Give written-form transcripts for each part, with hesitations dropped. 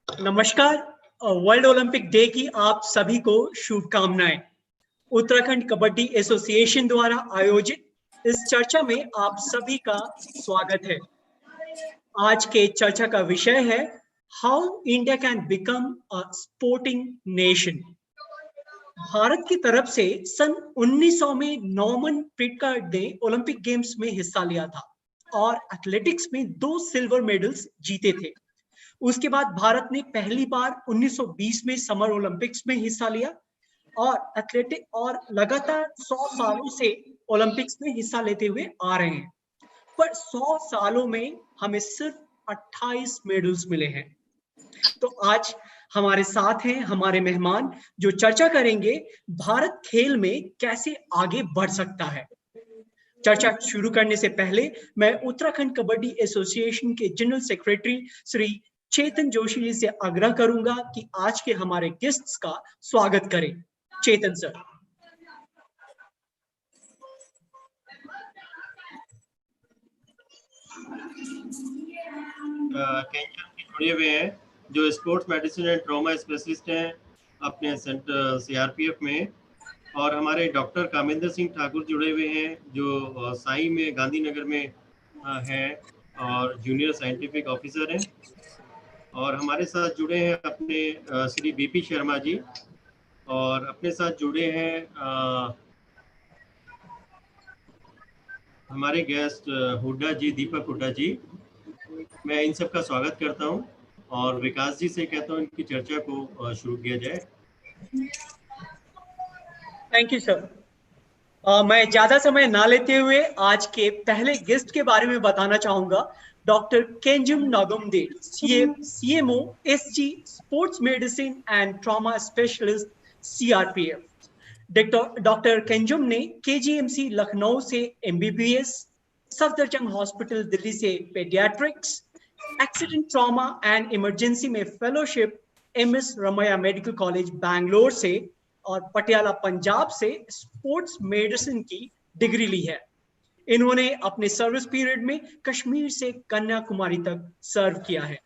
नमस्कार। World Olympic day की आप सभी को शुभकामनाएं। उत्तराखंड कबड्डी एसोसिएशन द्वारा आयोजित इस चर्चा में आप सभी का स्वागत है। आज के चर्चा का विषय है how India can become a sporting nation. Bharat की तरफ से सन 1900 में नॉर्मन पिटकार्ड ने ओलंपिक गेम्स में हिस्सा लिया था और एथलेटिक्स में 2 सिल्वर मेडल्स जीते थे। उसके बाद भारत ने पहली बार 1920 में समर ओलंपिक्स में हिस्सा लिया और एथलेटिक और लगातार 100 सालों से ओलंपिक्स में हिस्सा लेते हुए आ रहे हैं। पर 100 सालों में हमें सिर्फ 28 मेडल्स मिले हैं। तो आज हमारे साथ हैं हमारे मेहमान जो चर्चा करेंगे भारत खेल में कैसे आगे बढ़ सकता है। चर्चा शुरू करने से पहले मैं उत्तराखंड कबड्डी एसोसिएशन के जनरल सेक्रेटरी श्री चेतन जोशी जी से आग्रह करूंगा कि आज के हमारे गेस्ट्स का स्वागत करें। चेतन सर। जुड़े हुए हैं जो sports medicine and trauma specialist हैं अपने सेंटर सीआरपीएफ में, और हमारे डॉक्टर कामेंद्र सिंह ठाकुर जुड़े हुए हैं जो साई में गांधीनगर में हैं और जूनियर साइंटिफिक ऑफिसर हैं, और हमारे साथ जुड़े हैं अपने श्री बीपी शर्मा जी, और अपने साथ जुड़े हैं हमारे गेस्ट हुड्डा जी, दीपक हुड्डा जी। मैं इन सब का स्वागत करता हूं और विकास जी से कहता हूं इनकी चर्चा को शुरू किया जाए। Thank you sir. मैं ज्यादा समय ना लेते हुए आज के पहले गेस्ट के बारे में बताना चाहूंगा। Doctor Kenjum Nagumde, CMO SG sports medicine and trauma specialist CRPF. Doctor Kenjum ने केजीएमसी लखनऊ से एमबीबीएस, सफदरजंग हॉस्पिटल दिल्ली से paediatrics, accident trauma and emergency में fellowship MS Ramaiah medical college Bangalore से और पटियाला पंजाब से स्पोर्ट्स मेडिसिन की डिग्री ली है। इन्होंने अपने सर्विस पीरियड में कश्मीर से कन्याकुमारी तक सर्व किया है।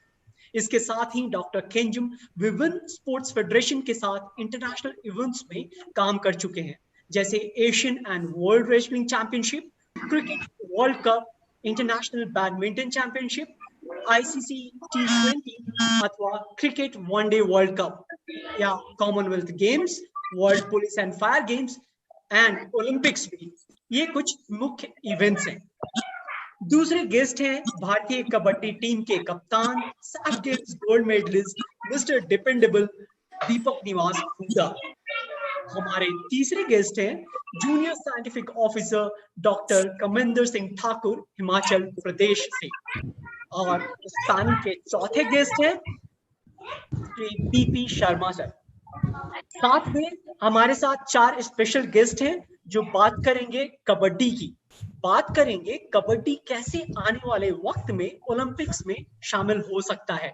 इसके साथ ही डॉक्टर केंजुम विभिन्न स्पोर्ट्स फेडरेशन के साथ इंटरनेशनल इवेंट्स में काम कर चुके हैं, जैसे Asian and world wrestling championship, cricket world cup, international badminton championship, ICC T20 अथवा क्रिकेट वनडे वर्ल्ड कप या Commonwealth games, world police and fire games and Olympics भी। ये कुछ मुख्य इवेंट्स हैं। दूसरे गेस्ट हैं भारतीय कबड्डी टीम के कप्तान, SAF games gold medallist mister dependable Deepak Niwas Hooda. हमारे तीसरे गेस्ट हैं junior scientific officer doctor Kamendra Singh Thakur, Himachal Pradesh से। और इस पैनल के चौथे गेस्ट हैं श्री बीपी शर्मा सर। साथ में हमारे साथ 4 स्पेशल गेस्ट हैं जो बात करेंगे कबड्डी की, बात करेंगे कबड्डी कैसे आने वाले वक्त में ओलंपिक्स में शामिल हो सकता है।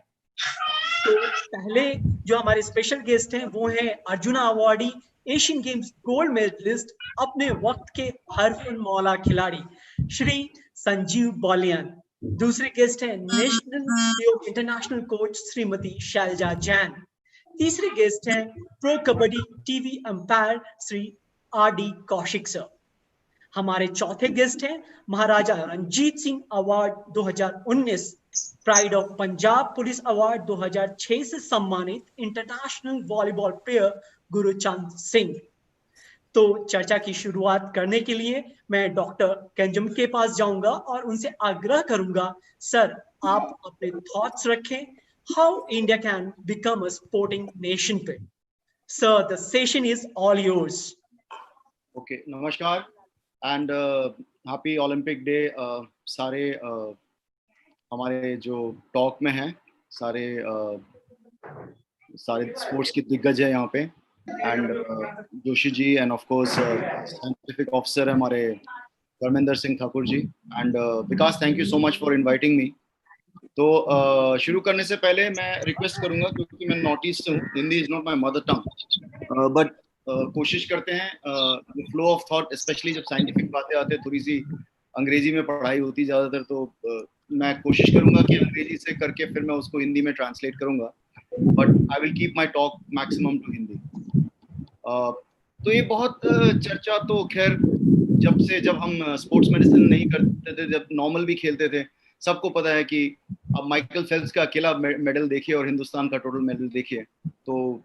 तो पहले जो हमारे स्पेशल गेस्ट हैं वो हैं Arjuna awardee, Asian games gold medallist, अपने वक्त के हरफन मौला खिलाड़ी श्री संजीव बॉलियान। दूसरे गेस्ट हैं national international coach Shrimati Shailja Jain. तीसरे गेस्ट हैं pro kabaddi TV umpire Shri RD Kaushik sir. हमारे चौथे गेस्ट हैं Maharaja Ranjit Singh award 2019, pride of Punjab police award 2006 से सम्मानित international volleyball player Gurchand Singh. तो चर्चा की शुरुआत करने के लिए मैं डॉक्टर केंजुम के पास जाऊंगा और उनसे आग्रह करूंगा, सर आप अपने थॉट्स रखें how India can become a sporting nation पे। Sir the session is all yours. Okay, नमस्कार एंड हैप्पी ओलंपिक डे। सारे हमारे जो टॉक में हैं सारे स्पोर्ट्स के दिग्गज है यहाँ पे, and Joshi ji and of course scientific officer है हमारे Dharmendra Singh Thakur ji, and Vikas thank you so much for inviting me. तो शुरू करने से पहले मैं रिक्वेस्ट करूंगा, क्योंकि मैं नॉर्थ ईस्ट से हूँ, Hindi is not my mother tongue, but कोशिश करते हैं फ्लो ऑफ थॉट, स्पेशली जब साइंटिफिक बातें आते हैं थोड़ी सी अंग्रेजी में पढ़ाई होती ज़्यादातर, तो मैं कोशिश करूंगा कि अंग्रेजी से करके फिर मैं उसको हिंदी में ट्रांसलेट करूंगा। but I will keep my talk maximum to Hindi. तो ये बहुत चर्चा तो खैर जब हम स्पोर्ट्स मेडिसिन नहीं करते थे, जब नॉर्मल भी खेलते थे, सबको पता है कि अब माइकल फेल्प्स का अकेला मेडल देखिए और हिंदुस्तान का टोटल मेडल देखिए, तो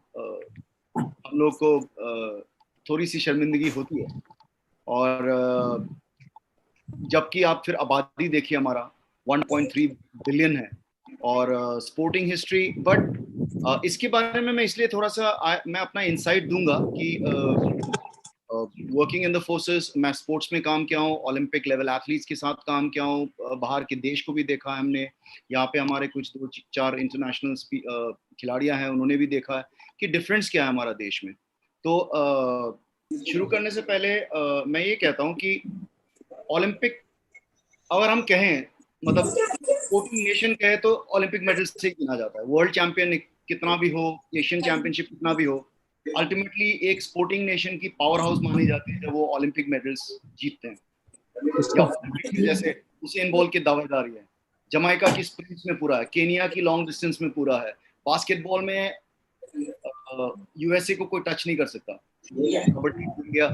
हम लोग को थोड़ी सी शर्मिंदगी होती है। और जबकि आप फिर आबादी देखिए, हमारा 1.3 बिलियन है और स्पोर्टिंग हिस्ट्री। बट इसके बारे में मैं इसलिए थोड़ा सा मैं अपना इंसाइट दूंगा कि वर्किंग इन द फोर्सेस, मैं स्पोर्ट्स में काम किया हूँ, ओलंपिक लेवल एथलीट्स के साथ काम किया हूँ, बाहर के देश को भी देखा है हमने, यहाँ पे हमारे कुछ 2-4 इंटरनेशनल खिलाड़ियाँ हैं, उन्होंने भी देखा है कि डिफरेंस क्या है हमारा देश में। तो शुरू करने से पहले मैं ये कहता हूँ कि ओलंपिक अगर हम कहें, मतलब स्पोर्टिंग नेशन कहे तो ओलंपिक मेडल से ही गिना जाता है। वर्ल्ड चैंपियन कितना भी हो, एशियन चैंपियनशिप कितना भी हो, अल्टीमेटली एक स्पोर्टिंग नेशन की पावर हाउस मानी जाती है जब वो ओलंपिक मेडल्स जीतते हैं। जैसे उसेन बोल्ट की दावेदारी है, जमाइका की स्प्रिंट्स में पूरा है, केनिया की लॉन्ग डिस्टेंस में पूरा है, बास्केटबॉल में यूएसए को कोई टच नहीं कर सकता, कबड्डी इंडिया,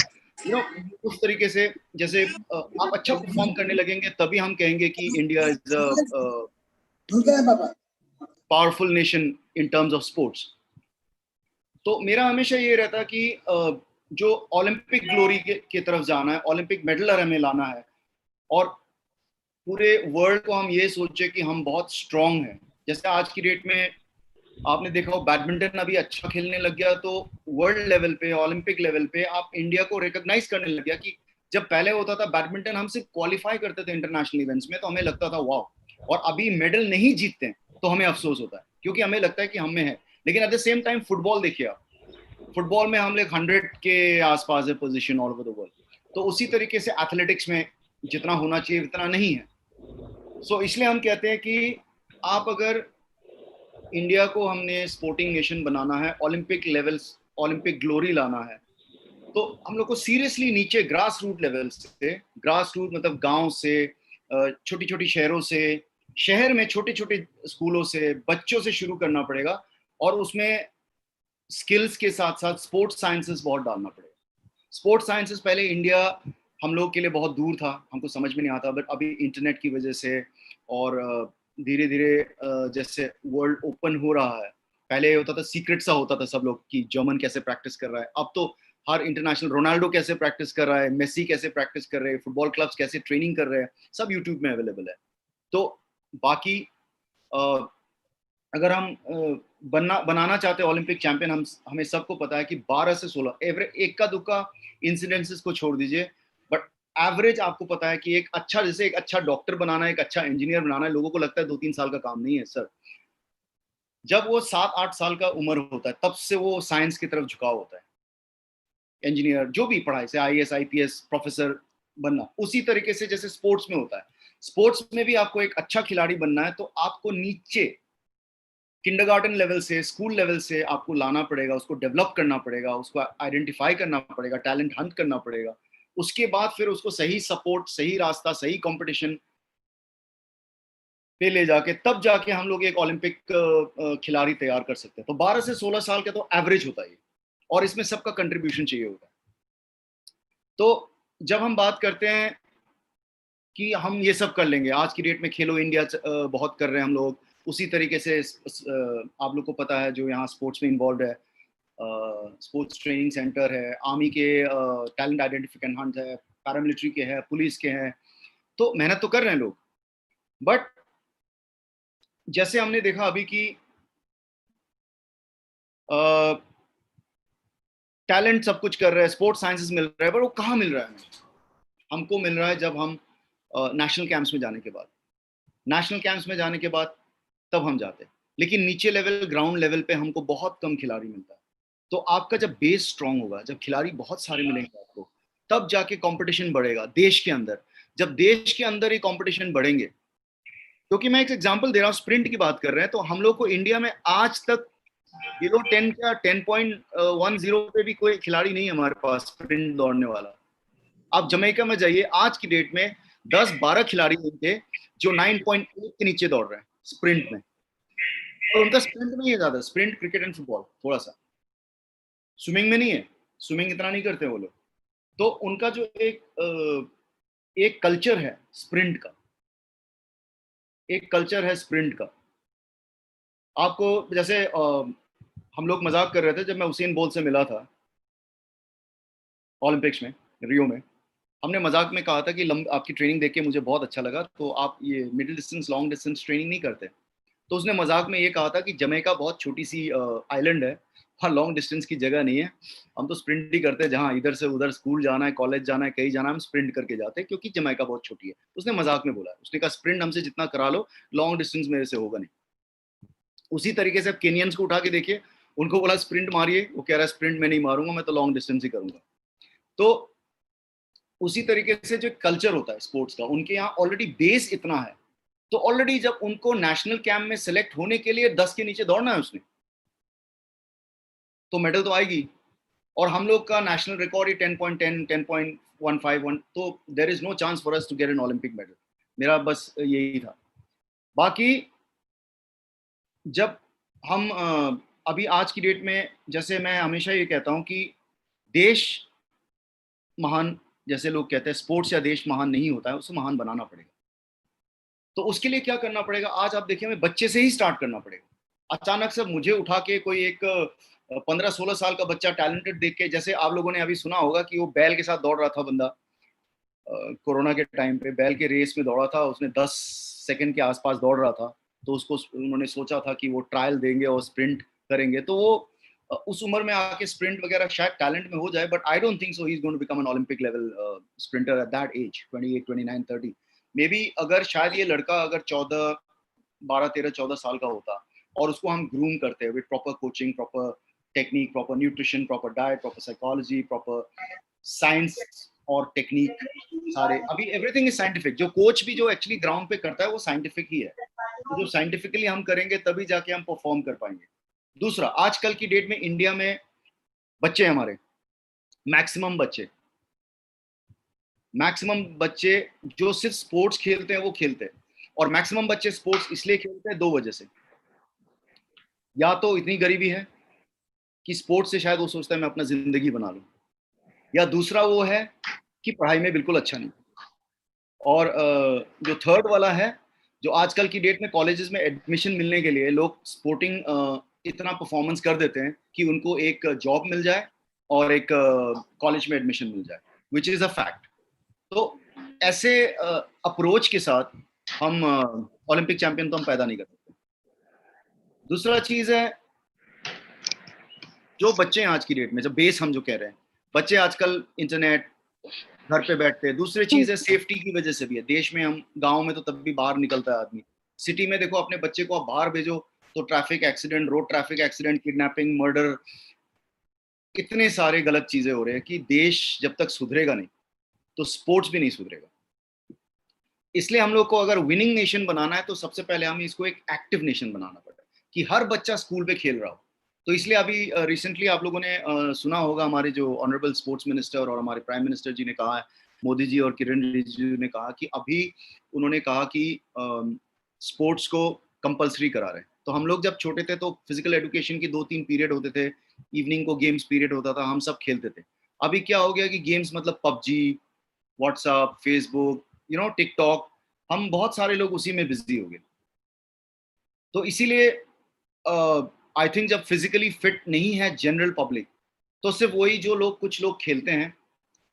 उस तरीके से जैसे आप अच्छा परफॉर्म करने लगेंगे तभी हम कहेंगे कि India is a powerful nation in terms of sports. तो मेरा हमेशा ये रहता कि जो ओलंपिक ग्लोरी के तरफ जाना है, ओलंपिक मेडल हमें लाना है और पूरे वर्ल्ड को हम ये सोचे कि हम बहुत स्ट्रांग हैं। जैसे आज की डेट में आपने देखा हो, बैडमिंटन अभी अच्छा खेलने लग गया, तो वर्ल्ड लेवल पे, ओलंपिक लेवल पे आप इंडिया को रिकॉग्नाइज करने लग गया। कि जब पहले होता था बैडमिंटन हम सिर्फ क्वालिफाई करते थे इंटरनेशनल इवेंट्स में, तो हमें लगता था वाह, और अभी मेडल नहीं जीतते तो हमें अफसोस होता है, क्योंकि हमें लगता है कि हम में है। लेकिन at the same time football देखिए आप, फुटबॉल में हम लोग 100 के आसपास है position all over the world. तो उसी तरीके से एथलेटिक्स में जितना होना चाहिए उतना नहीं है। सो इसलिए हम कहते हैं कि आप अगर इंडिया को हमने स्पोर्टिंग नेशन बनाना है, ओलंपिक लेवल, ओलंपिक ग्लोरी लाना है, तो हम लोग को सीरियसली नीचे ग्रास रूट लेवल से, ग्रास रूट मतलब गांव से, छोटी छोटी शहरों से, शहर में छोटे छोटे स्कूलों से, बच्चों से शुरू करना पड़ेगा। और उसमें स्किल्स के साथ साथ स्पोर्ट्स साइंसेस बहुत डालना पड़ेगा। स्पोर्ट्स साइंसेस पहले इंडिया हम लोग के लिए बहुत दूर था, हमको समझ में नहीं आता, बट अभी इंटरनेट की वजह से और धीरे धीरे जैसे वर्ल्ड ओपन हो रहा है, पहले होता था सीक्रेट सा होता था सब लोग कि जर्मन कैसे प्रैक्टिस कर रहा है, अब तो हर इंटरनेशनल, रोनाल्डो कैसे प्रैक्टिस कर रहा है, मेसी कैसे प्रैक्टिस कर रहे हैं, फुटबॉल क्लब्स कैसे ट्रेनिंग कर रहे हैं, सब यूट्यूब में अवेलेबल है। तो बाकी अगर हम बनाना चाहते हैं ओलंपिक चैंपियन, हमें सबको पता है कि 12 से 16 एवरेज, एक का दुक्का इंसिडेंसेस को छोड़ दीजिए, बट एवरेज आपको पता है कि एक अच्छा, जैसे एक अच्छा डॉक्टर बनाना है, एक अच्छा इंजीनियर बनाना है, लोगों को लगता है 2-3 साल का काम नहीं है सर। जब वो 7-8 साल का उम्र होता है तब से वो साइंस की तरफ झुकाव होता है, इंजीनियर जो भी पढ़ाई से IAS IPS प्रोफेसर बनना। उसी तरीके से जैसे स्पोर्ट्स में होता है, स्पोर्ट्स में भी आपको एक अच्छा खिलाड़ी बनना है तो आपको नीचे किंडरगार्टन लेवल से, स्कूल लेवल से आपको लाना पड़ेगा, उसको डेवलप करना पड़ेगा, उसको आइडेंटिफाई करना पड़ेगा, टैलेंट हंट करना पड़ेगा। उसके बाद फिर उसको सही सपोर्ट, सही रास्ता, सही कंपटीशन पे ले जाके तब जाके हम लोग एक ओलंपिक खिलाड़ी तैयार कर सकते हैं। तो 12 से 16 साल का तो एवरेज होता है, और इसमें सबका कंट्रीब्यूशन चाहिए होता है। तो जब हम बात करते हैं कि हम ये सब कर लेंगे, आज की डेट में खेलो इंडिया बहुत कर रहे हैं हम लोग, उसी तरीके से आप लोग को पता है जो यहाँ स्पोर्ट्स में इन्वॉल्व है, स्पोर्ट्स ट्रेनिंग सेंटर है, आर्मी के टैलेंट आइडेंटिफिकेशन हंट है, पैरामिलिट्री के है, पुलिस के हैं, तो मेहनत तो कर रहे हैं लोग। बट जैसे हमने देखा अभी कि टैलेंट सब कुछ कर रहे हैं, स्पोर्ट्स साइंसेस मिल रहा है, पर वो कहाँ मिल रहा है? हमको मिल रहा है जब हम नेशनल कैंप्स में जाने के बाद, नेशनल कैंप्स में जाने के बाद तब हम जाते हैं। लेकिन नीचे लेवल, ग्राउंड लेवल पे हमको बहुत कम खिलाड़ी मिलता है। तो आपका जब बेस स्ट्रांग होगा, जब खिलाड़ी बहुत सारे मिलेंगे आपको, तब जाके कंपटीशन बढ़ेगा देश के अंदर। जब देश के अंदर ही कंपटीशन बढ़ेंगे, क्योंकि मैं एक एग्जांपल दे रहा हूँ, स्प्रिंट की बात कर रहे हैं, तो हम लोग को इंडिया में आज तक 10 क्या 10.10 पे भी कोई खिलाड़ी नहीं है हमारे पास स्प्रिंट दौड़ने वाला। आप जमैका में जाइए, आज की डेट में 10-12 खिलाड़ी थे जो 9.8 के नीचे दौड़ रहे हैं स्प्रिंट में। और उनका स्प्रिंट में ही है ज्यादा, स्प्रिंट क्रिकेट एंड फुटबॉल, थोड़ा सा स्विमिंग में नहीं है, स्विमिंग इतना नहीं करते वो लोग। तो उनका जो एक कल्चर है स्प्रिंट का, एक कल्चर है स्प्रिंट का। आपको जैसे हम लोग मजाक कर रहे थे जब मैं उसेन बोल्ट से मिला था ओलंपिक्स में, रियो में। हमने मजाक में कहा था कि आपकी ट्रेनिंग देख के मुझे बहुत अच्छा लगा, तो आप ये middle distance long distance training नहीं करते। तो उसने मजाक में ये कहा था कि जमैका बहुत छोटी सी आइलैंड है, वहाँ लॉन्ग डिस्टेंस की जगह नहीं है, हम तो स्प्रिंट ही करते हैं, जहाँ इधर से उधर स्कूल जाना है, कॉलेज जाना है, कहीं जाना है, हम स्प्रिंट करके जाते हैं क्योंकि जमैका बहुत छोटी है। उसने मजाक में बोला, उसने कहा स्प्रिंट हमसे जितना करा लो, लॉन्ग डिस्टेंस मेरे से होगा नहीं। उसी तरीके से आप केनियंस को उठा के देखिए, उनको बोला स्प्रिंट मारिए, वो कह रहा है स्प्रिंट में नहीं मारूंगा, मैं तो लॉन्ग डिस्टेंस ही करूंगा। तो उसी तरीके से जो कल्चर होता है स्पोर्ट्स का, उनके यहाँ ऑलरेडी बेस इतना है, तो ऑलरेडी जब उनको नेशनल कैंप में सिलेक्ट होने के लिए 10 के नीचे दौड़ना है उसने, तो मेडल तो आएगी। और हम लोग का नेशनल रिकॉर्ड ही 10.10 10.151, तो there is no chance for us to get an Olympic medal. मेरा बस यही था। बाकी जब हम अभी आज की डेट में, जैसे मैं हमेशा ये कहता हूं कि देश महान, जैसे लोग कहते हैं स्पोर्ट्स या देश महान नहीं होता है, उसे महान बनाना पड़ेगा। तो उसके लिए क्या करना पड़ेगा, आज आप देखिए हमें बच्चे से ही स्टार्ट करना पड़ेगा। अचानक से मुझे उठा के कोई एक 15-16 साल का बच्चा टैलेंटेड देख के, जैसे आप लोगों ने अभी सुना होगा कि वो बैल के साथ दौड़ रहा था बंदा, कोरोना के टाइम पे बैल के रेस में दौड़ा था, उसने 10 सेकंड के आसपास दौड़ रहा था, तो उसको उन्होंने सोचा था कि वो ट्रायल देंगे और स्प्रिंट करेंगे, तो वो उस उम्र में आके स्प्रिंट वगैरह शायद टैलेंट में हो जाए, but I don't think so he is going to become an Olympic level sprinter at that age, 28 29 30 maybe. अगर शायद ये लड़का अगर 12 13 14 साल का होता और उसको हम ग्रूम करते with proper coaching, proper technique, proper nutrition, proper diet, proper psychology, proper science और टेक्निक, सारे अभी एवरीथिंग इज साइंटिफिक। जो कोच भी जो एक्चुअली ग्राउंड पे करता है वो साइंटिफिक ही है, तो जो साइंटिफिकली हम करेंगे तभी जाके हम परफॉर्म कर पाएंगे। दूसरा, आजकल की डेट में इंडिया में बच्चे, हमारे मैक्सिमम बच्चे जो सिर्फ स्पोर्ट्स खेलते हैं वो खेलते हैं, और मैक्सिमम बच्चे स्पोर्ट्स इसलिए खेलते हैं 2 वजह से। या तो इतनी गरीबी है कि स्पोर्ट्स से शायद वो सोचता है मैं अपना जिंदगी बना लूं, या दूसरा वो है कि पढ़ाई में बिल्कुल अच्छा नहीं। और जो थर्ड वाला है, जो आजकल की डेट में कॉलेजेस में एडमिशन मिलने के लिए लोग स्पोर्टिंग इतना परफॉर्मेंस कर देते हैं कि उनको एक जॉब मिल जाए और एक कॉलेज में एडमिशन मिल जाए, विच इज अ फैक्ट। तो ऐसे अप्रोच के साथ हम ओलंपिक चैंपियन तो हम पैदा नहीं कर सकते। दूसरा चीज है, जो बच्चे हैं आज की डेट में, जब बेस हम जो कह रहे हैं, बच्चे आजकल इंटरनेट, घर पे बैठते हैं। दूसरी चीज है सेफ्टी की वजह से भी है। देश में, हम गांव में तो तब भी बाहर निकलता है आदमी, सिटी में देखो अपने बच्चे को आप बाहर भेजो तो traffic accident, road traffic accident, kidnapping, murder, इतने सारे गलत चीजें हो रहे हैं कि देश जब तक सुधरेगा नहीं तो स्पोर्ट्स भी नहीं सुधरेगा। इसलिए हम लोग को अगर विनिंग नेशन बनाना है तो सबसे पहले हमें इसको एक एक्टिव नेशन बनाना पड़ेगा कि हर बच्चा स्कूल पे खेल रहा हो। तो इसलिए अभी रिसेंटली आप लोगों ने सुना होगा, हमारे जो ऑनरेबल स्पोर्ट्स मिनिस्टर और हमारे प्राइम मिनिस्टर जी ने कहा है, मोदी जी और किरण रिजिजू ने कहा कि अभी उन्होंने कहा कि स्पोर्ट्स को कंपलसरी करा रहे हैं। तो हम लोग जब छोटे थे तो फिजिकल एजुकेशन की 2-3 पीरियड होते थे, इवनिंग को गेम्स पीरियड होता था, हम सब खेलते थे। अभी क्या हो गया कि गेम्स मतलब पबजी, व्हाट्सएप, फेसबुक, टिकटॉक, हम बहुत सारे लोग उसी में बिजी हो गए। तो इसीलिए आई थिंक जब फिजिकली फिट नहीं है जनरल पब्लिक, तो सिर्फ वही जो लोग, कुछ लोग खेलते हैं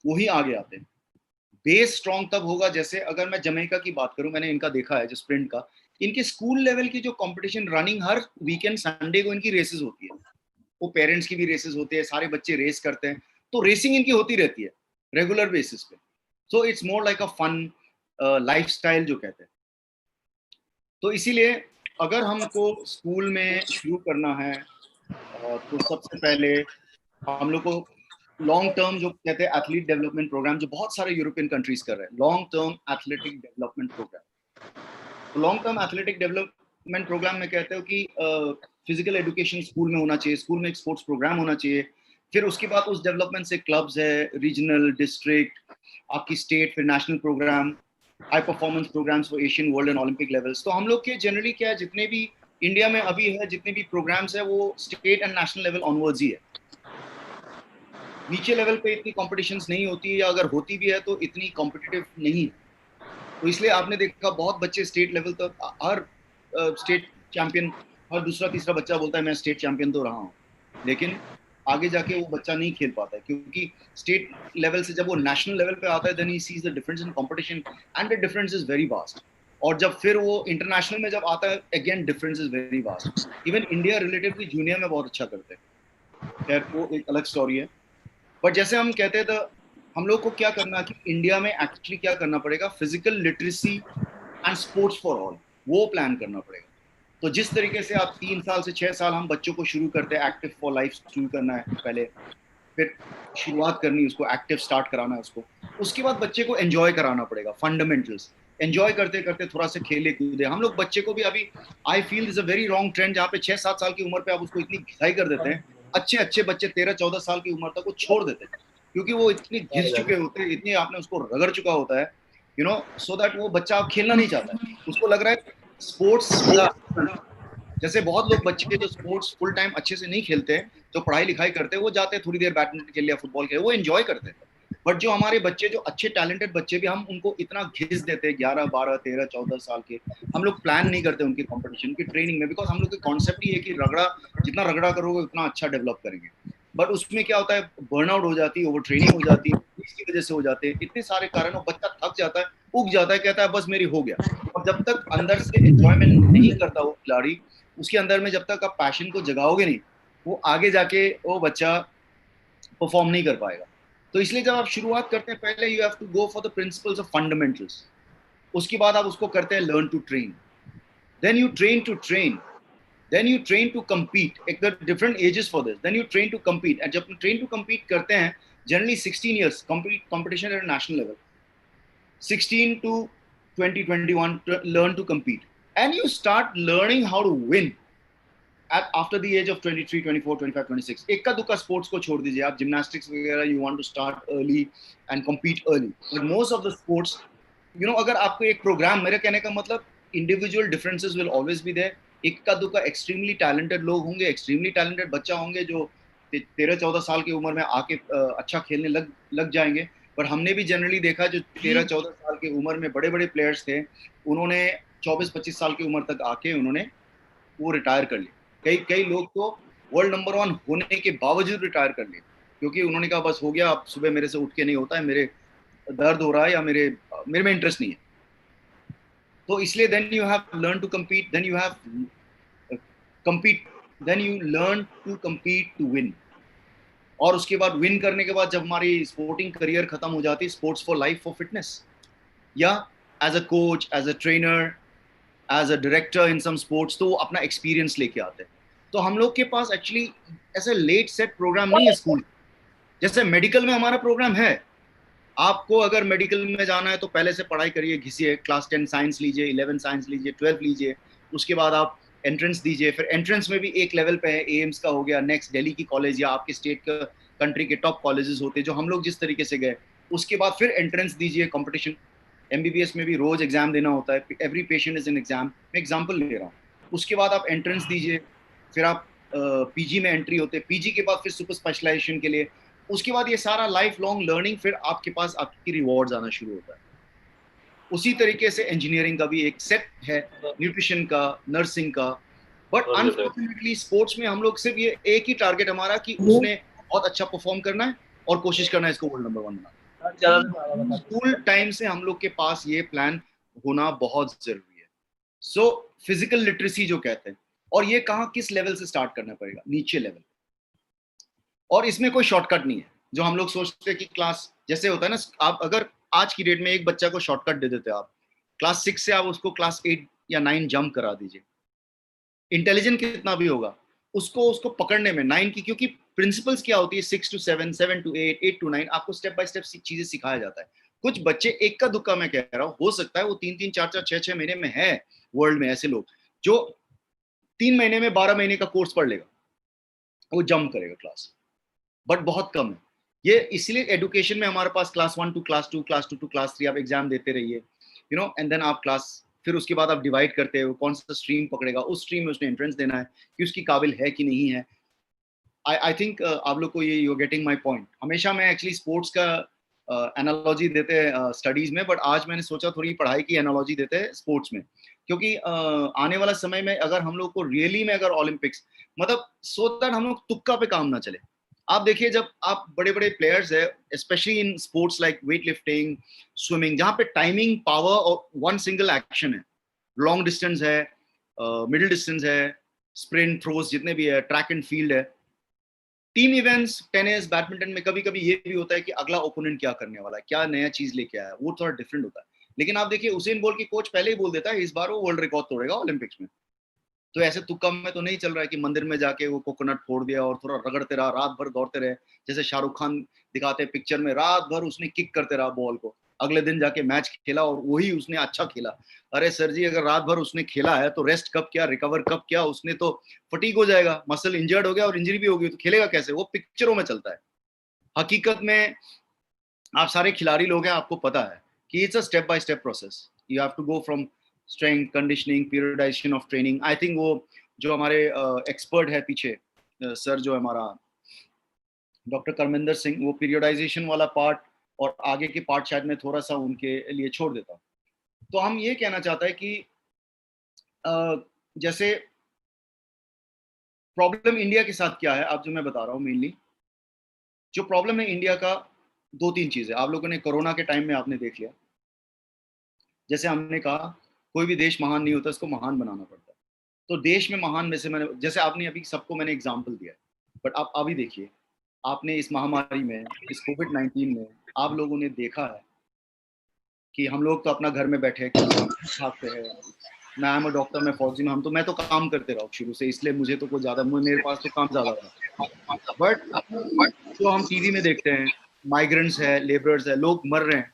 वही आगे आते हैं। बेस स्ट्रॉन्ग तब होगा, जैसे अगर मैं जमैका की बात करूं, मैंने इनका देखा है जो स्प्रिंट का, इनके स्कूल लेवल की जो कंपटीशन, रनिंग, हर वीकेंड संडे को इनकी रेसेस होती है, वो पेरेंट्स की भी रेसेस होती है, सारे बच्चे रेस करते हैं, तो रेसिंग इनकी होती रहती है रेगुलर बेसिस पे। So it's more like a fun lifestyle जो कहते हैं। तो इसीलिए अगर हमको स्कूल में शुरू करना है तो सबसे पहले हम लोग को लॉन्ग टर्म, जो कहते हैं एथलीट डेवलपमेंट प्रोग्राम, जो बहुत सारे यूरोपियन कंट्रीज कर रहे हैं, long term athletic development programme. तो long term athletic development programme में कहते हो कि फिजिकल एजुकेशन स्कूल में होना चाहिए, स्कूल में एक स्पोर्ट्स प्रोग्राम होना चाहिए, फिर उसके बाद उस डेवलपमेंट से क्लब्स है, रीजनल, डिस्ट्रिक्ट, आपकी स्टेट, फिर national programme, high performance programmes for Asian, world and Olympic levels. तो हम लोग के जनरली क्या है, जितने भी इंडिया में अभी है जितने भी प्रोग्राम्स है वो state and national level onwards ही है। नीचे लेवल पे इतनी कॉम्पिटिशन्स नहीं होती है, या अगर होती भी है तो इतनी कॉम्पिटिटिव नहीं है। तो इसलिए आपने देखा बहुत बच्चे स्टेट लेवल तक, हर स्टेट चैंपियन, हर दूसरा तीसरा बच्चा बोलता है मैं स्टेट चैंपियन तो रहा हूँ, लेकिन आगे जाके वो बच्चा नहीं खेल पाता है, क्योंकि स्टेट लेवल से जब वो नेशनल लेवल पे आता है then he sees the difference in competition and the difference is very vast. और जब फिर वो इंटरनेशनल में जब आता है again difference is very vast. Even India relatively junior में बहुत अच्छा करते हैं, खैर वो एक अलग स्टोरी है। बट जैसे हम कहते हैं तो हम लोग को क्या करना है कि इंडिया में एक्चुअली क्या करना पड़ेगा, physical literacy and sports for all, वो प्लान करना पड़ेगा। तो जिस तरीके से आप 3 साल से 6 साल हम बच्चों को शुरू करते हैं, एक्टिव फॉर लाइफ शुरू करना है पहले, फिर शुरुआत करनी है उसको, एक्टिव स्टार्ट कराना है उसको, उसके बाद बच्चे को एंजॉय कराना पड़ेगा, फंडामेंटल्स एंजॉय करते करते थोड़ा सा खेले कूदे। हम लोग बच्चे को भी अभी I feel is a very wrong trend, जहाँ पे 6-7 साल की उम्र पे आप उसको इतनी घिसाई कर देते हैं, अच्छे अच्छे बच्चे 13-14 साल की उम्र तक वो छोड़ देते हैं, क्योंकि वो इतने घिस चुके होते हैं, इतने आपने उसको रगड़ चुका होता है, यू नो, सो दैट वो बच्चा अब खेलना नहीं चाहता है, उसको लग रहा है स्पोर्ट्स मजा। जैसे बहुत लोग बच्चे जो स्पोर्ट्स फुल टाइम अच्छे से नहीं खेलते हैं, जो पढ़ाई लिखाई करते हैं, वो जाते हैं थोड़ी देर बैडमिंटन खेल लिया, फुटबॉल खेल, वो एंजॉय करते हैं। बट जो हमारे बच्चे, जो अच्छे टैलेंटेड बच्चे भी, हम उनको इतना घिस देते हैं 11, 12, 13, 14 साल के, हम लोग प्लान नहीं करते उनकी कंपटीशन की ट्रेनिंग में, बिकॉज हम लोग के कॉन्सेप्ट ही है कि रगड़ा, जितना रगड़ा करोगे उतना अच्छा डेवलप करेंगे। बट उसमें क्या होता है, बर्नआउट हो जाती है, ओवर ट्रेनिंग हो जाती है, इसकी वजह से हो जाते हैं इतने सारे कारण, और बच्चा थक जाता है, उग जाता है, कहता है बस मेरी हो गया। और जब तक अंदर से एंजॉयमेंट नहीं करता वो खिलाड़ी, उसके अंदर में जब तक आप पैशन को जगाओगे नहीं, वो आगे जाके वो बच्चा परफॉर्म नहीं कर पाएगा। तो इसलिए जब आप शुरुआत करते हैं, पहले you have to go for the principles of fundamentals, उसके बाद आप उसको करते हैं learn to train, then you train to train, then you train to compete. एक the different ages for this, then you train to compete, and जब train to compete करते हैं, generally 16 years competition at a national level, 16 to 20, 21 to learn to compete, and you start learning how to win at after the age of 23, 24, 25, 26. एक का दुक्का sports को छोड़ दीजिए, आप gymnastics वगैरह you want to start early and compete early, but most of the sports, you know, अगर आपको एक प्रोग्राम, मेरे कहने का मतलब individual differences will always be there, एक का दुका एक्सट्रीमली टैलेंटेड लोग होंगे, एक्सट्रीमली टैलेंटेड बच्चा होंगे जो 13-14 साल की उम्र में आके अच्छा खेलने लग जाएंगे। पर हमने भी जनरली देखा जो 13-14 साल की उम्र में बड़े बड़े प्लेयर्स थे, उन्होंने 24-25 साल की उम्र तक आके उन्होंने वो रिटायर कर लिए। कई लोग तो वर्ल्ड नंबर 1 होने के बावजूद रिटायर कर लिए, क्योंकि उन्होंने कहा बस हो गया, अब सुबह मेरे से उठ के नहीं होता है, मेरे दर्द हो रहा है, या मेरे में इंटरेस्ट नहीं है। तो इसलिए then you have learn to compete, then you have compete, then you learn to compete to win, और उसके बाद विन करने के बाद जब हमारी स्पोर्टिंग करियर खत्म हो जाती है, sports for life, for fitness, या as a coach, as a trainer, as a director in some sports, तो वो अपना एक्सपीरियंस लेके आते हैं। तो हम लोग के पास एक्चुअली ऐसे लेट सेट प्रोग्राम नहीं है स्कूल, जैसे मेडिकल में हमारा प्रोग्राम है। आपको अगर मेडिकल में जाना है तो पहले से पढ़ाई करिए, घिसिए, क्लास 10 साइंस लीजिए, 11 साइंस लीजिए, 12 लीजिए, उसके बाद आप एंट्रेंस दीजिए, फिर एंट्रेंस में भी एक लेवल पे है, एम्स का हो गया, नेक्स्ट दिल्ली की कॉलेज या आपके स्टेट का, कंट्री के टॉप कॉलेजेस होते हैं जो हम लोग जिस तरीके से गए, उसके बाद फिर एंट्रेंस दीजिए, कंपटीशन। एमबीबीएस में भी रोज एग्जाम देना होता है, every patient is an exam, मैं एग्जाम्पल ले रहा हूँ। उसके बाद आप एंट्रेंस दीजिए, फिर आप पीजी में एंट्री होते हैं, पीजी के बाद फिर सुपर स्पेशलाइजेशन के लिए, उसके बाद ये सारा लाइफ लॉन्ग लर्निंग, फिर आपके पास आपकी रिवॉर्ड्स आना शुरू होता है। उसी तरीके से इंजीनियरिंग का भी एक सेट है, न्यूट्रिशन का, नर्सिंग का। बट अनफॉर्चुनेटली स्पोर्ट्स में हम लोग सिर्फ ये एक ही टारगेट हमारा कि उसने बहुत अच्छा परफॉर्म करना है और कोशिश करना है इसको वर्ल्ड नंबर 1 बनाना। स्कूल टाइम से हम लोग के पास ये प्लान होना बहुत जरूरी है। सो फिजिकल लिटरेसी जो कहते हैं, और ये कहाँ किस लेवल से स्टार्ट करना पड़ेगा, नीचे लेवल। और इसमें कोई शॉर्टकट नहीं है, जो हम लोग सोचते हैं कि क्लास जैसे होता है ना, आप अगर आज की डेट में एक बच्चा को शॉर्टकट दे देते हैं, आप क्लास 6 से आप उसको क्लास 8 या 9 जंप करा दीजिए, इंटेलिजेंट कितना भी होगा, उसको पकड़ने में 9 की, क्योंकि प्रिंसिपल्स क्या होती है, 6 to 7, 7 to 8, 8 to 9, आपको स्टेप बाय स्टेप चीजें सिखाया जाता है। कुछ बच्चे एक का दुक्का मैं कह रहा हूँ, हो सकता है वो 3-3, 4-4, 6-6 महीने में है, वर्ल्ड में ऐसे लोग जो 3 महीने में 12 महीने का कोर्स पढ़ लेगा, वो जंप करेगा क्लास, बट बहुत कम है। ये इसलिए एजुकेशन में हमारे पास class 1 to class 2, class 2 to class 3 आप एग्जाम देते रहिए, यू नो, एंड देन आप क्लास फिर उसके बाद आप डिवाइड करते हो कौन सा स्ट्रीम पकड़ेगा, उस स्ट्रीम में उसने एंट्रेंस देना है कि उसकी काबिल है कि नहीं है। आई थिंक आप लोग को ये यू गेटिंग माई पॉइंट। हमेशा मैं एक्चुअली स्पोर्ट्स का एनालॉजी देते हैं स्टडीज में, बट आज मैंने सोचा थोड़ी पढ़ाई की एनालॉजी देते हैं स्पोर्ट्स में, क्योंकि आने वाला समय में अगर हम लोग को रियली में अगर ओलंपिक्स, मतलब सो दैट हम लोग तुक्का पे काम ना चले। आप देखिए जब आप बड़े बड़े प्लेयर्स है, specially in sports like weight lifting, swimming, जहाँ पे टाइमिंग, पावर और वन सिंगल एक्शन है, लॉन्ग डिस्टेंस है, मिडिल डिस्टेंस है, स्प्रिंट, थ्रोस जितने भी है, ट्रैक एंड फील्ड है, टीम इवेंट्स, टेनिस, बैडमिंटन में कभी कभी ये भी होता है कि अगला ओपोनेंट क्या करने वाला है, क्या नया चीज लेके आया है, वो थोड़ा डिफरेंट होता है। लेकिन आप देखिए उसेन बोल्ट की कोच पहले ही बोल देता है इस बार वो वर्ल्ड रिकॉर्ड तोड़ेगा ओलंपिक्स में। तो ऐसे तुक्का में तो नहीं चल रहा है कि मंदिर में जाके वो कोकोनट फोड़ दिया और थोड़ा रगड़ते रहा, रात भर दौड़ते रहे, जैसे शाहरुख खान दिखाते हैं पिक्चर में, रात भर उसने किक करते रहा बॉल को, अगले दिन जाके मैच खेला और वही उसने अच्छा खेला। अरे सर जी, अगर रात भर उसने खेला है तो रेस्ट कब क्या, रिकवर कब क्या, उसने तो फटीक हो जाएगा, मसल इंजर्ड हो गया और इंजरी भी होगी तो खेलेगा कैसे? वो पिक्चरों में चलता है। हकीकत में आप सारे खिलाड़ी लोग हैं, आपको पता है कि it's a step by step process, you have to go from strength, conditioning, periodisation of training. I think वो जो हमारे एक्सपर्ट है पीछे सर जो हमारा डॉक्टर करमिंदर सिंह, वो पीरियडाइजेशन वाला पार्ट और आगे के पार्ट शायद मैं थोड़ा सा उनके लिए छोड़ देता हूँ। तो हम ये कहना चाहते हैं कि जैसे प्रॉब्लम इंडिया के साथ क्या है, अब जो मैं बता रहा हूँ मेनली जो प्रॉब्लम है इंडिया का, दो तीन चीजें आप लोगों ने कोरोना के टाइम में आपने देख लिया। जैसे हमने कहा कोई भी देश महान नहीं होता, इसको महान बनाना पड़ता है। तो देश में महान में से मैंने, जैसे आपने अभी सबको मैंने एग्जाम्पल दिया, बट आप अभी देखिए, आपने इस महामारी में, इस कोविड-19 में आप लोगों ने देखा है कि हम लोग तो अपना घर में बैठे भागते हैं। मैं एम डॉक्टर, मैं फौजी में, मैं तो काम करते रहा शुरू से, इसलिए मुझे तो कोई ज्यादा, मेरे पास तो काम ज्यादा था। बट जो हम टीवी में देखते हैं, माइग्रेंट्स है, लेबरर्स है, लोग मर रहे हैं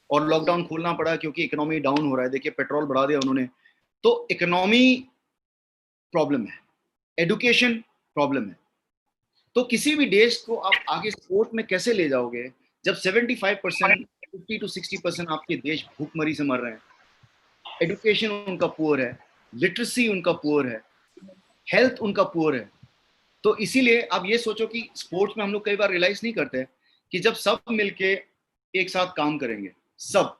और लॉकडाउन खोलना पड़ा क्योंकि इकोनॉमी डाउन हो रहा है। देखिए पेट्रोल बढ़ा दिया उन्होंने, तो इकोनॉमी प्रॉब्लम है, एडुकेशन प्रॉब्लम है। तो किसी भी देश को आप आगे स्पोर्ट में कैसे ले जाओगे जब 75%, 50 to 60% आपके देश भूखमरी से मर रहे हैं, एडुकेशन उनका पुअर है, लिटरेसी उनका पुअर है, हेल्थ उनका पुअर है। तो इसीलिए आप ये सोचो कि स्पोर्ट्स में हम लोग कई बार रियलाइज नहीं करते कि जब सब मिलके एक साथ काम करेंगे, सब,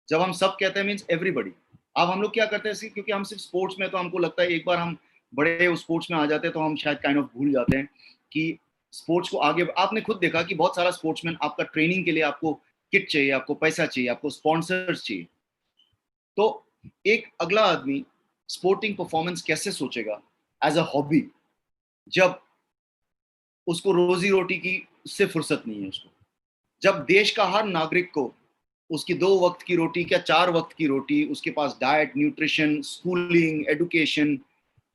जब हम सब कहते हैं मीन्स एवरीबॉडी। अब हम लोग क्या करते हैं, क्योंकि हम सिर्फ स्पोर्ट्स में, तो हमको लगता है एक बार हम बड़े उस स्पोर्ट्स में आ जाते हैं तो हम शायद काइंड ऑफ भूल जाते हैं कि स्पोर्ट्स को आगे, आपने खुद देखा कि बहुत सारा स्पोर्ट्समैन, आपका ट्रेनिंग के लिए आपको किट चाहिए, आपको पैसा चाहिए, आपको स्पॉन्सर्स चाहिए। तो एक अगला आदमी स्पोर्टिंग परफॉर्मेंस कैसे सोचेगा एज अ हॉबी, जब उसको रोजी रोटी की उससे फुर्सत नहीं है उसको, जब देश का हर नागरिक को उसकी 2 वक्त की रोटी, क्या 4 वक्त की रोटी, उसके पास diet, nutrition, schooling, education,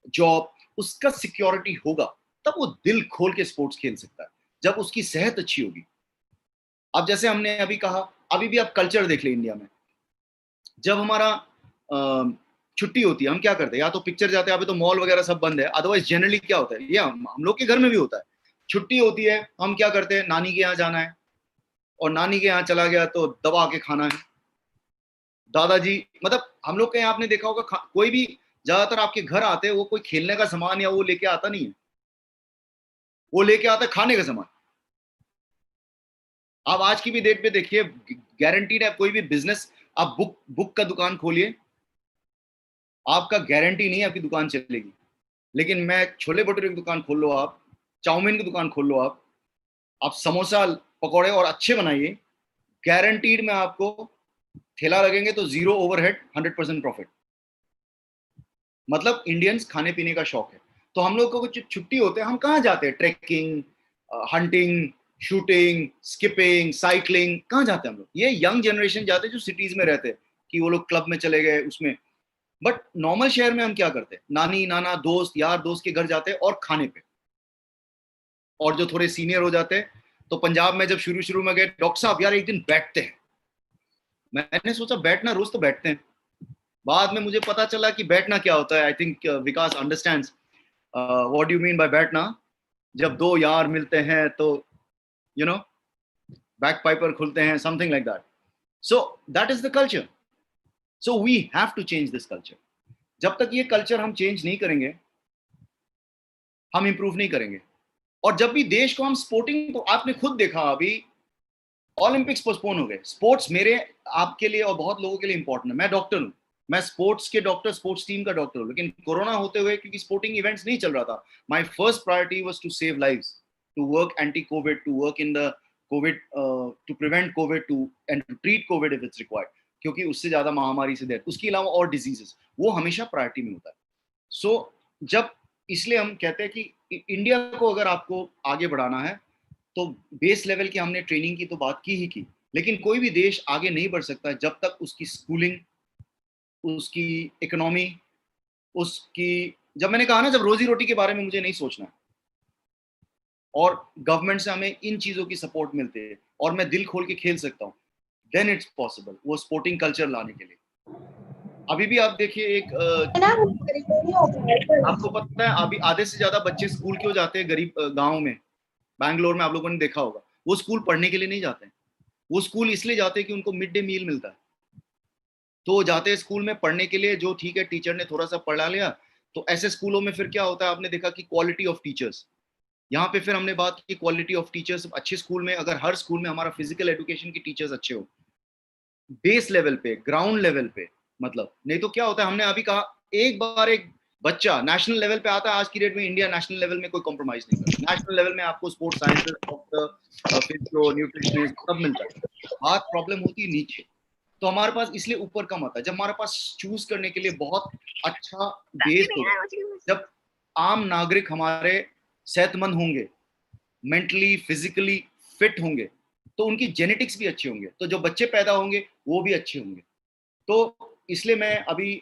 job, उसका सिक्योरिटी होगा, तब वो दिल खोल के स्पोर्ट्स खेल सकता है, जब उसकी सेहत अच्छी होगी। अब जैसे हमने अभी कहा, अभी भी आप कल्चर देख ले इंडिया में, जब हमारा छुट्टी होती है हम क्या करते हैं, या तो पिक्चर जाते हैं, अभी तो मॉल वगैरह सब बंद है, अदरवाइज जनरली क्या होता है, ये हम लोग के घर में भी होता है, छुट्टी होती है हम क्या करते हैं, नानी के यहाँ जाना है, और नानी के यहाँ चला गया तो दबा के खाना है, दादाजी, मतलब हम लोग के यहाँ आपने देखा होगा कोई भी ज्यादातर आपके घर आते हैं, वो कोई खेलने का सामान या वो लेके आता नहीं है, वो लेके आता है खाने का सामान। आप आज की भी डेट पे देखिए, गारंटीड है, कोई भी बिजनेस, आप बुक का दुकान खोलिए, आपका गारंटी नहीं है आपकी दुकान चलेगी, लेकिन मैं छोले भटूरे की दुकान खोल लो, आप चाउमीन की दुकान खोल लो, आप समोसा पकौड़े और अच्छे बनाइए, गारंटीड में आपको ठेला लगेंगे तो 0 ओवरहेड, 100% प्रॉफिट। मतलब इंडियंस खाने पीने का शौक है। तो हम लोग को कुछ छुट्टी होते हैं, हम कहाँ जाते हैं, tracking, hunting, shooting, skipping, cycling, कहाँ जाते हैं हम लोग? ये यंग जनरेशन जाते हैं जो सिटीज में रहते हैं, कि वो लोग क्लब में चले गए उसमें। बट नॉर्मल शहर में हम क्या करते हैं, नानी नाना दोस्त यार दोस्त के घर जाते हैं और खाने पे। और जो थोड़े सीनियर हो जाते हैं, तो पंजाब में जब शुरू शुरू में गए, डॉक्टर साहब यार एक दिन बैठते हैं, मैंने सोचा बैठना, रोज तो बैठते हैं। बाद में मुझे पता चला कि बैठना क्या होता है। I think Vikas understands what you mean by बैठना। जब दो यार मिलते हैं तो यू नो बैक पाइपर खुलते हैं, something like that. So that is the culture. So we have to change this culture. जब तक ये कल्चर हम चेंज नहीं करेंगे, हम इंप्रूव नहीं करेंगे. और जब भी देश को हम स्पोर्टिंग, तो आपने खुद देखा अभी ओलंपिक्स पोस्टपोन हो गए. स्पोर्ट्स मेरे आपके लिए और बहुत लोगों के लिए इंपॉर्टेंट है. मैं डॉक्टर हूँ, मैं स्पोर्ट्स के डॉक्टर, स्पोर्ट्स टीम का डॉक्टर हूँ, लेकिन कोरोना होते हुए क्योंकि स्पोर्टिंग इवेंट्स नहीं चल रहा था, my first priority was to save lives, to work anti COVID, to work in the COVID, to prevent COVID, to and to treat COVID if it's required, क्योंकि उससे ज्यादा महामारी से डेथ, उसके अलावा और डिजीजेस, वो हमेशा प्रायोरिटी में होता है. सो जब, इसलिए हम कहते हैं कि इंडिया को अगर आपको आगे बढ़ाना है तो बेस लेवल की हमने ट्रेनिंग की तो बात की ही की, लेकिन कोई भी देश आगे नहीं बढ़ सकता जब तक उसकी स्कूलिंग, उसकी इकोनॉमी, उसकी, जब मैंने कहा ना, जब रोजी रोटी के बारे में मुझे नहीं सोचना है और गवर्नमेंट से हमें इन चीजों की सपोर्ट मिलती है और मैं दिल खोल के खेल सकता हूँ, देन इट्स पॉसिबल वो स्पोर्टिंग कल्चर लाने के लिए. अभी भी आप देखिए एक आपको पता है अभी आधे से ज्यादा बच्चे स्कूल क्यों जाते हैं गरीब गांव में, बैंगलोर में आप लोगों ने देखा होगा, वो स्कूल पढ़ने के लिए नहीं जाते हैं, वो स्कूल इसलिए जाते हैं कि उनको मिड डे मील मिलता है. तो वो जाते हैं स्कूल में पढ़ने के लिए, जो ठीक है टीचर ने थोड़ा सा पढ़ा लिया. तो ऐसे स्कूलों में फिर क्या होता है, आपने देखा कि क्वालिटी ऑफ टीचर्स, यहाँ पे फिर हमने बात की क्वालिटी ऑफ टीचर्स. अच्छे स्कूल में, अगर हर स्कूल में हमारा फिजिकल एजुकेशन की टीचर्स अच्छे हो, बेस लेवल पे, ग्राउंड लेवल पे, मतलब नहीं तो क्या होता है, हमने अभी कहा एक बार एक बच्चा नेशनल लेवल पे आता है, आज की डेट में इंडिया नेशनल लेवल में कोई कॉम्प्रोमाइज नहीं करता. नेशनल लेवल में आपको sports sciences, doctor, physio, nutritionist सब मिलता है. बात प्रॉब्लम होती है नीचे, तो हमारे पास इसलिए ऊपर कम आता है. जब हमारे पास चूज करने के लिए बहुत अच्छा बेस होगा, जब आम नागरिक हमारे सेहतमंद होंगे, मेंटली फिजिकली फिट होंगे, तो उनकी जेनेटिक्स भी अच्छे होंगे, तो जो बच्चे पैदा होंगे वो भी अच्छे होंगे. तो इसलिए मैं अभी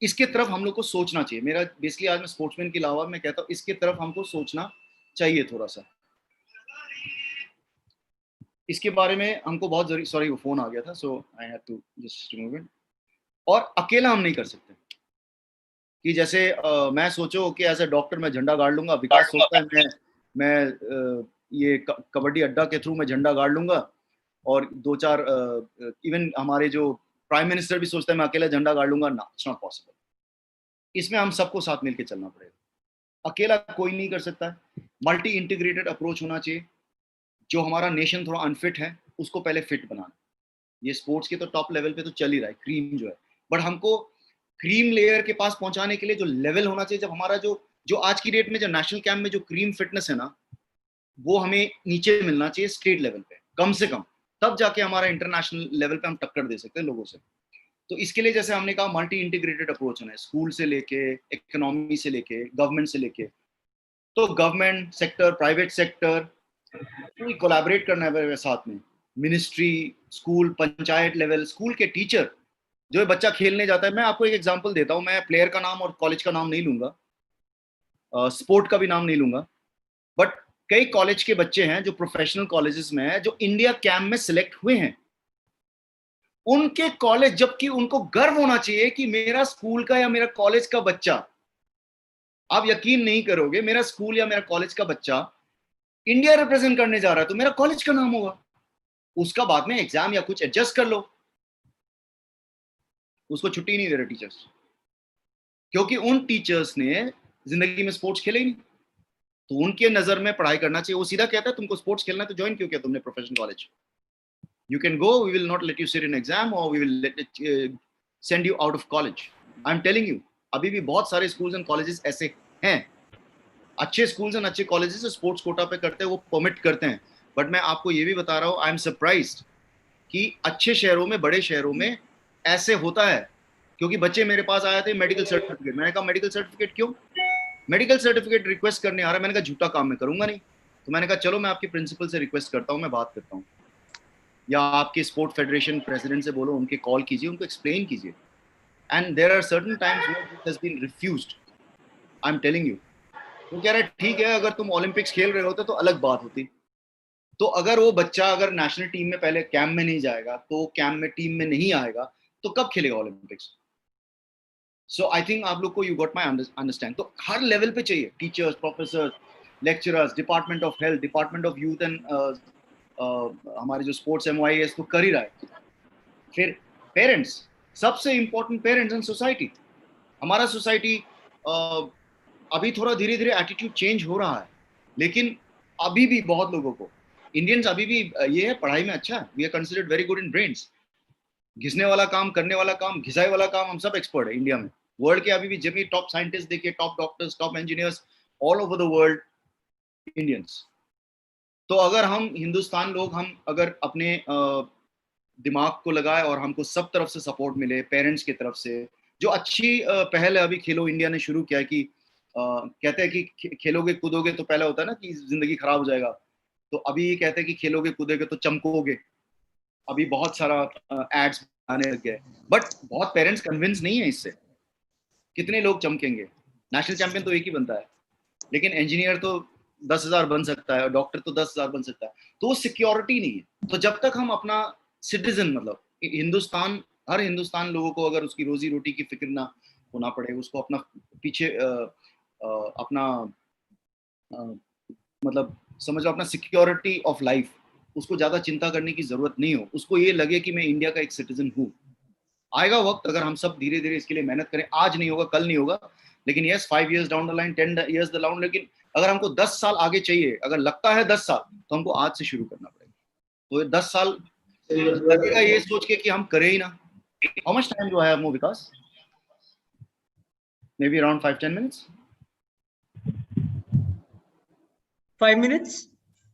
इसके तरफ हम लोग को सोचना चाहिए. मेरा बेसिकली आज मैं स्पोर्ट्समैन के अलावा मैं कहता हूँ इसके तरफ हमको सोचना चाहिए थोड़ा सा. इसके बारे में हमको बहुत जरूरी, सॉरी वो फोन आ गया था, so I had to just remove it. और अकेला हम नहीं कर सकते कि जैसे मैं सोचो कि एज ए डॉक्टर मैं झंडा गाड़ लूंगा, विकास सोचता है मैं ये कबड्डी अड्डा के थ्रू मैं झंडा गाड़ लूंगा, और दो चार इवन हमारे जो प्राइम मिनिस्टर भी सोचता है मैं अकेला झंडा गाड़ लूंगा. ना, इट्स नॉट पॉसिबल. इसमें हम सबको साथ मिलकर चलना पड़ेगा, अकेला कोई नहीं कर सकता. मल्टी इंटीग्रेटेड अप्रोच होना चाहिए. जो हमारा नेशन थोड़ा अनफिट है उसको पहले फिट बनाना. ये स्पोर्ट्स के तो टॉप लेवल पे तो चल ही रहा है, क्रीम जो है, बट हमको क्रीम लेयर के पास पहुंचाने के लिए जो लेवल होना चाहिए, जब हमारा जो जो आज की डेट में जो नेशनल कैंप में जो क्रीम फिटनेस है ना, वो हमें नीचे मिलना चाहिए स्टेट लेवल पे कम से कम, तब जाके हमारा इंटरनेशनल लेवल पे हम टक्कर दे सकते हैं लोगों से. तो इसके लिए जैसे हमने कहा मल्टी इंटीग्रेटेड अप्रोच है, स्कूल से लेके, इकोनॉमी से लेके, गवर्नमेंट से लेके, तो गवर्नमेंट सेक्टर, प्राइवेट सेक्टर पूरी कोलैबोरेट करना है साथ में, ministry, school, panchayat level, school के टीचर. जो बच्चा खेलने जाता है, मैं आपको एक एग्जांपल देता हूँ, मैं प्लेयर का नाम और कॉलेज का नाम नहीं लूंगा, स्पोर्ट का भी नाम नहीं लूंगा, बट कई कॉलेज के बच्चे हैं जो प्रोफेशनल कॉलेजेस में हैं, जो इंडिया कैंप में सिलेक्ट हुए हैं. उनके कॉलेज, जबकि उनको गर्व होना चाहिए कि मेरा स्कूल का या मेरा कॉलेज का बच्चा, आप यकीन नहीं करोगे, मेरा स्कूल या मेरा कॉलेज का बच्चा इंडिया रिप्रेजेंट करने जा रहा है, तो मेरा कॉलेज का नाम होगा. उसका बाद में एग्जाम या कुछ एडजस्ट कर लो, उसको छुट्टी नहीं दे रहे टीचर्स, क्योंकि उन टीचर्स ने जिंदगी में स्पोर्ट्स खेले ही नहीं. तो उनके नजर में पढ़ाई करना चाहिए. वो सीधा कहता है तुमको स्पोर्ट्स खेलना है तो ज्वाइन क्यों किया तुमने professional college. You can go, we will not let you sit in exam or we will send you out of college. I'm telling you, अभी भी बहुत सारे schools and colleges ऐसे हैं. अच्छे schools and अच्छे colleges स्पोर्ट्स कोटा पे करते हैं, वो परमिट करते हैं. बट मैं आपको ये भी बता रहा हूँ, आई एम सरप्राइज्ड कि अच्छे शहरों में, बड़े शहरों में ऐसे होता है. क्योंकि बच्चे मेरे पास आए थे मेडिकल सर्टिफिकेट, मैंने कहा मेडिकल सर्टिफिकेट क्यों, मेडिकल सर्टिफिकेट रिक्वेस्ट करने आ रहा है. मैंने कहा झूठा काम मैं करूंगा नहीं. तो मैंने कहा चलो मैं आपके प्रिंसिपल से रिक्वेस्ट करता हूँ, मैं बात करता हूँ, या आपके स्पोर्ट फेडरेशन प्रेसिडेंट से बोलो, उनके कॉल कीजिए, उनको एक्सप्लेन कीजिए. And there are certain times when it has been refused. I am telling you. वो कह रहा है ठीक है, अगर तुम ओलंपिक्स खेल रहे होते तो अलग बात होती. तो अगर वो बच्चा अगर नेशनल टीम में पहले कैंप में नहीं जाएगा, तो कैंप में टीम में नहीं आएगा, तो कब खेलेगा ओलंपिक्स. सो आई थिंक आप लोग को, यू गॉट माई अंडरस्टैंड. तो हर लेवल पे चाहिए, teachers, professor, lecturers, department of health, department of youth and हमारे जो स्पोर्ट्स MYS तो कर ही रहा है. फिर पेरेंट्स, सबसे इंपॉर्टेंट पेरेंट्स एंड सोसाइटी। हमारा सोसाइटी अभी थोड़ा धीरे धीरे एटीट्यूड चेंज हो रहा है, लेकिन अभी भी बहुत लोगों को, इंडियंस अभी भी ये है पढ़ाई में अच्छा, we are considered very good in brains. घिसने वाला काम, करने वाला काम, घिसाई वाला काम, हम सब एक्सपर्ट है इंडिया में। वर्ल्ड के अभी भी जब भी टॉप साइंटिस्ट देखिए, top doctors, top engineers, all over the world Indians. तो अगर हम हिंदुस्तान लोग, हम अगर अपने दिमाग को लगाए और हमको सब तरफ से सपोर्ट मिले, पेरेंट्स की तरफ से जो अच्छी पहल है अभी खेलो इंडिया ने शुरू किया कि कहते हैं कि खेलोगे कूदोगे, तो पहले होता है ना कि जिंदगी खराब हो जाएगा, तो अभी ये कहते हैं कि खेलोगे कूदोगे तो चमकोगे। अभी बहुत सारा एड्स आने लग गए, बट बहुत पेरेंट्स कन्विंस नहीं है इससे। कितने लोग चमकेंगे? नेशनल चैंपियन तो एक ही बनता है, लेकिन इंजीनियर तो 10,000 बन सकता है और डॉक्टर तो 10,000 बन सकता है, तो वो सिक्योरिटी नहीं है। तो जब तक हम अपना सिटीजन, मतलब हिंदुस्तान, हर हिंदुस्तान लोगों को अगर उसकी रोजी रोटी की फिक्र ना होना पड़े, उसको अपना पीछे अपना मतलब समझ लो अपना सिक्योरिटी ऑफ लाइफ, उसको ज्यादा चिंता करने की जरूरत नहीं हो, उसको ये लगे कि मैं इंडिया का एक सिटीजन हूँ। आएगा वक्त, अगर हम सब धीरे धीरे इसके लिए मेहनत करें, आज नहीं होगा, कल नहीं होगा, लेकिन yes 5 years down the line, 10 years the line, लेकिन अगर हमको 10 साल आगे चाहिए, अगर लगता है 10 साल, तो हमको आज से शुरू करना पड़ेगा। तो 10 साल लगेगा ये सोच के कि हम करें ही ना। How much time do I have, Vikas? May be around 5-10 minutes. 5 minutes.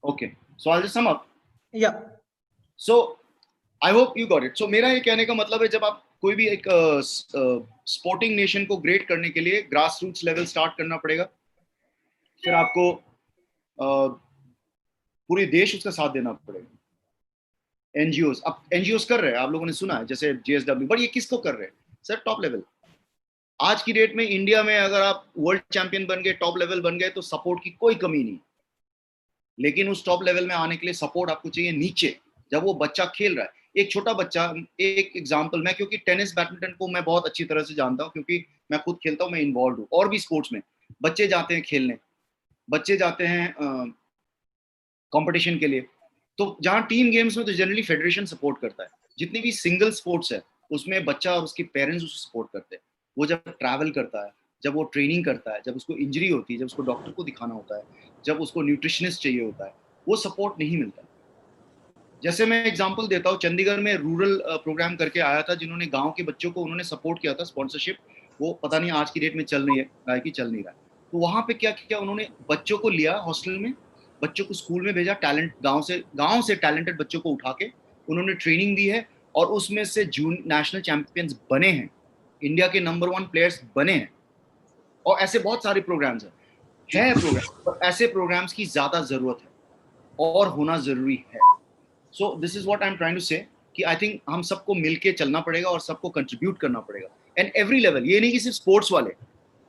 Okay, so I'll just sum up. Yeah. So I hope you got it. So मेरा ये कहने का मतलब है, जब आप कोई भी एक स्पोर्टिंग नेशन को ग्रेट करने के लिए ग्रास रूट्स लेवल स्टार्ट करना पड़ेगा, फिर आपको पूरे देश उसका साथ देना पड़ेगा। एनजीओस, अब एनजीओस कर रहे हैं, आप लोगों ने सुना है, जैसे जेएसडब्ल्यू, बट ये किसको कर रहे हैं सर? Top level. आज की डेट में इंडिया में अगर आप वर्ल्ड चैंपियन बन गए, टॉप लेवल बन गए, तो सपोर्ट की कोई कमी नहीं, लेकिन उस टॉप लेवल में आने के लिए सपोर्ट आपको चाहिए नीचे, जब वो बच्चा खेल रहा है। एक छोटा बच्चा, एक एग्जांपल, मैं क्योंकि टेनिस बैडमिंटन को मैं बहुत अच्छी तरह से जानता हूँ, क्योंकि मैं खुद खेलता हूँ, मैं इन्वॉल्व हूँ, और भी स्पोर्ट्स में बच्चे जाते हैं खेलने, बच्चे जाते हैं कंपटीशन के लिए। तो जहाँ टीम गेम्स में तो जनरली फेडरेशन सपोर्ट करता है, जितनी भी सिंगल स्पोर्ट्स है उसमें बच्चा और उसके पेरेंट्स उसको सपोर्ट करते हैं। वो जब ट्रैवल करता है, जब वो ट्रेनिंग करता है, जब उसको इंजरी होती है, जब उसको डॉक्टर को दिखाना होता है, जब उसको न्यूट्रिशनिस्ट चाहिए होता है, वो सपोर्ट नहीं मिलता। जैसे मैं एग्जांपल देता हूँ, चंडीगढ़ में रूरल प्रोग्राम करके आया था, जिन्होंने गांव के बच्चों को उन्होंने सपोर्ट किया था, स्पॉन्सरशिप, वो पता नहीं आज की डेट में चल नहीं है कि चल नहीं रहा है। तो वहां पे क्या किया उन्होंने, बच्चों को लिया हॉस्टल में, बच्चों को स्कूल में भेजा, टैलेंट गांव से टैलेंटेड बच्चों को उठा के उन्होंने ट्रेनिंग दी है, और उसमें से नेशनल चैंपियंस बने हैं, इंडिया के नंबर 1 प्लेयर्स बने हैं। और ऐसे बहुत सारे प्रोग्राम्स हैं प्रोग्राम, और ऐसे प्रोग्राम्स की ज्यादा जरूरत है और होना जरूरी है। So this is what I am trying to say, कि आई थिंक हम सबको मिलके चलना पड़ेगा और सबको कंट्रीब्यूट करना पड़ेगा, एंड एवरी लेवल। ये नहीं कि सिर्फ स्पोर्ट्स वाले,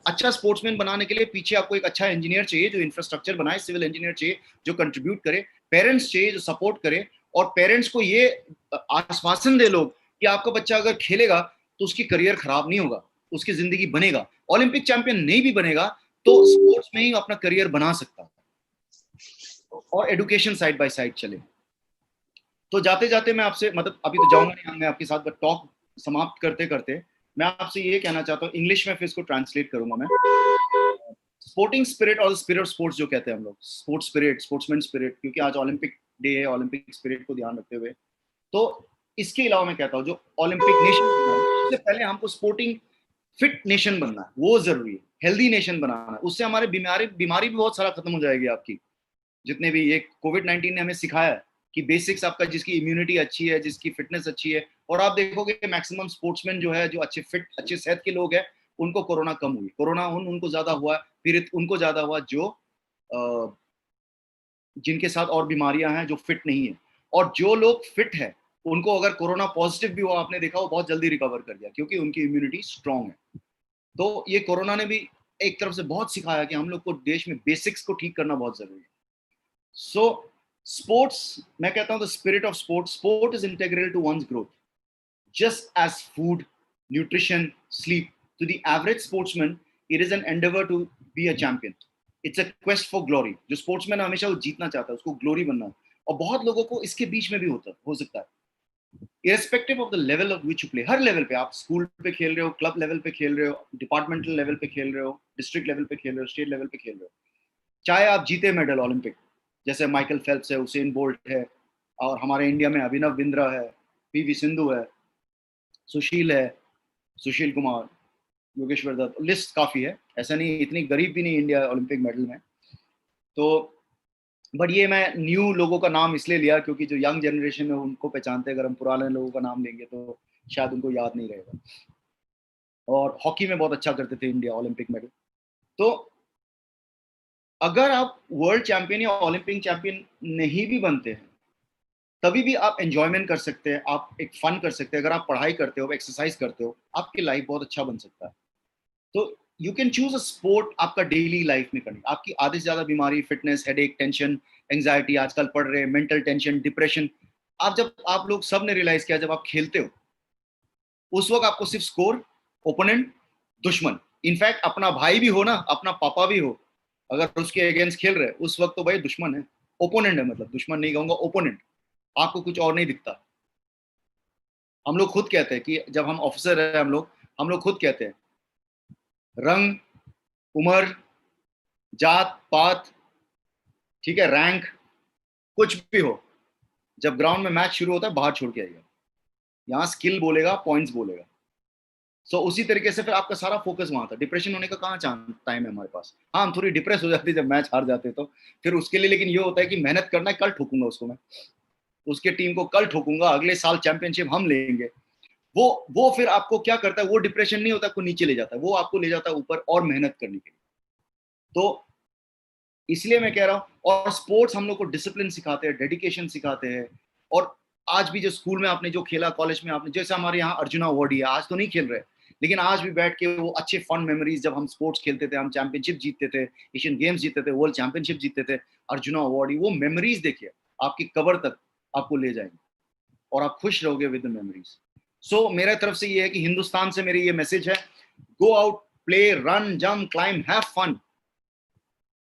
अच्छा स्पोर्ट्समैन बनाने के लिए पीछे आपको एक अच्छा इंजीनियर चाहिए जो इंफ्रास्ट्रक्चर बनाए, सिविल इंजीनियर चाहिए जो कंट्रीब्यूट करे, पेरेंट्स चाहिए जो सपोर्ट करे, और पेरेंट्स को ये आश्वासन दे लोग कि आपका बच्चा अगर खेलेगा तो उसकी करियर खराब नहीं होगा, उसकी जिंदगी बनेगा, ओलंपिक चैंपियन नहीं भी बनेगा तो स्पोर्ट्स में ही अपना करियर बना सकता है, और एडुकेशन साइड बाय साइड चले। तो जाते जाते मैं आपसे, मतलब अभी तो जाऊंगा नहीं मैं आपके साथ, बट टॉक समाप्त करते करते मैं आपसे ये कहना चाहता हूँ, इंग्लिश में फिर इसको ट्रांसलेट करूंगा मैं। स्पोर्टिंग स्पिरिट और स्पिरिट ऑफ स्पोर्ट्स जो कहते हैं हम लोग, स्पोर्ट्स स्पिरिट, स्पोर्ट्समैन स्पिरिट, क्योंकि आज ओलंपिक डे है, ओलंपिक स्पिरिट को ध्यान रखते हुए, तो इसके अलावा मैं कहता हूँ जो ओलंपिक नेशन बनना है, उससे पहले हमको स्पोर्टिंग फिट नेशन बनना है, वो जरूरी है, हेल्दी नेशन बनाना है। उससे हमारे बीमारी भी बहुत सारा खत्म हो जाएगी आपकी। जितने भी ये कोविड-19 ने हमें सिखाया है कि बेसिक्स आपका, जिसकी इम्यूनिटी अच्छी है, जिसकी फिटनेस अच्छी है, और आप देखोगे मैक्सिमम स्पोर्ट्समैन जो है, जो अच्छे फिट, अच्छे सेहत के लोग हैं, उनको कोरोना कम हुई, कोरोना उनको ज्यादा हुआ, फिर उनको ज्यादा हुआ जो जिनके साथ और बीमारियां हैं, जो फिट नहीं है। और जो लोग फिट है उनको अगर कोरोना पॉजिटिव भी हुआ, आपने देखा वो बहुत जल्दी रिकवर कर दिया, क्योंकि उनकी इम्यूनिटी स्ट्रांग है। तो ये कोरोना ने भी एक तरफ से बहुत सिखाया कि हम लोग को देश में बेसिक्स को ठीक करना बहुत जरूरी है। सो स्पोर्ट्स, मैं कहता हूं the spirit of sports, sport is integral to one's growth, just as food, nutrition, sleep. To the average sportsman it is an endeavour to be a champion, it's a quest for glory. जो sportsman हमेशा वो जीतना चाहता है, उसको glory बनना है, और बहुत लोगों को इसके बीच में भी हो सकता है। Irrespective of the level of which you play, her level पे, आप स्कूल पे खेल रहे हो, क्लब लेवल पे खेल रहे हो, डिपार्टमेंटल लेवल पे खेल रहे हो, डिस्ट्रिक्ट लेवल पे खेल रहे हो, स्टेट लेवल पे खेल रहे हो, चाहे आप जीते मेडल ओलंपिक, जैसे माइकल फेल्प्स है, उसेन बोल्ट है, और हमारे इंडिया में अभिनव बिंद्रा है, पीवी सिंधु है, सुशील है, सुशील कुमार, योगेश्वर दत्त, लिस्ट काफी है, ऐसा नहीं, इतनी गरीब भी नहीं इंडिया ओलंपिक मेडल में। तो बट ये मैं न्यू लोगों का नाम इसलिए लिया क्योंकि जो यंग जनरेशन है उनको पहचानते हैं, अगर हम पुराने लोगों का नाम लेंगे तो शायद उनको याद नहीं रहेगा। और हॉकी में बहुत अच्छा करते थे इंडिया ओलंपिक मेडल। तो अगर आप वर्ल्ड चैंपियन या ओलंपिक चैंपियन नहीं भी बनते हैं तभी भी आप एंजॉयमेंट कर सकते हैं, आप एक फन कर सकते हैं, अगर आप पढ़ाई करते हो, एक्सरसाइज करते हो, आपकी लाइफ बहुत अच्छा बन सकता है। तो you can choose a sport आपका डेली लाइफ में करने, आपकी आधे से ज्यादा बीमारी, फिटनेस, हेडेक, टेंशन, एंजाइटी आजकल पढ़ रहे हैं, मेंटल टेंशन, डिप्रेशन, आप लोग सब ने रियलाइज किया जब आप खेलते हो उस वक्त आपको सिर्फ स्कोर, ओपोनेंट, दुश्मन, इनफैक्ट अपना भाई भी हो ना, अपना पापा भी हो, अगर उसके अगेंस्ट खेल रहे उस वक्त तो भाई दुश्मन है, ओपोनेंट है, मतलब दुश्मन नहीं कहूंगा, ओपोनेंट, आपको कुछ और नहीं दिखता। हम लोग खुद कहते हैं कि जब हम ऑफिसर है, हम लोग खुद कहते हैं रंग, उम्र, जात पात, ठीक है, रैंक, कुछ भी हो, जब ग्राउंड में मैच शुरू होता है बाहर छोड़ के आइएगा, यहाँ स्किल बोलेगा, पॉइंट्स बोलेगा। सो उसी तरीके से फिर आपका सारा फोकस वहां था। डिप्रेशन होने का कहाँ टाइम है हमारे पास। हाँ, हम थोड़ी डिप्रेस हो जाती है जब मैच हार जाते तो फिर उसके लिए, लेकिन ये होता है कि मेहनत करना है, कल ठोकूंगा उसको मैं, उसके टीम को कल ठोकूंगा, अगले साल चैंपियनशिप हम लेंगे। वो फिर आपको क्या करता है, वो डिप्रेशन नहीं होता, आपको नीचे ले जाता है, वो आपको ले जाता है ऊपर और मेहनत करने के लिए। तो इसलिए मैं कह रहा हूँ, और स्पोर्ट्स हम लोग को डिसिप्लिन सिखाते हैं, डेडिकेशन सिखाते हैं। और आज भी जो स्कूल में आपने जो खेला, कॉलेज में आपने, जैसे हमारे यहाँ अर्जुना अवार्डी है, आज तो नहीं खेल रहे, लेकिन आज भी बैठ के वो अच्छे फन मेमोरीज, जब हम स्पोर्ट्स खेलते थे, हम चैंपियनशिप जीतते थे, एशियन गेम्स जीतते थे, वर्ल्ड चैंपियनशिप जीतते थे, अर्जुना अवार्डी, वो मेमोरीज देखिए आपकी कबर तक आपको ले जाएंगे और आप खुश रहोगे विद द मेमोरीज। सो मेरे तरफ से ये है कि हिंदुस्तान से मेरी ये मैसेज है, go out, play, run, jump, climb, have fun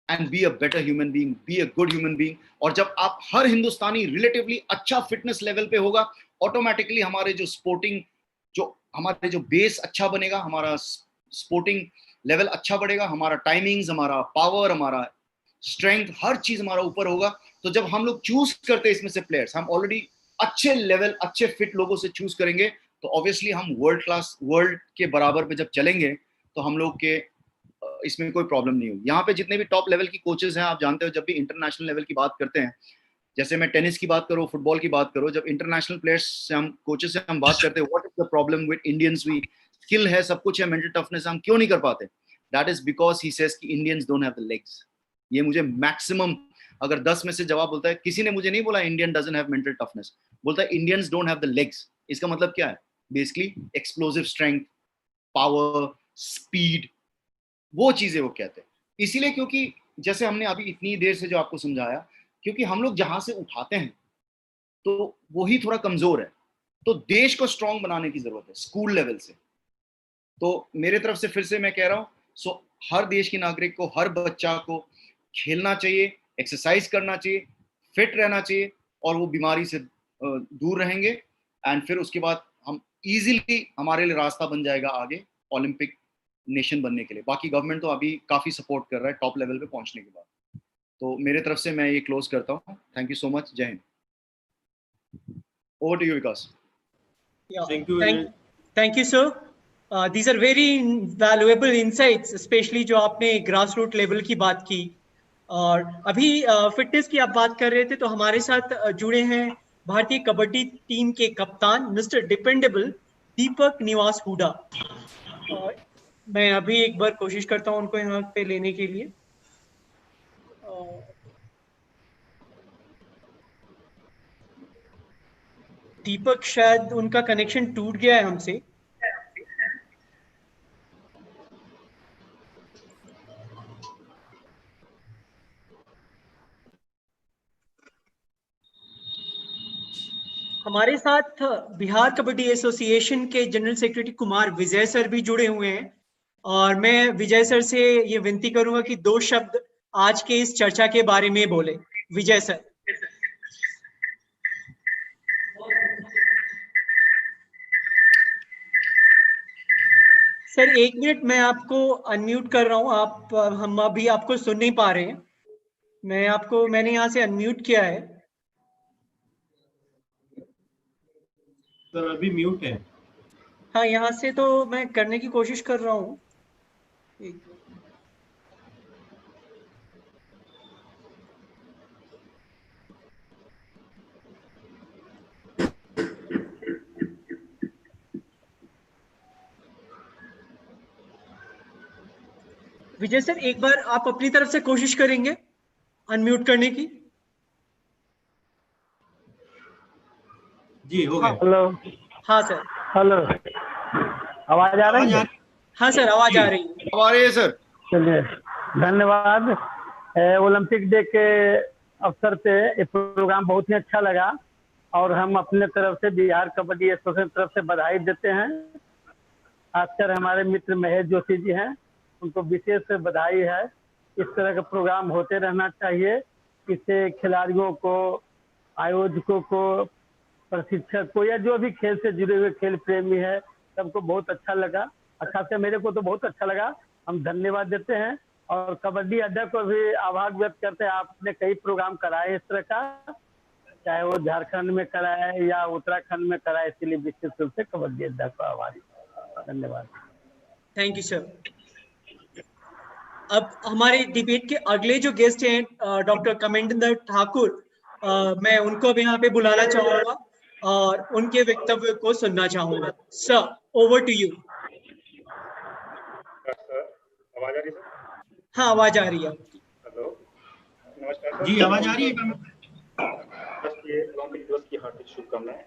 and be a better human being, be a good human being. और जब आप, हर हिंदुस्तानी रिलेटिवली अच्छा फिटनेस लेवल पे होगा, ऑटोमेटिकली हमारे जो स्पोर्टिंग, हमारे जो बेस अच्छा बनेगा, हमारा स्पोर्टिंग लेवल अच्छा बढ़ेगा, हमारा टाइमिंग्स, हमारा पावर, हमारा स्ट्रेंथ, हर चीज हमारा ऊपर होगा। तो जब हम लोग चूज करते हैं इसमें से प्लेयर्स, हम ऑलरेडी अच्छे लेवल, अच्छे फिट लोगों से चूज करेंगे, तो ऑब्वियसली हम वर्ल्ड क्लास, वर्ल्ड के बराबर पे जब चलेंगे तो हम लोग के इसमें कोई प्रॉब्लम नहीं होगी। यहाँ पे जितने भी टॉप लेवल की कोचेस हैं, आप जानते हो, जब भी इंटरनेशनल लेवल की बात करते हैं, जैसे मैं टेनिस की बात करूँ, फुटबॉल की बात करूँ, जब इंटरनेशनल प्लेयर्स से हम, कोचेस से हम बात करते हैं, what is the problem with Indians, we skill है, सब कुछ है, मेंटल टफनेस, हम क्यों नहीं कर पाते, that is because he says कि Indians don't have the legs. ये मुझे मैक्सिमम, अगर 10 में से जवाब बोलता है, किसी ने मुझे नहीं बोला Indian doesn't have mental toughness, बोलता है Indians don't have the legs. इसका मतलब क्या है, basically explosive strength, power, speed, वो चीजें वो कहते हैं। इसीलिए क्योंकि जैसे हमने अभी इतनी देर से जो आपको समझाया, क्योंकि हम लोग जहां से उठाते हैं तो वही थोड़ा कमजोर है, तो देश को स्ट्रांग बनाने की जरूरत है स्कूल लेवल से। तो मेरे तरफ से फिर से मैं कह रहा हूं, सो हर देश के नागरिक को, हर बच्चा को खेलना चाहिए, एक्सरसाइज करना चाहिए, फिट रहना चाहिए, और वो बीमारी से दूर रहेंगे। एंड फिर उसके बाद हम इजीली, हमारे लिए रास्ता बन जाएगा आगे ओलंपिक नेशन बनने के लिए। बाकी गवर्नमेंट तो अभी काफी सपोर्ट कर रहा है टॉप लेवल पे पहुंचने के बाद। तो मेरे तरफ से मैं ये क्लोज करता हूँ। Thank you so much. Jai Hind. Over to you Vikas. Thank you sir. These are very valuable insights, especially जो आपने ग्रास रूट लेवल की बात की। और अभी फिटनेस की आप बात कर रहे थे, तो हमारे साथ जुड़े हैं भारतीय कबड्डी टीम के कप्तान मिस्टर डिपेंडेबल दीपक निवास हुडा। मैं अभी एक बार कोशिश करता हूं उनको यहाँ पे लेने के लिए। दीपक, शायद उनका कनेक्शन टूट गया है हमसे। हमारे साथ बिहार कबड्डी एसोसिएशन के general secretary Kumar Vijay sir भी जुड़े हुए हैं, और मैं विजय सर से ये विनती करूंगा कि 2 शब्द आज के इस चर्चा के बारे में बोले। विजय सर। सर 1 मिनट, मैं आपको अनम्यूट कर रहा हूँ। हम अभी आपको सुन नहीं पा रहे हैं। मैंने यहाँ से अनम्यूट किया है। सर अभी म्यूट है। हाँ, यहाँ से तो मैं करने की कोशिश कर रहा हूँ। विजय सर, एक बार आप अपनी तरफ से कोशिश करेंगे अनम्यूट करने की? जी हो हाँ। गया। हेलो। हाँ सर। हेलो, आवाज आ रही है? हाँ सर, आवाज आ रही है। अब आ रही है सर। चलिए, धन्यवाद। ओलंपिक डे के अवसर पे ये प्रोग्राम बहुत ही अच्छा लगा और हम अपने तरफ से बिहार कबड्डी एसोसिएशन तरफ से बधाई देते हैं। खासकर हमारे मित्र महेश जोशी जी हैं, उनको विशेष बधाई है। इस तरह का प्रोग्राम होते रहना चाहिए। इससे खिलाड़ियों को, आयोजकों को, प्रशिक्षक को या जो भी खेल से जुड़े हुए खेल प्रेमी है, सबको बहुत अच्छा लगा। खासकर मेरे को तो बहुत अच्छा लगा। हम धन्यवाद देते हैं और कबड्डी अड्डा को भी आभार व्यक्त करते हैं। आपने कई प्रोग्राम कराए इस तरह का, चाहे वो झारखंड में कराए या उत्तराखंड में कराए, इसलिए विशेष रूप से कबड्डी अड्डा को आभारी। धन्यवाद। Thank you sir. अब हमारे डिबेट के अगले जो गेस्ट हैं डॉक्टर कमेंदर ठाकुर, मैं उनको भी यहाँ पे बुलाना चाहूंगा और उनके वक्तव्य को सुनना चाहूंगा। Sir, over to you. आवाज आ रही है सर? हाँ, आवाज आ रही है। हेलो, नमस्कार सर। जी आवाज आ रही है? ये ओलंपिक दिवस की हार्दिक शुभकामनाएं।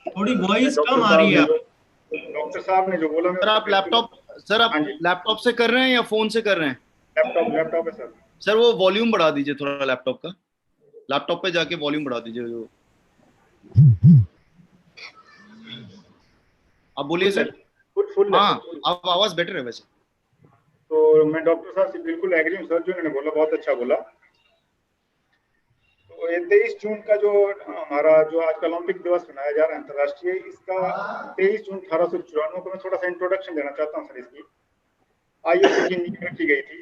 थोड़ी वॉइस कम आ रही है। डॉक्टर साहब ने जो बोला, सर आप लैपटॉप से कर रहे हैं या फोन से कर रहे हैं? लैपटॉप है सर। सर वो वॉल्यूम बढ़ा दीजिए थोड़ा लैपटॉप का। लैपटॉप पे जाके वॉल्यूम बढ़ा दीजिए। जो आप बोलिए सर। फुल हाँ, अब आवाज बेटर है वैसे। तो मैं डॉक्टर साहब से बिल्कुल एग्री हूँ सर, जो उन्होंने बोला बहुत अच्छा बोला। तो ये 23 जून का जो हमारा जो आज का ओलंपिक दिवस मनाया जा रहा है अंतर्राष्ट्रीय, इसका 23 जून 1894 को मैं थोड़ा सा इंट्रोडक्शन देना चाहता हूँ सर। इसकी IOC की नींव रखी गई थी।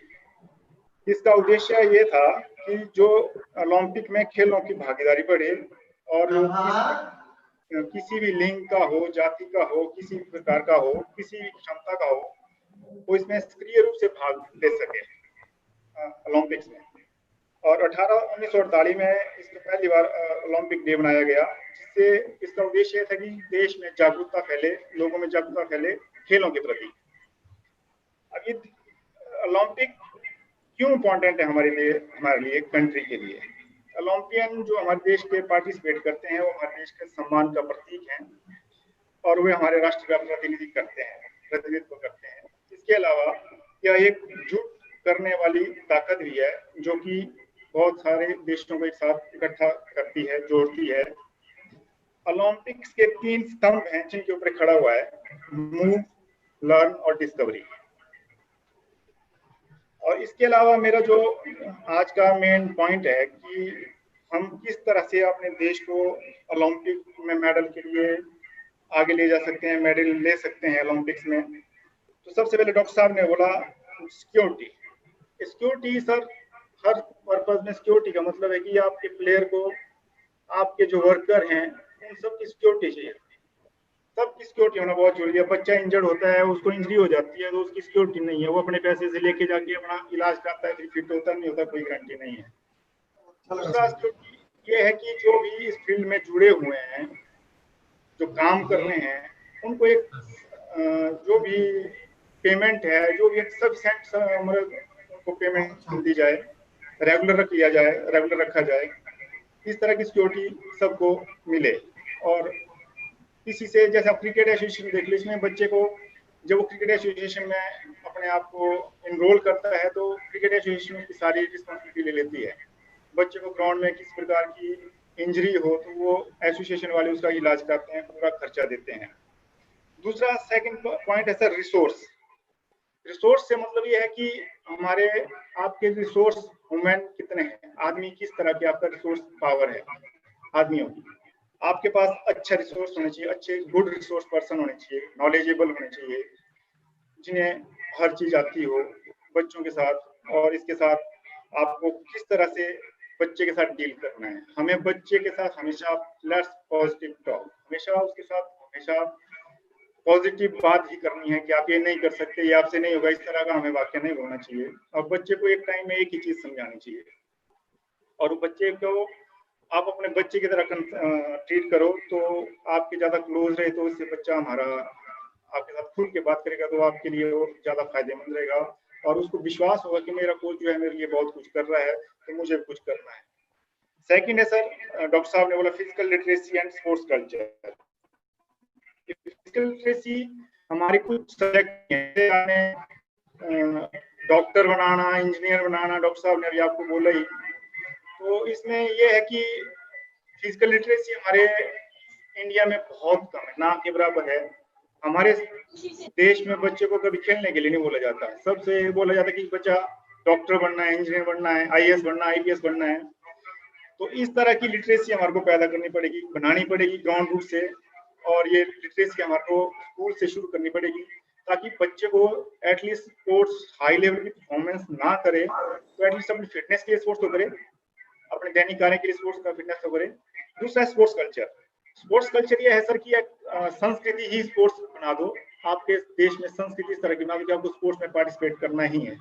इसका उद्देश्य ये था कि जो ओलंपिक में खेलों की भागीदारी बढ़े और किसी भी लिंग का हो, जाति का हो, किसी भी प्रकार का हो, किसी भी क्षमता का हो, वो इसमें सक्रिय रूप से भाग ले सके ओलंपिक्स में। और 1948 में इसको पहली बार ओलंपिक डे बनाया गया, जिससे इसका उद्देश्य ये था कि देश में जागरूकता फैले, लोगों में जागरूकता फैले खेलों के प्रति। अब ये ओलंपिक क्यों इम्पोर्टेंट है हमारे लिए कंट्री के लिए? ओलंपियन जो हमारे देश के पार्टिसिपेट करते हैं, वो हमारे देश के सम्मान का प्रतीक हैं और वे हमारे राष्ट्र का प्रतिनिधित्व करते हैं। इसके अलावा यह एक जुट करने वाली ताकत भी है, जो कि बहुत सारे देशों को एक साथ इकट्ठा करती है, जोड़ती है। ओलंपिक्स के 3 स्तंभ हैं जिनके ऊपर खड़ा हुआ है: मूव, लर्न और डिस्कवरी। और इसके अलावा मेरा जो आज का मेन पॉइंट है कि हम किस तरह से अपने देश को ओलंपिक में मेडल के लिए आगे ले जा सकते हैं, मेडल ले सकते हैं ओलंपिक्स में। तो सबसे पहले डॉक्टर साहब ने बोला सिक्योरिटी। सर, हर पर्पज में सिक्योरिटी का मतलब है कि आपके प्लेयर को, आपके जो वर्कर हैं, उन सब की सिक्योरिटी चाहिए। सबकी सिक्योरिटी होना बहुत जरूरी है। बच्चा इंजर्ड होता है, उसको इंजरी हो जाती है, तो उसकी सिक्योरिटी नहीं है। वो अपने पैसे से लेके जाके अपना इलाज कराता है, फिर फिट होता नहीं होता, कोई गारंटी नहीं है। दूसरा सिक्योरिटी ये है कि जो भी इस फील्ड में जुड़े हुए हैं, जो काम कर रहे हैं, उनको एक जो भी पेमेंट है, जो भी सफिशिएंट उनको पेमेंट दी जाए, रेगुलर रखा जाए। इस तरह की सिक्योरिटी सबको मिले। और इसी से, जैसे आप क्रिकेट एसोसिएशन देख लीजिए, इसमें बच्चे को जब वो क्रिकेट एसोसिएशन में अपने आप को इनरोल करता है, तो क्रिकेट एसोसिएशन उसकी सारी रिस्पॉन्सिबिलिटी ले लेती है। बच्चे को ग्राउंड में किस प्रकार की इंजरी हो तो वो एसोसिएशन वाले उसका इलाज करते हैं, पूरा खर्चा देते हैं। दूसरा सेकंड पॉइंट है सर, रिसोर्स से मतलब ये है कि हमारे आपके रिसोर्स वुमेन कितने हैं, आदमी किस तरह के आपका रिसोर्स पावर है। आदमियों की आपके पास अच्छा रिसोर्स होने चाहिए, अच्छे गुड रिसोर्स पर्सन होने चाहिए, नॉलेजेबल होने चाहिए, जिन्हें हर चीज आती हो बच्चों के साथ, और इसके साथ आपको किस तरह से बच्चे के साथ डील करना है। हमें बच्चे के साथ हमेशा प्लस पॉजिटिव टॉक, हमेशा उसके साथ हमेशा पॉजिटिव बात ही करनी है कि आप ये नहीं कर सकते, ये आपसे नहीं होगा, इस तरह का हमें वाक्य नहीं बोलना चाहिए। और बच्चे को एक टाइम में एक ही चीज समझानी चाहिए, और बच्चे को आप अपने बच्चे की तरह ट्रीट करो, तो आपके ज्यादा क्लोज रहे तो उससे बच्चा हमारा आपके साथ खुल के बात करेगा, तो आपके लिए वो ज्यादा फायदेमंद रहेगा, और उसको विश्वास होगा कि मेरा कोच जो है मेरे लिए बहुत कुछ कर रहा है, तो मुझे कुछ करना है। सेकंड है सर, डॉक्टर साहब ने बोला physical literacy and sports culture. Physical literacy हमारे कुछ सब्जेक्ट हैं, डॉक्टर बनाना, इंजीनियर बनाना, डॉक्टर साहब ने अभी आपको बोला ही। तो इसमें यह है कि फिजिकल लिटरेसी हमारे इंडिया में बहुत कम है, ना के बराबर है। हमारे देश में बच्चे को कभी खेलने के लिए नहीं बोला जाता, सबसे बोला जाता है कि बच्चा डॉक्टर बनना है, इंजीनियर बनना है, आईएएस बनना है, आईपीएस बनना है। तो इस तरह की लिटरेसी हमारे को पैदा करनी पड़ेगी, बनानी पड़ेगी ग्राउंड रूट से, और ये लिटरेसी हमारे को स्कूल से शुरू करनी पड़ेगी, ताकि बच्चे को एटलीस्ट स्पोर्ट्स हाई लेवल की परफॉर्मेंस ना करे तो एटलीस्ट अपनी फिटनेस के लिए स्पोर्ट्स तो करे, अपने दैनिक कार्य के लिए स्पोर्ट्स का फिटनेस तो करे। दूसरा स्पोर्ट्स कल्चर। स्पोर्ट्स कल्चर ये है सर कि संस्कृति ही स्पोर्ट्स बना दो। आपके देश में संस्कृति इस तरह की बना दो कि आपको स्पोर्ट्स में पार्टिसिपेट करना ही है।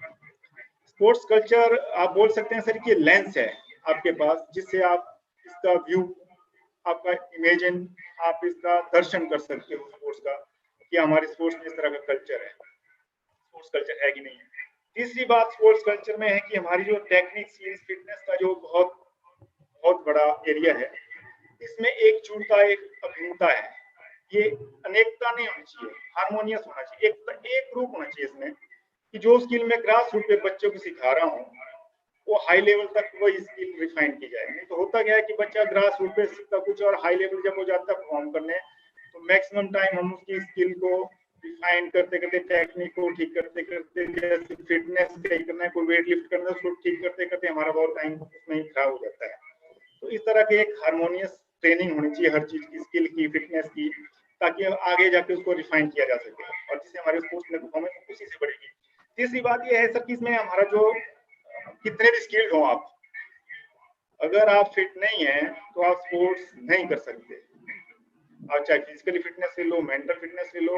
स्पोर्ट्स कल्चर आप बोल सकते हैं सर कि लेंस है आपके पास, जिससे आप इसका व्यू, आपका इमेजिन, आप इसका दर्शन कर सकते हो स्पोर्ट्स का, कि हमारे स्पोर्ट्स में इस तरह का कल्चर है, स्पोर्ट्स कल्चर है कि नहीं है। तीसरी बात स्पोर्ट्स कल्चर में है कि हमारी जो टेक्निक सीरीज फिटनेस का जो बहुत बहुत बड़ा एरिया है, इसमें एकजुटता, एक अभिन्नता है। ये अनेकता नहीं होनी चाहिए, हार्मोनियस होना चाहिए, एक रूप होना चाहिए इसमें, कि जो स्किल मैं ग्रास रूट पे बच्चों को सिखा रहा हूँ वो हाई लेवल तक वही स्किल रिफाइन की जाए। नहीं तो होता क्या है कि बच्चा ग्रास रूट पे सीखता कुछ और हाई लेवल जब वो जाता है परफॉर्म करने, तो मैक्सिमम टाइम हम उसकी स्किल को रिफाइन करते करते, टेक्निक को ठीक करते करते, जैसे फिटनेस सही करना है, कोई वेट लिफ्ट करना है, उसको ठीक करते करते हमारा बहुत टाइम उसमें ही खराब हो जाता है। तो इस तरह की एक हार्मोनियस ट्रेनिंग होनी चाहिए हर चीज की, स्किल की, फिटनेस की, ताकि आगे जाके उसको रिफाइन किया जा सके, और जिससे हमारे स्पोर्ट्स में परफॉर्मेंस उसी से बढ़ेगी। तीसरी बात यह है सर कि इसमें हमारा जो कितने भी स्किल्ड हो आप, अगर आप फिट नहीं है तो आप स्पोर्ट्स नहीं कर सकते। और चाहे फिजिकली फिटनेस ले लो, मेंटल फिटनेस ले लो।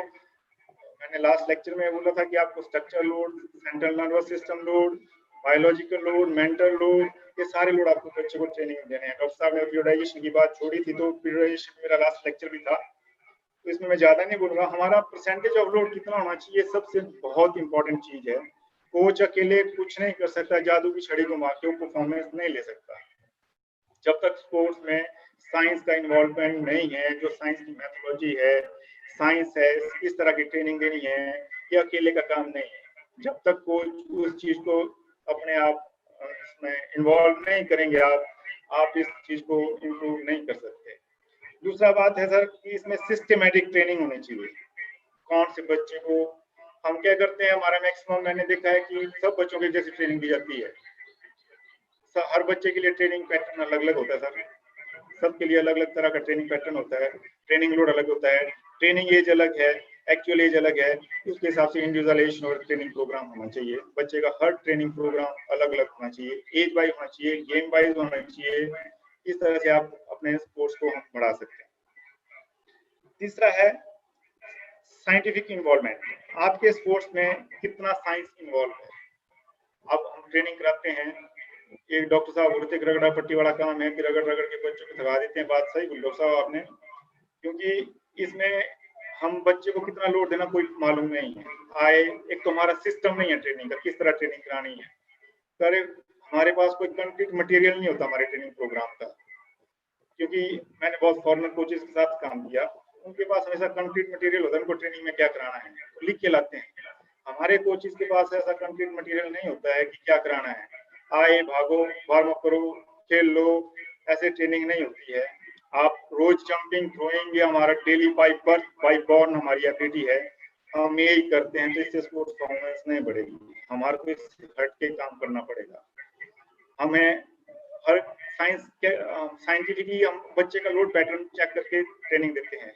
मैंने लास्ट लेक्चर में बोला था कि आपको structure load, central nervous system load, biological load, mental load, ये सारे लोड आपको बच्चे को ट्रेनिंग देने हैं। डॉक्टर साहब ने पीरियडाइजेशन की बात छोड़ी थी, तो पीरियडाइजेशन मेरा लास्ट लेक्चर भी था, तो इसमें मैं ज्यादा नहीं बोलूंगा। हमारा परसेंटेज ऑफ लोड कितना होना चाहिए, सबसे बहुत इंपॉर्टेंट चीज है। कोच अकेले कुछ नहीं कर सकता, जादू की छड़ी घुमा के वो परफॉर्मेंस नहीं ले सकता। जब तक स्पोर्ट्स में साइंस का इन्वॉल्वमेंट नहीं है, जो साइंस की मैथोलॉजी है, साइंस है, इस तरह की ट्रेनिंग देनी है, ये अकेले का काम नहीं है। जब तक कोच उस चीज को अपने आप इसमें इन्वॉल्व नहीं करेंगे, आप इस चीज को इम्प्रूव नहीं कर सकते। दूसरा बात है सर कि इसमें सिस्टमेटिक ट्रेनिंग होनी चाहिए। कौन से बच्चे को हम क्या करते हैं, हमारा मैक्सिमम मैंने देखा है कि सब बच्चों के जैसी ट्रेनिंग दी जाती है। हर बच्चे के लिए ट्रेनिंग पैटर्न अलग अलग होता है सर, सबके लिए अलग अलग तरह का ट्रेनिंग पैटर्न होता है, ट्रेनिंग लोड अलग होता है, ट्रेनिंग एज अलग है, एक्चुअल एज अलग है, उसके हिसाब से इंडिविजुअलाइजेशन और ट्रेनिंग प्रोग्राम होना चाहिए। बच्चे का हर ट्रेनिंग प्रोग्राम अलग अलग होना चाहिए, एज वाइज होना चाहिए, गेम वाइज होना चाहिए। इस तरह से आप अपने स्पोर्ट्स को हम बढ़ा सकते हैं। तीसरा है साइंटिफिक इन्वॉल्वमेंट। आपके स्पोर्ट्स में कितना साइंस इन्वॉल्व है। अब हम ट्रेनिंग कराते हैं, एक डॉक्टर साहब बोलते हैं रगड़ा पट्टी वाला काम है कि रगड़ रगड़ के बच्चों को थका देते हैं। बात सही बोली डॉक्टर साहब आपने, क्योंकि इसमें हम बच्चे को कितना लोड देना कोई मालूम नहीं है। आए एक तो हमारा सिस्टम नहीं है ट्रेनिंग का, किस तरह ट्रेनिंग करानी है करे, हमारे पास कोई कंक्रीट मटेरियल नहीं होता हमारे ट्रेनिंग प्रोग्राम का। क्योंकि मैंने बहुत फॉरेनर कोचेस के साथ काम किया, उनके पास हमेशा कंक्रीट मटेरियल होता है, उनको ट्रेनिंग में क्या कराना है तो लिख के लाते हैं। हमारे कोचेस के पास ऐसा कंक्रीट मटेरियल नहीं होता है कि क्या कराना है, आए भागो, वार्म अप करो, खेल लो, ऐसे ट्रेनिंग नहीं होती है। आप रोज जंपिंग, थ्रोइंग, ये हमारा daily by birth bye born हमारी एबिलिटी है, हम यही करते हैं, तो इससे स्पोर्ट्स परफॉर्मेंस नहीं बढ़ेगी। हमारे को इससे हट के काम करना पड़ेगा। हमें हर साइंटिफिकली हम बच्चे का लोड पैटर्न चेक करके ट्रेनिंग देते हैं,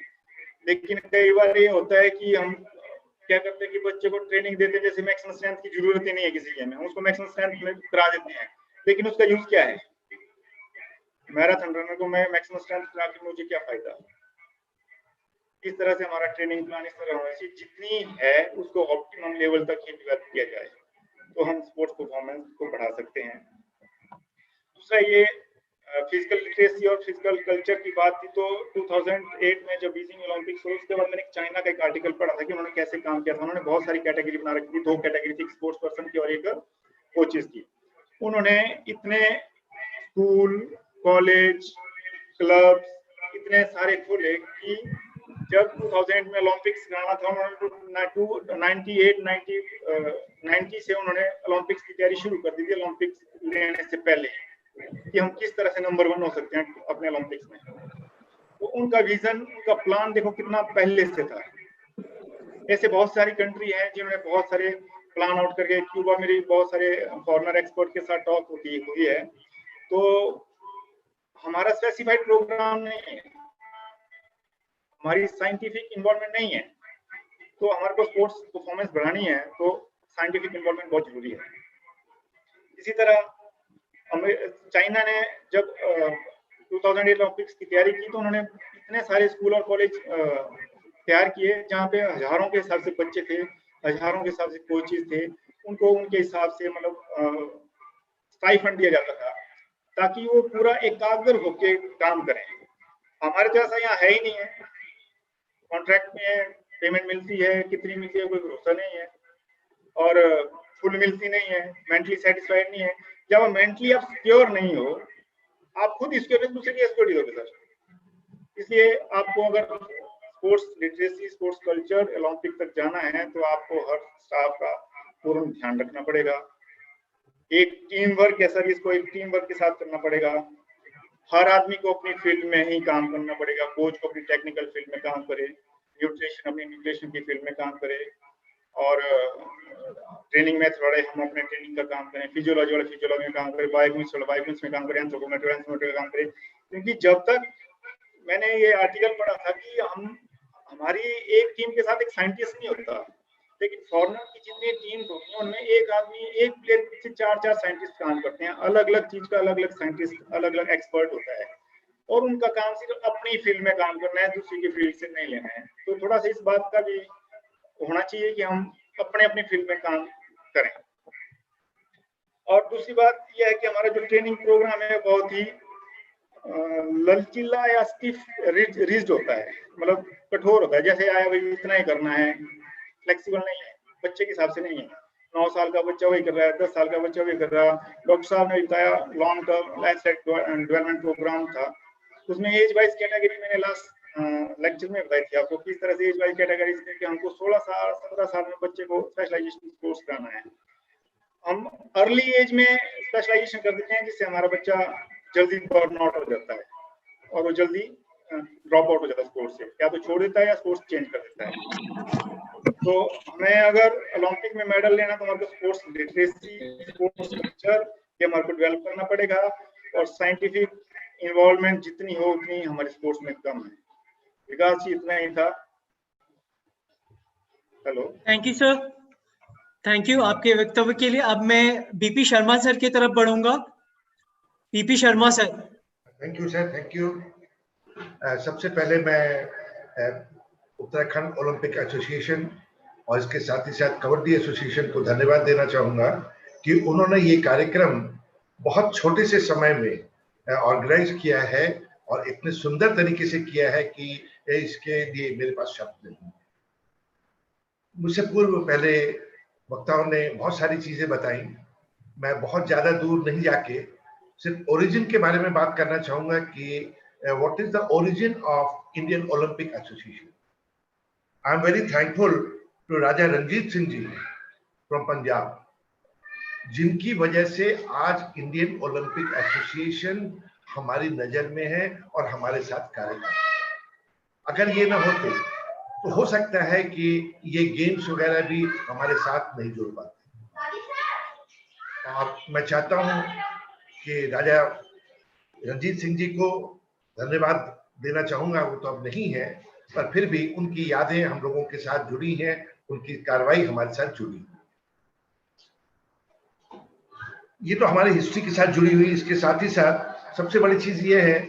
लेकिन कई बार ये होता है कि हम क्या करते हैं कि बच्चे को ट्रेनिंग देते हैं, जैसे मैक्सिमम स्ट्रेंथ की जरूरत ही नहीं है किसी गेम में, हम उसको मैक्सिमम स्ट्रेंथ में करा देते हैं, लेकिन उसका यूज क्या है? मैराथन रनर को मैं मैक्सिमम स्ट्रेंथ करा के मुझे क्या फायदा? इस तरह से हमारा ट्रेनिंग प्लान इस तरह होना चाहिए, जितनी है उसको ऑप्टिमम लेवल तक ही डेवलप किया जाए, तो हम स्पोर्ट्स परफॉर्मेंस को बढ़ा सकते हैं। दूसरा ये फिजिकल लिटरेसी और फिजिकल कल्चर की बात थी, तो 2008 में जब बीजिंग ओलंपिक्स हुए उसके बाद मैंने चाइना का एक आर्टिकल पढ़ा था कि उन्होंने कैसे काम किया था। उन्होंने बहुत सारी कैटेगरी बना रखी थी, 2 कैटेगरी थी, स्पोर्ट्स पर्सन की और एक कोचेस की। उन्होंने इतने स्कूल, कॉलेज, क्लब्स इतने सारे खोले कि जब 2000 में ओलंपिक्स कराना था, उन्होंने 90 से उन्होंने ओलंपिक्स की तैयारी शुरू कर दी थी, ओलंपिक्स लेने से पहले, कि हम किस तरह से नंबर 1 हो सकते हैं अपने ओलंपिक्स में। तो उनका विजन, उनका प्लान देखो कितना पहले से था। ऐसे बहुत सारी कंट्री हैं जिन्होंने बहुत सारे प्लान आउट करके, क्यूबा में भी बहुत सारे फॉरेनर एक्सपर्ट के साथ टॉक हुई है, तो हमारा स्पेसिफाइड प्रोग्राम नहीं है, हमारी साइंटिफिक इन्वॉल्वमेंट नहीं है, तो हमारे को स्पोर्ट्स परफॉर्मेंस बढ़ानी है तो साइंटिफिक इन्वॉल्वमेंट बहुत जरूरी है। इसी तरह चाइना ने जब 2008 ओलंपिक्स की तैयारी की तो उन्होंने इतने सारे स्कूल और कॉलेज तैयार किए जहाँ पे हजारों के हिसाब से बच्चे थे, हजारों के हिसाब से कोचेस थे, उनको उनके हिसाब से मतलब स्टाइपेंड दिया जाता था ताकि वो पूरा एकाग्र होकर काम करें। हमारे तो ऐसा यहाँ है ही नहीं है, कॉन्ट्रैक्ट में पेमेंट मिलती है, कितनी मिलती है कोई भरोसा नहीं है, और फुल मिलती नहीं है, मेंटली सेटिस्फाइड नहीं है। जब आप मेंटली आप सिक्योर नहीं हो, आप खुद इसके दूसरे की सिक्योरिटी दोगे सर। इसलिए आपको अगर sports literacy, sports culture Olympic तक जाना है तो आपको हर स्टाफ का पूर्ण ध्यान रखना पड़ेगा। एक टीम वर्क है सर, इसको एक टीम वर्क के साथ करना पड़ेगा। हर आदमी को अपनी फील्ड में ही काम करना पड़ेगा। कोच को अपनी टेक्निकल फील्ड में काम करे, न्यूट्रिशन अपनी न्यूट्रिशन की फील्ड में काम करे, और ट्रेनिंग मेथड वाले हम अपने ट्रेनिंग का काम करें, फिजियोलॉजी वाले फिजियोलॉजी में काम करें, बायोकेमिस्ट्री वाले बायोकेमिस्ट्री में काम करें, एंथ्रोपोमेट्री का काम करें। क्योंकि जब तक मैंने ये आर्टिकल पढ़ा था कि हमारी एक टीम के साथ एक साइंटिस्ट नहीं होता, लेकिन फॉरेनर की जितनी टीम्स होती हैं उनमें एक आदमी, एक प्लेयर के पीछे 4-4 साइंटिस्ट काम करते हैं। अलग अलग चीज का अलग अलग साइंटिस्ट, अलग अलग एक्सपर्ट होता है, और उनका काम सिर्फ अपनी फील्ड में काम करना है, दूसरी की फील्ड से नहीं लेना है। तो थोड़ा सा इस बात का भी होना चाहिए कि हम अपने अपने फील्ड में काम करें। और दूसरी बात यह है कि हमारा जो ट्रेनिंग प्रोग्राम है बहुत ही लचीला या स्टिफ रिज्ड होता है, मतलब कठोर होता है, जैसे आया भाई इतना ही करना है, फ्लेक्सिबल नहीं है, बच्चे के हिसाब से नहीं है। 9 साल का बच्चा वही कर रहा है, 10 साल का बच्चा वही कर रहा है। डॉक्टर साहब ने बताया long term life development programme था, उसमें एज वाइज कैटेगरी मैंने लास्ट लेक्चर में बताई थी आपको, किस तरह से एज वाइज कैटेगरीज थे कि हमको 16 साल 17 साल में बच्चे को स्पेशलाइजेशन कोर्स कराना है। हम अर्ली एज में स्पेशलाइजेशन कर देते हैं जिससे हमारा बच्चा जल्दी बर्न आउट हो जाता है और वो जल्दी ड्रॉप आउट हो जाता है स्पोर्ट्स से, या तो छोड़ देता है या स्पोर्ट्स चेंज कर देता है। तो हमें अगर ओलंपिक में मेडल लेना तो हमारे को स्पोर्ट्स लिटरेसी, स्पोर्ट्स कल्चर ये हमारे को डेवलप करना पड़ेगा, और साइंटिफिक इन्वॉल्वमेंट जितनी हो उतनी हमारे स्पोर्ट्स में कम है। विकास जी इतना ही था। Hello, thank you sir, thank you आपके वक्तव्य के लिए। अब मैं बीपी शर्मा सर की तरफ बढ़ूंगा। BP Sharma sir. Thank you sir, thank you. सबसे पहले मैं उत्तराखंड ओलंपिक एसोसिएशन और इसके साथ ही साथ कबड्डी एसोसिएशन को धन्यवाद देना चाहूँगा कि उन्होंने ये कार्यक्रम बहुत छोटे से समय में ऑर्गेनाइज किया है और इतने सुंदर तरीके से किया है कि इसके लिए मेरे पास शब्द नहीं। मुझसे पूर्व पहले वक्ताओं ने बहुत सारी चीजें बताई, मैं बहुत ज्यादा दूर नहीं जाके सिर्फ ओरिजिन के बारे में बात करना चाहूंगा कि what is the origin of Indian Olympic Association. I am very thankful to Raja Ranjit Singh ji from Punjab, जिनकी वजह से आज इंडियन ओलंपिक एसोसिएशन हमारी नजर में है और हमारे साथ कार्य कर रहा है। अगर ये ना होते तो हो सकता है कि ये गेम्स वगैरह भी हमारे साथ नहीं जुड़ पाते। और मैं चाहता हूं कि राजा रणजीत सिंह जी को धन्यवाद देना चाहूंगा, वो तो अब नहीं है, पर फिर भी उनकी यादें हम लोगों के साथ जुड़ी हैं, उनकी कार्रवाई हमारे साथ जुड़ी है। ये तो हमारी हिस्ट्री के साथ जुड़ी हुई। इसके साथ ही साथ सबसे बड़ी चीज ये है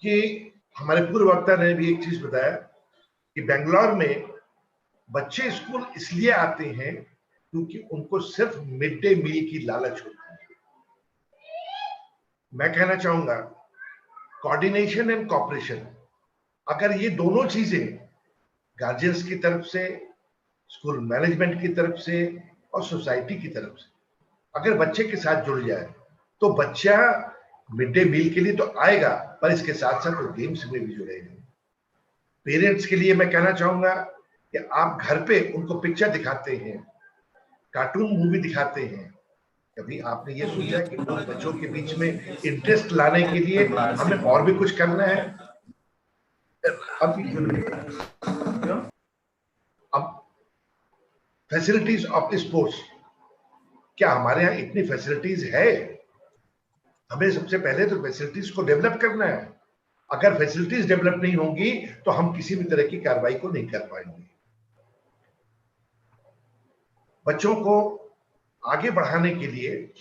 कि हमारे पूर्व वक्ता ने भी एक चीज बताया कि बेंगलोर में बच्चे स्कूल इसलिए आते हैं क्योंकि उनको सिर्फ मिड डे मील की लालच होती है। मैं कहना चाहूंगा कोऑर्डिनेशन एंड कॉपरेशन, अगर ये दोनों चीजें गार्जियंस की तरफ से, स्कूल मैनेजमेंट की तरफ से और सोसाइटी की तरफ से अगर बच्चे के साथ जुड़ जाए तो बच्चा मिड डे मील के लिए तो आएगा, पर इसके साथ साथ वो गेम्स में भी जुड़ेगा। पेरेंट्स के लिए मैं कहना चाहूंगा कि आप घर पे उनको पिक्चर दिखाते हैं, कार्टून मूवी दिखाते हैं, कभी आपने ये सोचा कि बच्चों के बीच में इंटरेस्ट लाने के लिए हमें और भी कुछ करना है? अब फैसिलिटीज ऑफ स्पोर्ट्स, क्या हमारे यहाँ इतनी फैसिलिटीज है? हमें सबसे पहले तो फैसिलिटीज को डेवलप करना है। अगर फैसिलिटीज डेवलप नहीं होंगी तो हम किसी भी तरह की कार्रवाई को नहीं कर पाएंगे। बच्चों को आगे बढ़ाने के लिए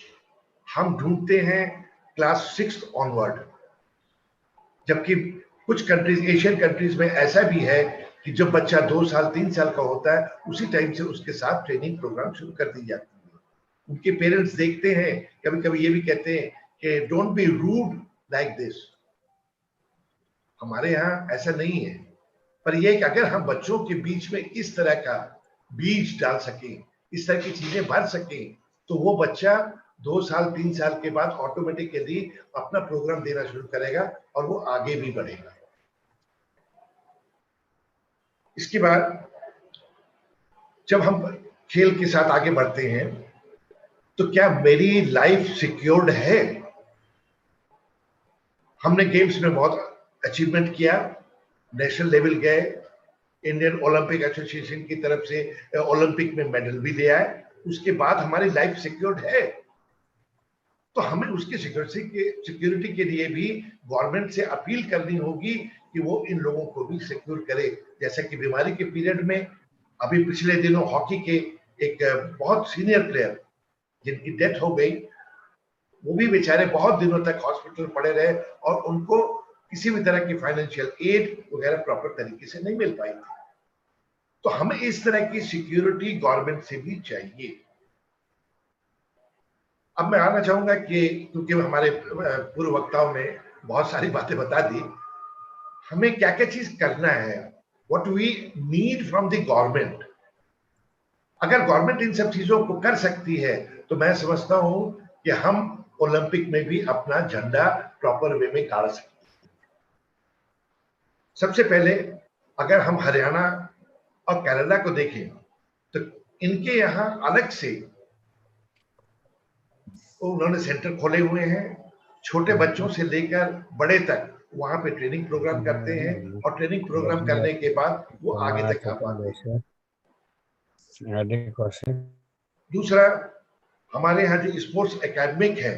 हम ढूंढते हैं क्लास 6 ऑनवर्ड, जबकि कुछ कंट्रीज, एशियन कंट्रीज में ऐसा भी है कि जब बच्चा 2 साल 3 साल का होता है उसी टाइम से उसके साथ ट्रेनिंग प्रोग्राम शुरू कर दी जाती है। उनके पेरेंट्स देखते हैं, कभी कभी ये भी कहते हैं कि don't be rude like this. हमारे यहाँ ऐसा नहीं है, पर यह कि अगर हम बच्चों के बीच में इस तरह का बीज डाल सकें, इस तरह की चीजें भर सकें, तो वो बच्चा 2 साल 3 साल के बाद ऑटोमेटिकली अपना प्रोग्राम देना शुरू करेगा और वो आगे भी बढ़ेगा। इसके बाद जब हम खेल के साथ आगे बढ़ते हैं तो क्या मेरी लाइफ सिक्योर्ड है? हमने गेम्स में बहुत अचीवमेंट किया, नेशनल लेवल गए, इंडियन ओलंपिक एसोसिएशन की तरफ से ओलंपिक में मेडल भी ले आए। उसके बाद हमारी लाइफ सिक्योर्ड है, तो हमें उसकी सिक्योरिटी के लिए भी गवर्नमेंट से अपील करनी होगी कि वो इन लोगों को भी सिक्योर करे। जैसा कि बीमारी के पीरियड में अभी पिछले दिनों हॉकी के एक बहुत सीनियर प्लेयर जिनकी डेथ हो गई, वो भी बेचारे बहुत दिनों तक हॉस्पिटल पड़े रहे और उनको किसी भी तरह की फाइनेंशियल एड वगैरह प्रॉपर तरीके से नहीं मिल पाई थी। तो हमें इस तरह की सिक्योरिटी गवर्नमेंट से भी चाहिए। अब मैं आना चाहूंगा कि क्योंकि हमारे पूर्व वक्ताओं ने बहुत सारी बातें बता दी, हमें क्या क्या चीज करना है, what we need from the government. अगर गवर्नमेंट इन सब चीजों को कर सकती है तो मैं समझता हूं कि हम ओलंपिक में भी अपना झंडा प्रॉपर वे में गाड़ सकते हैं। सबसे पहले अगर हम हरियाणा और कनाडा को देखें तो इनके यहाँ अलग से उन्होंने सेंटर खोले हुए हैं, छोटे बच्चों से लेकर बड़े तक वहां पे ट्रेनिंग प्रोग्राम करते हैं और ट्रेनिंग प्रोग्राम करने के बाद वो आगे तक आ पाते हैं। दूसरा, हमारे यहाँ जो स्पोर्ट्स एकेडमिक है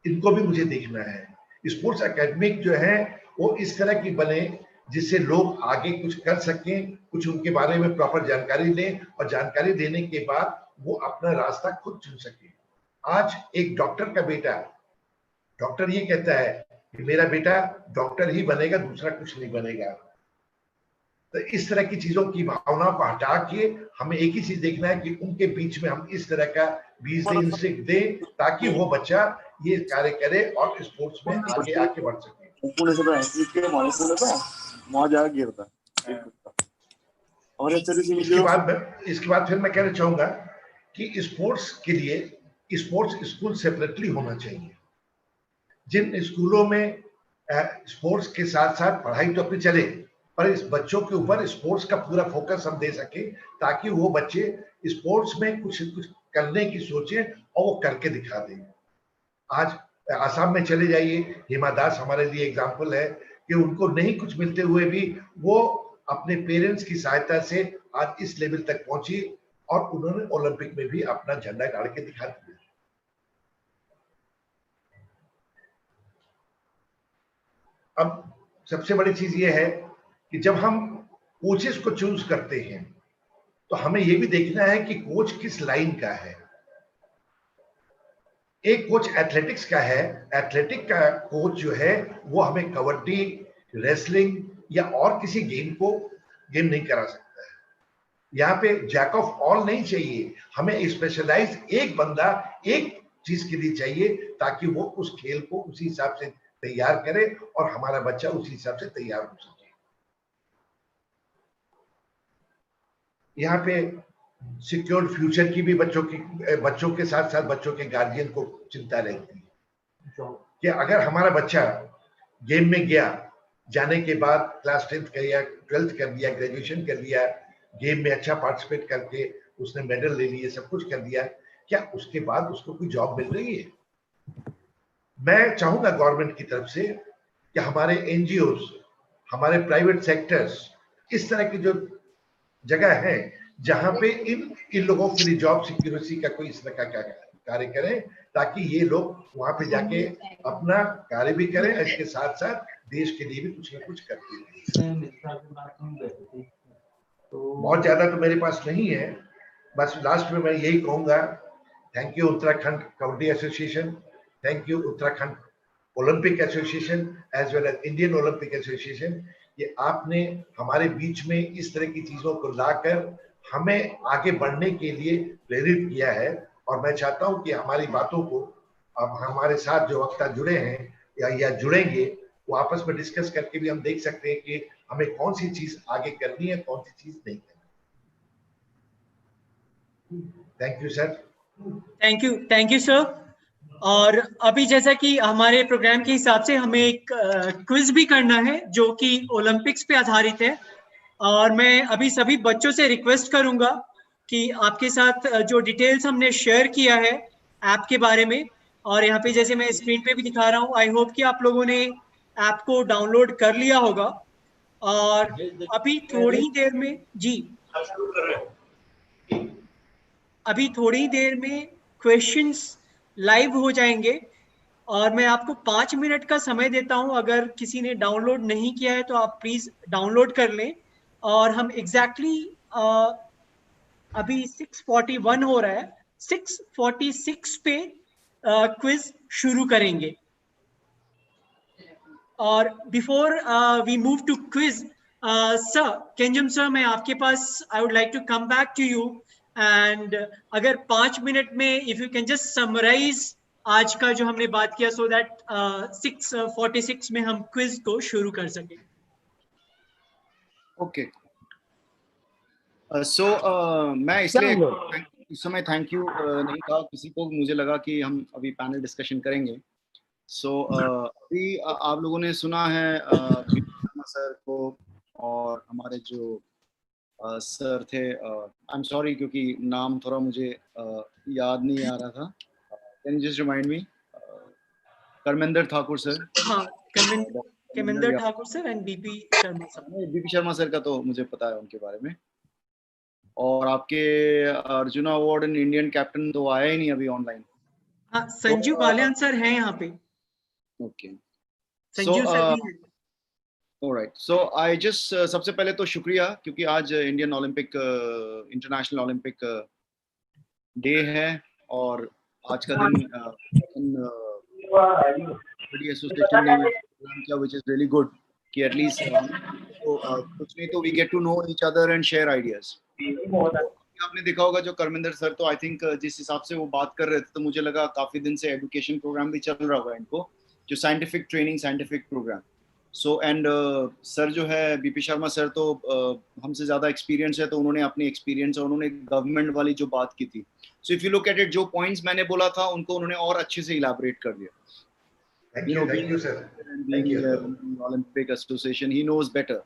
इनको भी मुझे देखना है। स्पोर्ट्स एकेडमिक जो है वो इस तरह की बने जिससे लोग आगे कुछ कर सकें, कुछ उनके बारे में प्रॉपर जानकारी लें और जानकारी देने के बाद वो अपना रास्ता खुद चुन सके। आज एक डॉक्टर का बेटा, डॉक्टर ये कहता है कि मेरा बेटा डॉक्टर ही बनेगा, दूसरा कुछ नहीं बनेगा। तो इस तरह की चीजों की भावनाओं को हटा के हमें एक ही चीज देखना है कि उनके बीच में हम इस तरह का बीज दें ताकि वो बच्चा ये कार्य करे और स्पोर्ट्स में आगे आके बढ़ सके। इसके बाद फिर मैं कहना चाहूंगा कि स्पोर्ट्स के लिए स्पोर्ट्स स्कूल सेपरेटली होना चाहिए। जिन स्कूलों में स्पोर्ट्स के साथ साथ पढ़ाई तो अपनी चले, पर इस बच्चों के ऊपर स्पोर्ट्स का पूरा फोकस हम दे सके ताकि वो बच्चे स्पोर्ट्स में कुछ करने की सोचें और वो करके दिखा दें। आज आसाम में चले जाइए, हिमा दास हमारे लिए एग्जाम्पल है कि उनको नहीं कुछ मिलते हुए भी वो अपने पेरेंट्स की सहायता से आज इस लेवल तक पहुंची और उन्होंने ओलंपिक में भी अपना झंडा गाड़ के दिखा दिया। अब सबसे बड़ी चीज ये है कि जब हम कोचेस को चूज करते हैं तो हमें यह भी देखना है कि कोच किस लाइन का है। एक कोच एथलेटिक्स का है, एथलेटिक का कोच जो है वो हमें कबड्डी, रेसलिंग या और किसी गेम नहीं करा सकता है। यहाँ पे जैक ऑफ ऑल नहीं चाहिए, हमें स्पेशलाइज एक बंदा एक चीज के लिए चाहिए ताकि वो उस खेल को उसी हिसाब से तैयार करे और हमारा बच्चा उसी हिसाब से तैयार हो सके। यहाँ पे सिक्योर फ्यूचर की भी बच्चों के साथ साथ बच्चों के गार्जियन को चिंता रहती है कि अगर हमारा बच्चा गेम में गया, जाने के बाद क्लास 10th कर लिया, 12th कर लिया, ग्रेजुएशन कर लिया, गेम में अच्छा पार्टिसिपेट करके उसने मेडल ले लिए, सब कुछ कर दिया, क्या उसके बाद उसको कोई जॉब मिल रही है? मैं चाहूंगा गवर्नमेंट की तरफ से कि हमारे एनजीओज, हमारे प्राइवेट सेक्टर्स, इस तरह की जो जगह है जहां पे इन लोगों के लिए जॉब सिक्योरिटी का कोई इस तरह का कार्य करें ताकि ये लोग वहां पे जाके अपना कार्य भी करें, इसके साथ साथ देश के लिए भी कुछ ना कुछ करते रहें। बहुत ज्यादा तो मेरे पास नहीं है, बस लास्ट में मैं यही कहूंगा, thank you Uttarakhand Kabaddi Association, thank you Uttarakhand Olympic Association as well as Indian Olympic Association. ये आपने हमारे बीच में इस तरह की चीजों को लाकर हमें आगे बढ़ने के लिए प्रेरित किया है और मैं चाहता हूं कि हमारी बातों को अब हमारे साथ जो वक्ता जुड़े हैं या जुड़ेंगे वो आपस में डिस्कस करके भी हम देख सकते हैं कि हमें कौन सी चीज आगे करनी है, कौन सी चीज नहीं करनी। Thank you sir. Thank you sir. और अभी जैसा कि हमारे प्रोग्राम के हिसाब से हमें एक क्विज भी करना है जो कि ओलंपिक्स पे आधारित है और मैं अभी सभी बच्चों से रिक्वेस्ट करूंगा कि आपके साथ जो डिटेल्स हमने शेयर किया है ऐप के बारे में, और यहाँ पे जैसे मैं स्क्रीन पे भी दिखा रहा हूँ, आई होप कि आप लोगों ने ऐप को डाउनलोड कर लिया होगा। और अभी थोड़ी ही देर में अभी थोड़ी देर में क्वेश्चंस लाइव हो जाएंगे और मैं आपको 5 मिनट का समय देता हूं। अगर किसी ने डाउनलोड नहीं किया है तो आप प्लीज डाउनलोड कर लें और हम एग्जैक्टली अभी 6:41 हो रहा है, 6:46 पे क्विज शुरू करेंगे। और before we move to quiz, sir Kenjam sir, मैं आपके पास I would like to come back to you and अगर 5 मिनट में if you can just summarise आज का जो हमने बात किया सो दैट 6:46 में हम क्विज को शुरू कर सकें। ओके सो मैं इसलिए इस समय थैंक यू नहीं कहा किसी को, मुझे लगा कि हम अभी पैनल डिस्कशन करेंगे। सो अभी आप लोगों ने सुना है सर को और हमारे जो सर थे, आई एम सॉरी क्योंकि नाम थोड़ा मुझे याद नहीं आ रहा था, can you just remind me? Karmender Thakur sir. हाँ, Karmender Thakur sir and BP Sharma sir. BP Sharma sir का तो मुझे पता है उनके बारे में। और आपके arjuna award and Indian captain तो आया ही नहीं अभी ऑनलाइन। हाँ, संजीव बालियान सर हैं यहाँ पे। ओके, संजीव सर भी हैं। ऑलराइट, सो आई जस्ट सबसे पहले तो शुक्रिया क्योंकि आज Indian Olympic International Olympic Day है और आज का दिन एसोसिएशन ने प्लान किया व्हिच इज रियली गुड कि एटलीस्ट कुछ नहीं तो we get to know each other and share ideas. आपने देखा होगा जो करमेंदर सर, तो आई थिंक जिस हिसाब से वो बात कर रहे थे तो मुझे लगा काफी दिन से एजुकेशन प्रोग्राम भी चल रहा होगा इनको, जो scientific training, scientific programme. So and sir जो है बीपी शर्मा सर तो हमसे ज्यादा एक्सपीरियंस है, तो उन्होंने अपनी एक्सपीरियंस और उन्होंने गवर्नमेंट वाली जो बात की थी, so if you look at it, जो पॉइंट्स मैंने बोला था उनको उन्होंने और अच्छे से इलैबोरेट कर दिया। Thank you, sir. Thank you. Olympic Association, he knows better.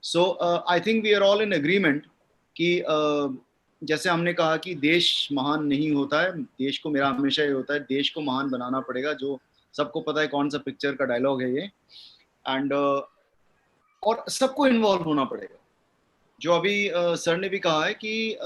So I think we are all in agreement कि जैसे हमने कहा कि देश महान नहीं होता है, देश को, मेरा हमेशा ये होता है, देश को महान बनाना पड़ेगा, जो सबको पता है कौन सा पिक्चर का डायलॉग है ये, एंड और सबको इन्वॉल्व होना पड़ेगा। जो अभी सर ने भी कहा है कि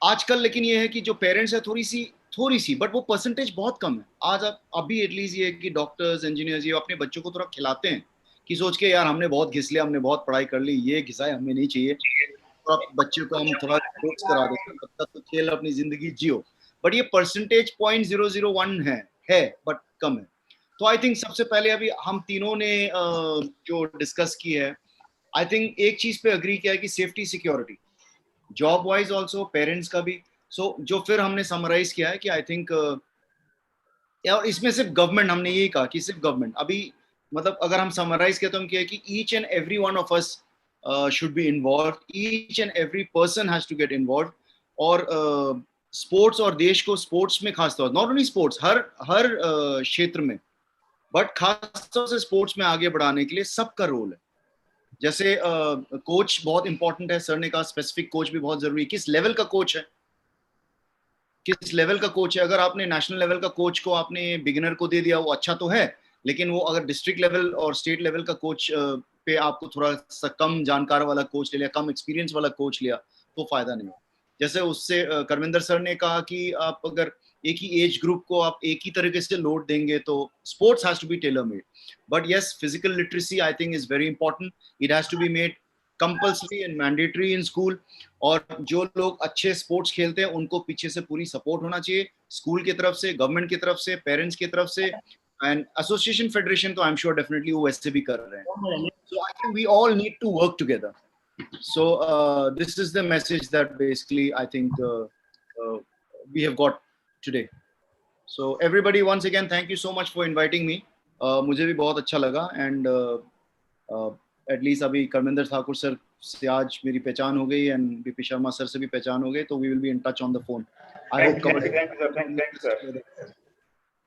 आजकल लेकिन ये है कि जो पेरेंट्स है थोड़ी सी बट वो परसेंटेज बहुत कम है। आज आप अभी एटलीस्ट ये कि डॉक्टर्स, इंजीनियर्स ये अपने बच्चों को थोड़ा खिलाते हैं कि सोच के यार हमने बहुत घिस लिया, हमने बहुत पढ़ाई कर ली, ये घिसाई हमें नहीं चाहिए, तो अब बच्चे को हम थोड़ा कोर्स करा देते हैं, तब तक तो खेल अपनी जिंदगी जियो। बट ये परसेंटेज 0.001 है बट कम है। तो आई थिंक सबसे पहले अभी हम तीनों ने जो डिस्कस की है, आई थिंक एक चीज पे अग्री किया है कि safety security, job wise also, parents का भी। सो जो फिर हमने समराइज किया है कि आई थिंक, और इसमें सिर्फ गवर्नमेंट, हमने यही कहा कि सिर्फ गवर्नमेंट अभी, मतलब अगर हम समराइज किया तो हम किया कि each and every one of us should be involved, each and every person has to get involved, और स्पोर्ट्स और देश को स्पोर्ट्स में खास तौर, नॉट ओनली स्पोर्ट्स, हर क्षेत्र में, बट खास तौर से स्पोर्ट्स में आगे बढ़ाने के लिए सबका रोल है। जैसे कोच बहुत इंपॉर्टेंट है, सर ने कहा स्पेसिफिक कोच भी बहुत जरूरी है। किस लेवल का कोच है, किस लेवल का कोच है? अगर आपने नेशनल लेवल का कोच को आपने बिगिनर को दे दिया, वो अच्छा तो है, लेकिन वो अगर डिस्ट्रिक्ट लेवल और स्टेट लेवल का कोच पे आपको थोड़ा सा कम जानकार वाला कोच ले लिया, कम एक्सपीरियंस वाला कोच लिया, तो फायदा नहीं है। जैसे उससे करविंदर सर ने कहा कि आप अगर एक ही एज ग्रुप को आप एक ही तरीके से लोड देंगे तो sports has to be tailor made. But yes, physical literacy I think is very important, it has to be made compulsory and mandatory in school. और जो लोग अच्छे स्पोर्ट्स खेलते हैं उनको पीछे से पूरी सपोर्ट होना चाहिए, स्कूल की तरफ से, गवर्नमेंट की तरफ से, पेरेंट्स की तरफ से, एंड एसोसिएशन फेडरेशन तो आई एम श्योर डेफिनेटली वो वैसे भी कर रहे हैं। So I think we all need to work together. So this is the message that basically I think we have got today. So everybody, once again, thank you so much for inviting me. मुझे भी बहुत अच्छा लगा, and at least अभी करविंदर Thakur sir से आज मेरी पहचान हो गई, and बीपी शर्मा सर से भी पहचान हो गई, तो we will be in touch on the phone. I hope Thank you, sir.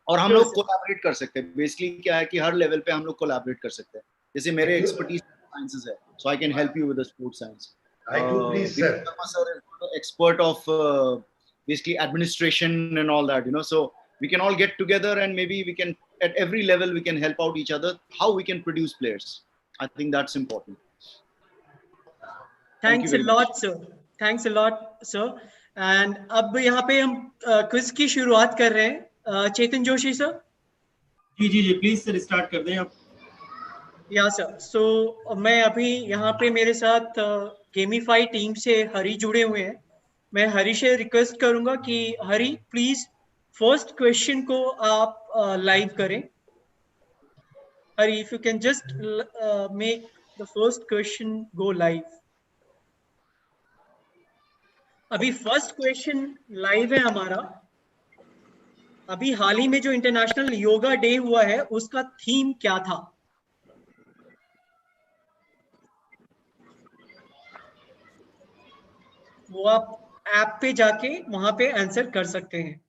और हम लोग कोलैबोरेट कर सकते हैं। बेसिकली क्या है कि हर लेवल पे हम लोग कोलैबोरेट कर सकते हैं। जैसे मेरे एक्सपर्टीज साइंसेस है, so I can help you with the sports science. I do, please, sir. Sir is expert of basically administration and all that, so we can all get together and maybe we can, at every level, we can help out each other, how we can produce players. I think that's important. Thanks a lot, sir. Thanks a lot, sir. And अब यहाँ पे हम quiz की शुरुआत कर रहे हैं। Chetan Joshi sir. जी प्लीज सर स्टार्ट कर दें आप। या सर, सो मैं अभी यहाँ पे मेरे साथ गेमीफाई टीम से हरी जुड़े हुए हैं। मैं हरी से रिक्वेस्ट करूंगा कि हरी प्लीज फर्स्ट क्वेश्चन को आप लाइव करें। Hari, if you can just make the first question go live. अभी फर्स्ट क्वेश्चन लाइव है हमारा। अभी हाल ही में जो इंटरनेशनल योगा डे हुआ है उसका थीम क्या था? वो आप ऐप पे जाके वहां पे आंसर कर सकते हैं।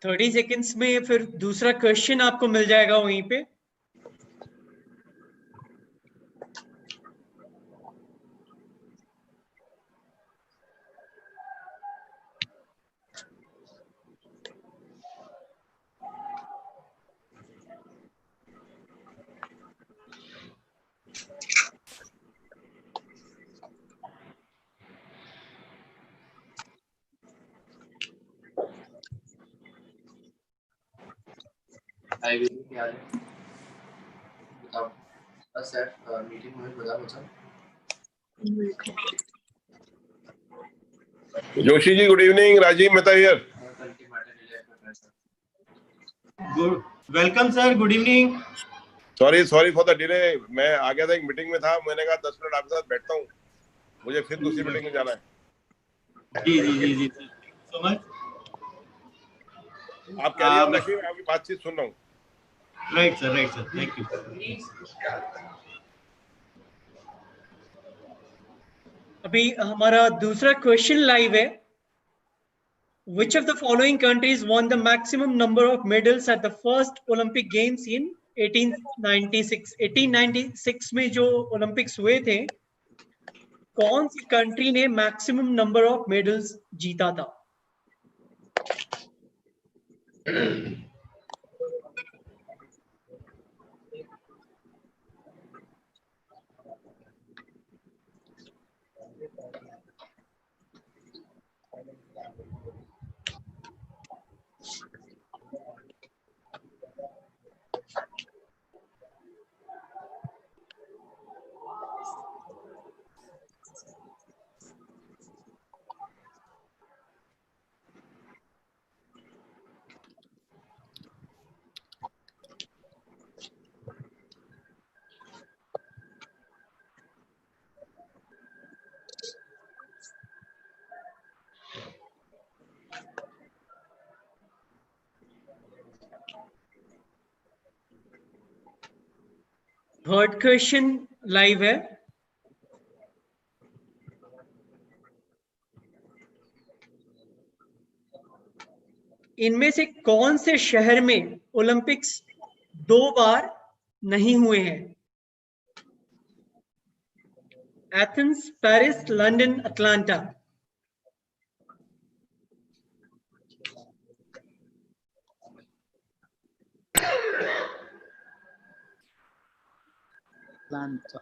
थर्टी सेकेंड्स में फिर दूसरा क्वेश्चन आपको मिल जाएगा वहीं पे। I will be here. Us at meeting में बता दो sir. Joshi ji, good evening. Rajiv Mehta here. Welcome sir, good evening. Sorry for the delay, मैं आ गया था एक मीटिंग में था, मैंने कहा 10 मिनट आपके साथ बैठता हूँ, मुझे फिर दूसरी मीटिंग में जाना है। जी सो मच। आप कैरी ऑन रखिए, मैं आपकी बातचीत सुन रहा हूँ। Right sir, thank you. अभी हमारा दूसरा क्वेश्चन लाइव है। Which of the following countries won the maximum number of medals at the first Olympic Games in 1896? 1896 में जो ओलंपिक्स हुए थे, कौन सी कंट्री ने मैक्सिमम नंबर ऑफ मेडल्स जीता था? थर्ड क्वेश्चन लाइव है। इनमें से कौन से शहर में ओलंपिक्स 2 बार नहीं हुए हैं? Athens, Paris, London, Atlanta. Atlanta.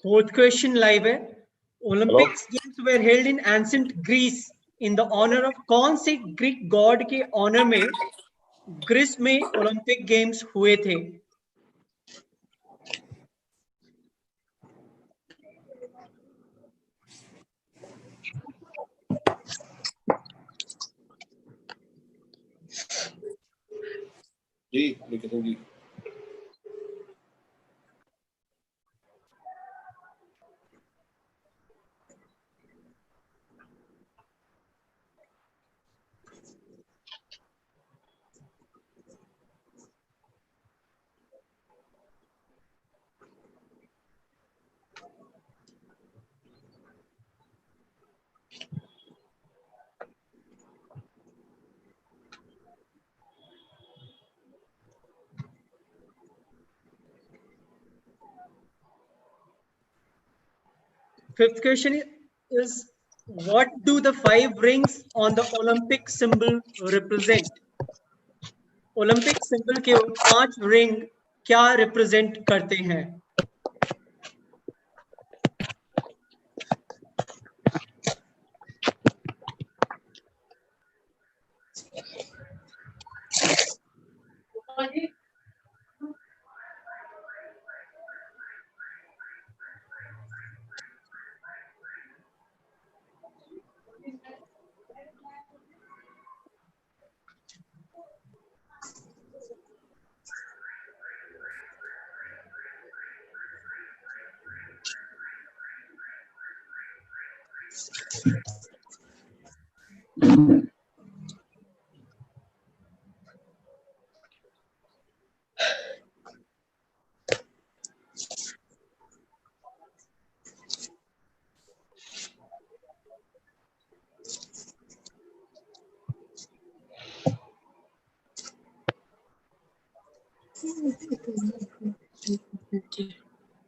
Fourth question live है। Olympics games were held in ancient Greece in the honour of कौन से ग्रीक गॉड के ऑनर में ग्रीस में ओलंपिक गेम्स हुए थे? जी Niketan ji. Fifth question is, what do the 5 rings on the Olympic symbol represent? Olympic symbol के 5 ring क्या रिप्रेजेंट करते हैं?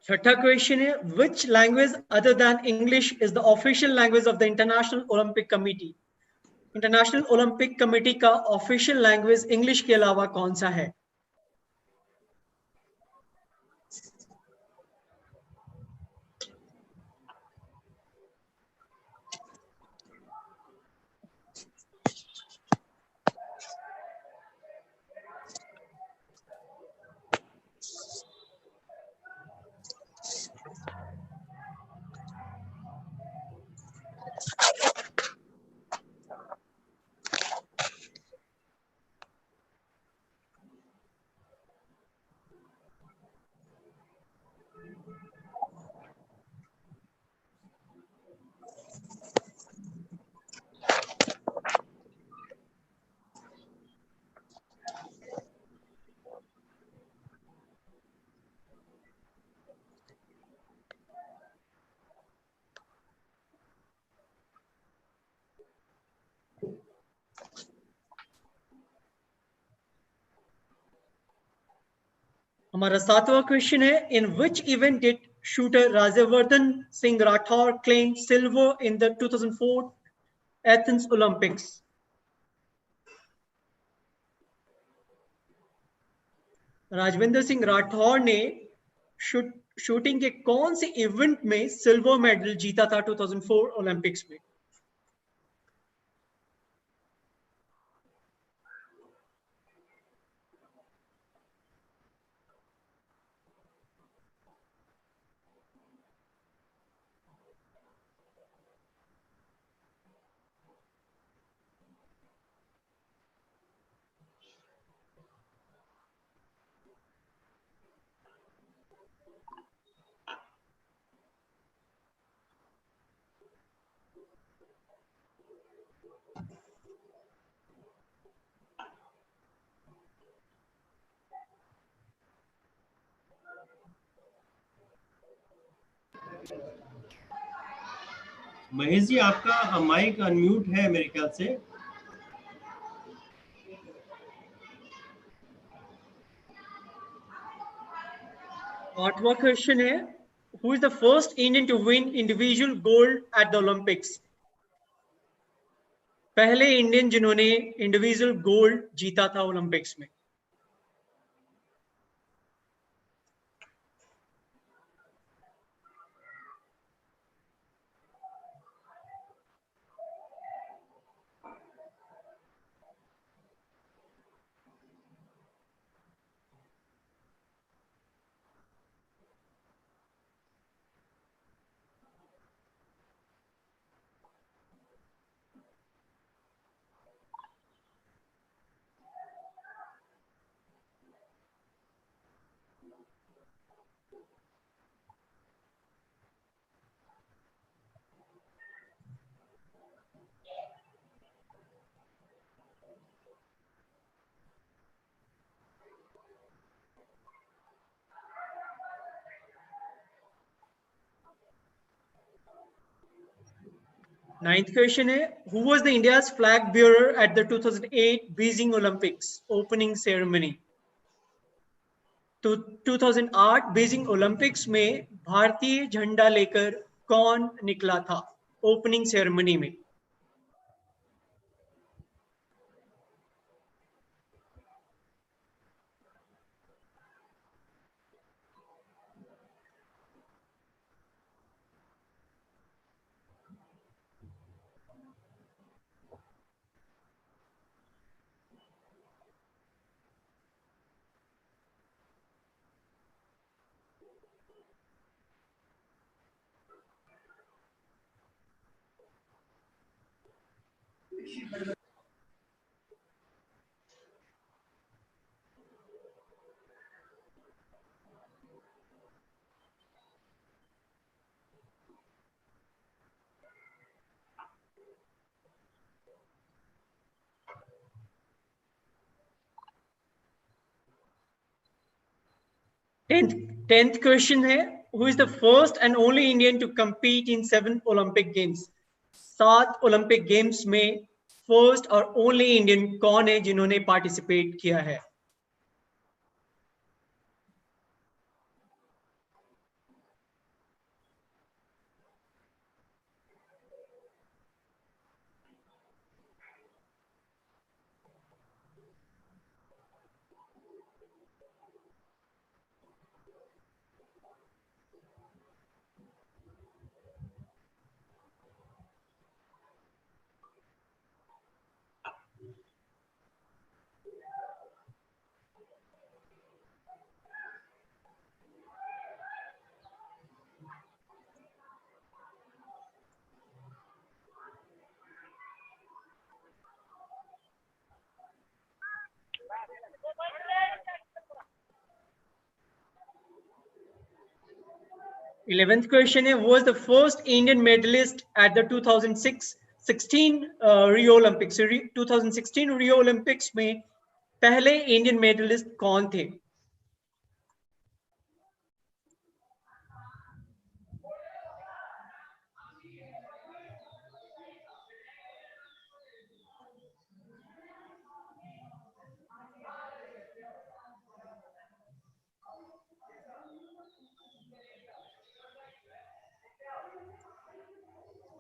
छठा क्वेश्चन है, which language other than English is the official language of the International Olympic Committee? International Olympic Committee का official language English के अलावा कौन सा है? हमारा सातवां क्वेश्चन है, in which event did shooter Rajyavardhan Singh Rathore claim silver in the 2004 Athens Olympics? Rajvinder Singh Rathore ने शूटिंग के कौन से इवेंट में सिल्वर मेडल जीता था 2004 ओलंपिक्स में? महेश जी, आपका माइक अनम्यूट है मेरे ख्याल से। आठवां क्वेश्चन है, who is the first Indian to win individual gold at the Olympics? पहले इंडियन जिन्होंने इंडिविजुअल गोल्ड जीता था ओलंपिक्स में। नाइन्थ क्वेश्चन है, who was the India's flag bearer at the 2008 Beijing Olympics opening ceremony? तो 2008 Beijing Olympics में भारतीय झंडा लेकर कौन निकला था ओपनिंग सेरेमनी में? टेंथ क्वेश्चन है, who is the first and only Indian to compete in 7 Olympic games? 7 Olympic games में फर्स्ट और ओनली इंडियन कौन है जिन्होंने पार्टिसिपेट किया है? 11th question है, was the first Indian medalist at the 2016 Rio Olympics. 2016 Rio Olympics में पहले इंडियन मेडलिस्ट कौन थे?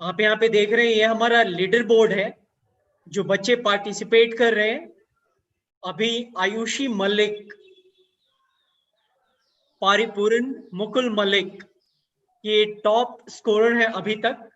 आप यहाँ पे देख रहे हैं, ये हमारा लीडर बोर्ड है, जो बच्चे पार्टिसिपेट कर रहे हैं। अभी आयुषी मलिक, पारिपूरन, मुकुल मलिक, ये टॉप स्कोरर है अभी तक।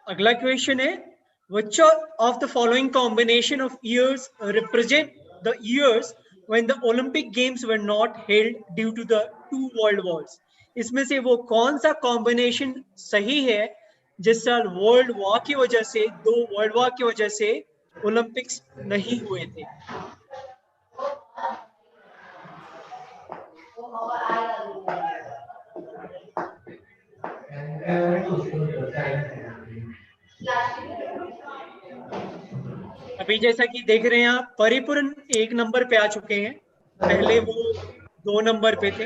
अगला क्वेश्चन है, which of the following combination of years represent the years when the Olympic Games were not held due to the two world wars? इसमें से वो कौन सा कॉम्बिनेशन सही है जिस साल वर्ल्ड वॉर की वजह से, दो वर्ल्ड वॉर की वजह से ओलंपिक्स नहीं हुए थे? अभी जैसा कि देख रहे हैं आप, परिपूर्ण 1 नंबर पे आ चुके हैं, पहले वो 2 नंबर पे थे।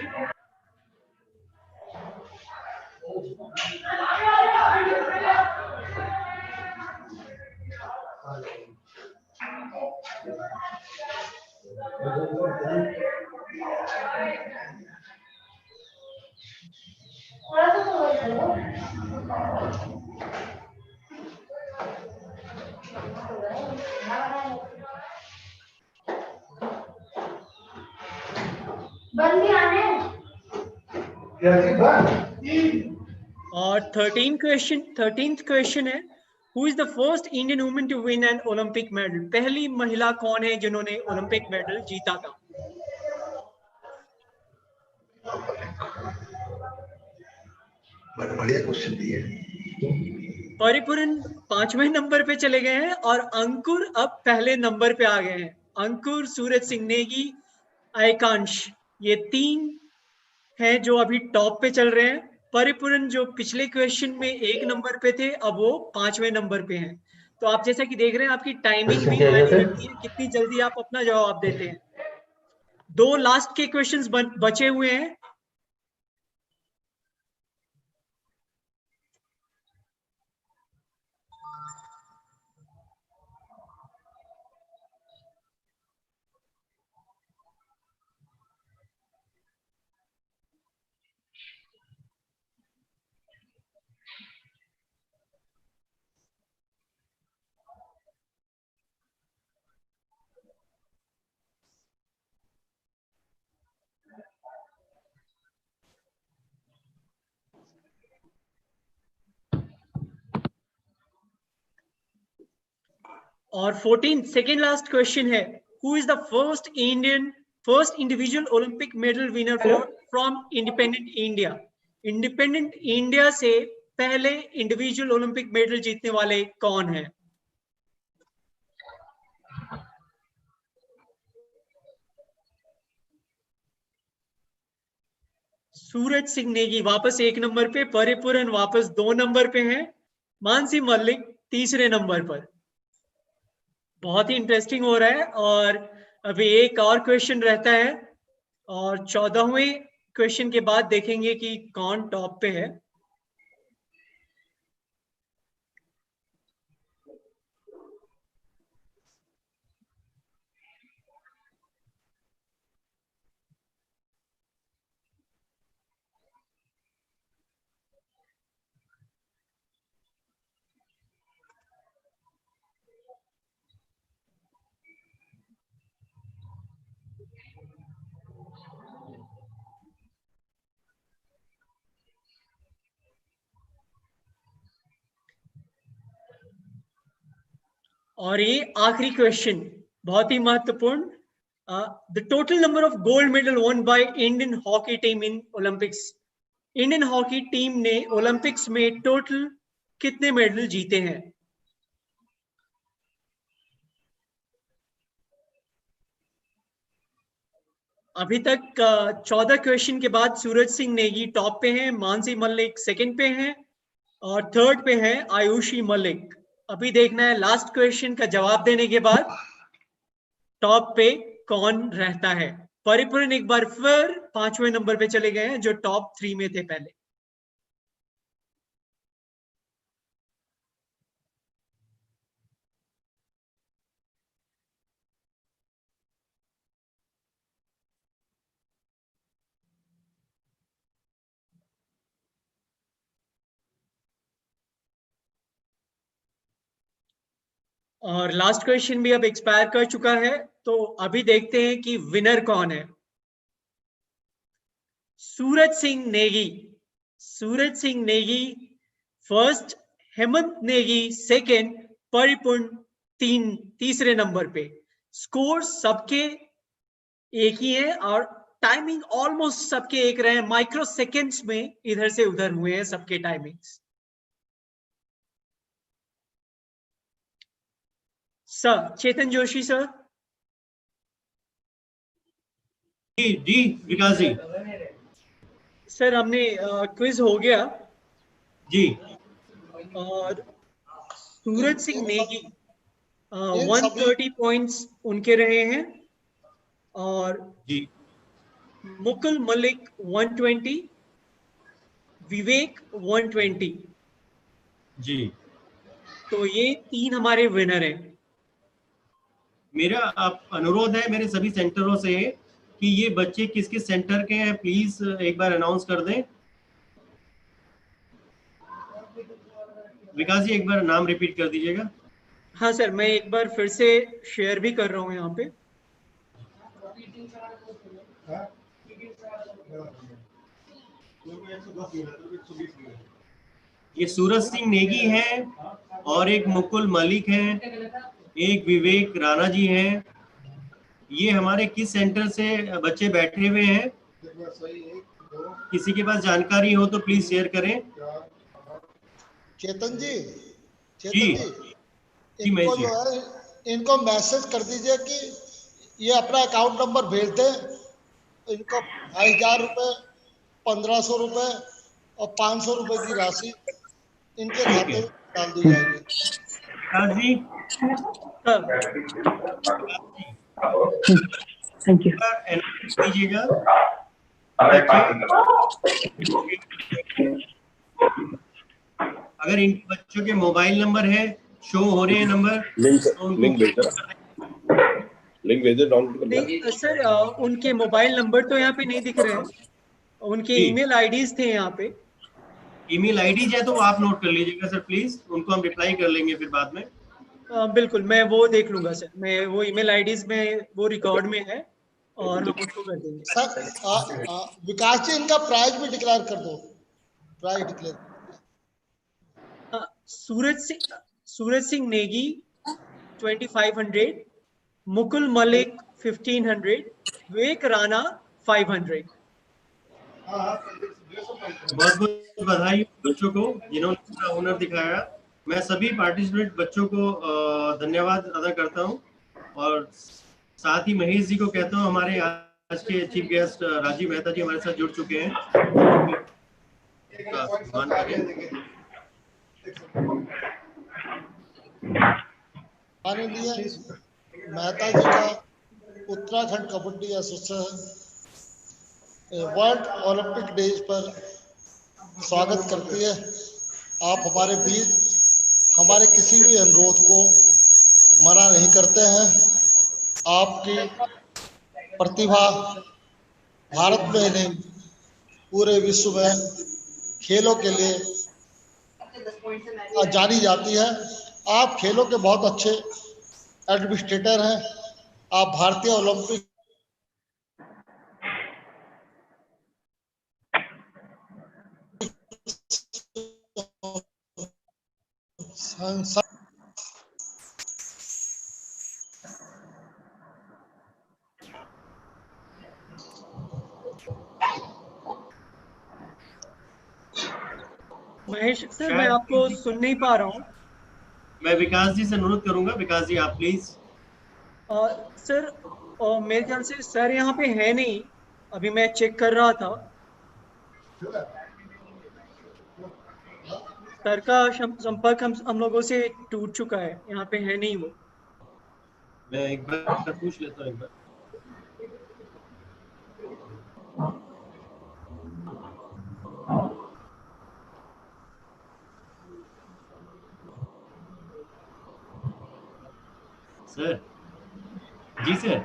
और 13th क्वेश्चन है, who is the first Indian woman to win an Olympic medal? पहली महिला कौन है जिन्होंने ओलंपिक मेडल जीता था? बढ़िया क्वेश्चन दिए। परिपूर्ण 5वें नंबर पे चले गए हैं और अंकुर अब पहले नंबर पे आ गए हैं। अंकुर, सूरज सिंह नेगी, आकांश, ये 3 हैं जो अभी टॉप पे चल रहे हैं। परिपूर्ण जो पिछले क्वेश्चन में 1 नंबर पे थे, अब वो 5वें नंबर पे हैं। तो आप जैसा कि देख रहे हैं, आपकी टाइमिंग भी मायने रखती है, कितनी जल्दी आप अपना जवाब देते हैं। 2 लास्ट के क्वेश्चंस बचे हुए हैं। और 14th सेकेंड लास्ट क्वेश्चन है, who is the first individual Olympic medal winner from independent India? Independent India से पहले इंडिविजुअल ओलंपिक मेडल जीतने वाले कौन हैं? सूरज सिंह नेगी वापस 1 नंबर पे, परिपूरन वापस 2 नंबर पे हैं, मानसी मल्लिक 3रे नंबर पर। बहुत ही इंटरेस्टिंग हो रहा है। और अभी एक और क्वेश्चन रहता है और 14वें क्वेश्चन के बाद देखेंगे कि कौन टॉप पे है। और ये आखिरी क्वेश्चन बहुत ही महत्वपूर्ण, the total number of gold medal won by Indian hockey team in Olympics. Indian hockey team ने ओलंपिक्स में टोटल कितने मेडल जीते हैं? अभी तक 14 क्वेश्चन के बाद सूरज सिंह नेगी टॉप पे हैं, मानसी मलिक सेकंड पे हैं और थर्ड पे है आयुषी मलिक। अभी देखना है लास्ट क्वेश्चन का जवाब देने के बाद टॉप पे कौन रहता है। परिपूर्ण एक बार फिर 5वें नंबर पे चले गए हैं जो टॉप 3 में थे पहले। और लास्ट क्वेश्चन भी अब एक्सपायर कर चुका है, तो अभी देखते हैं कि विनर कौन है। सूरज सिंह नेगी, सूरज सिंह नेगी फर्स्ट, हेमंत नेगी सेकंड, परिपूर्ण तीसरे नंबर पे। स्कोर सबके एक ही है और टाइमिंग ऑलमोस्ट सबके एक रहे, माइक्रो सेकेंड्स में इधर से उधर हुए हैं सबके टाइमिंग्स। सर चेतन जोशी सर। जी विकास जी। सर हमने क्विज हो गया जी। और सूरज सिंह नेगी 130 पॉइंट्स उनके रहे हैं और जी मुकुल मलिक 120, विवेक 120। जी तो ये 3 हमारे विनर हैं। मेरा आप अनुरोध है मेरे सभी सेंटरों से कि ये बच्चे किस किस सेंटर के हैं प्लीज एक बार अनाउंस कर दें। विकास जी एक बार नाम रिपीट कर दीजिएगा। हाँ सर, मैं एक बार फिर से शेयर भी कर रहा हूँ यहाँ पे। ये सूरज सिंह नेगी हैं और एक मुकुल मलिक हैं, एक विवेक राणा जी हैं। ये हमारे किस सेंटर से बच्चे बैठे हुए हैं? किसी के पास जानकारी हो तो प्लीज शेयर करें। चेतन जी, जी इनको जो है इनको मैसेज कर दीजिए कि ये अपना अकाउंट नंबर भेज दें। इनको 2000 रुपए, 1500 रुपए और 500 रुपए की राशि इनके खाते में डाल दी जाएगी। Thank you. दीजिएगा। अगर इनके बच्चों के मोबाइल नंबर है, शो हो रहे हैं नंबर, लिंक भेज दे डाउनलोड नहीं सर, उनके मोबाइल नंबर तो यहाँ पे नहीं दिख रहे हैं, उनके ईमेल आईडीज थे यहाँ पे। ईमेल आईडीज है तो आप नोट कर लीजिएगा सर प्लीज, उनको हम रिप्लाई कर लेंगे फिर बाद में। बिल्कुल, मैं वो देख लूंगा सर, मैं वो ईमेल आईडीज में वो रिकॉर्ड में है और हम उसको कर देंगे। सर विकास जी इनका प्राइज भी डिक्लेयर कर दो। Prize declare. सूरज सिंह नेगी 2500, मुकुल मलिक 1500, विवेक राणा 500। बहुत बहुत बधाई बच्चों को जिन्होंने अपना हुनर दिखाया। मैं सभी पार्टिसिपेंट बच्चों को धन्यवाद अदा करता हूं और साथ ही महेश जी को कहता हूं, हमारे आज के चीफ गेस्ट राजीव मेहता जी हमारे साथ जुड़ चुके हैं। माननीय मेहता जी का Uttarakhand Kabaddi association world Olympic days पर स्वागत करती है। आप हमारे बीच हमारे किसी भी अनुरोध को मना नहीं करते हैं। आपकी प्रतिभा भारत में नहीं पूरे विश्व में खेलों के लिए जानी जाती है। आप खेलों के बहुत अच्छे एडमिनिस्ट्रेटर हैं। आप भारतीय ओलंपिक संसद महेश सर, मैं शायद आपको सुन नहीं पा रहा हूँ। मैं विकास जी से अनुरोध करूंगा, विकास जी आप प्लीज। सर, मेरे ख्याल से सर यहाँ पे है नहीं, अभी मैं चेक कर रहा था। सर का संपर्क हम लोगों से टूट चुका है, यहाँ पे है नहीं वो। मैं एक बार पूछ लेता हूँ एक बार। सर जी sir,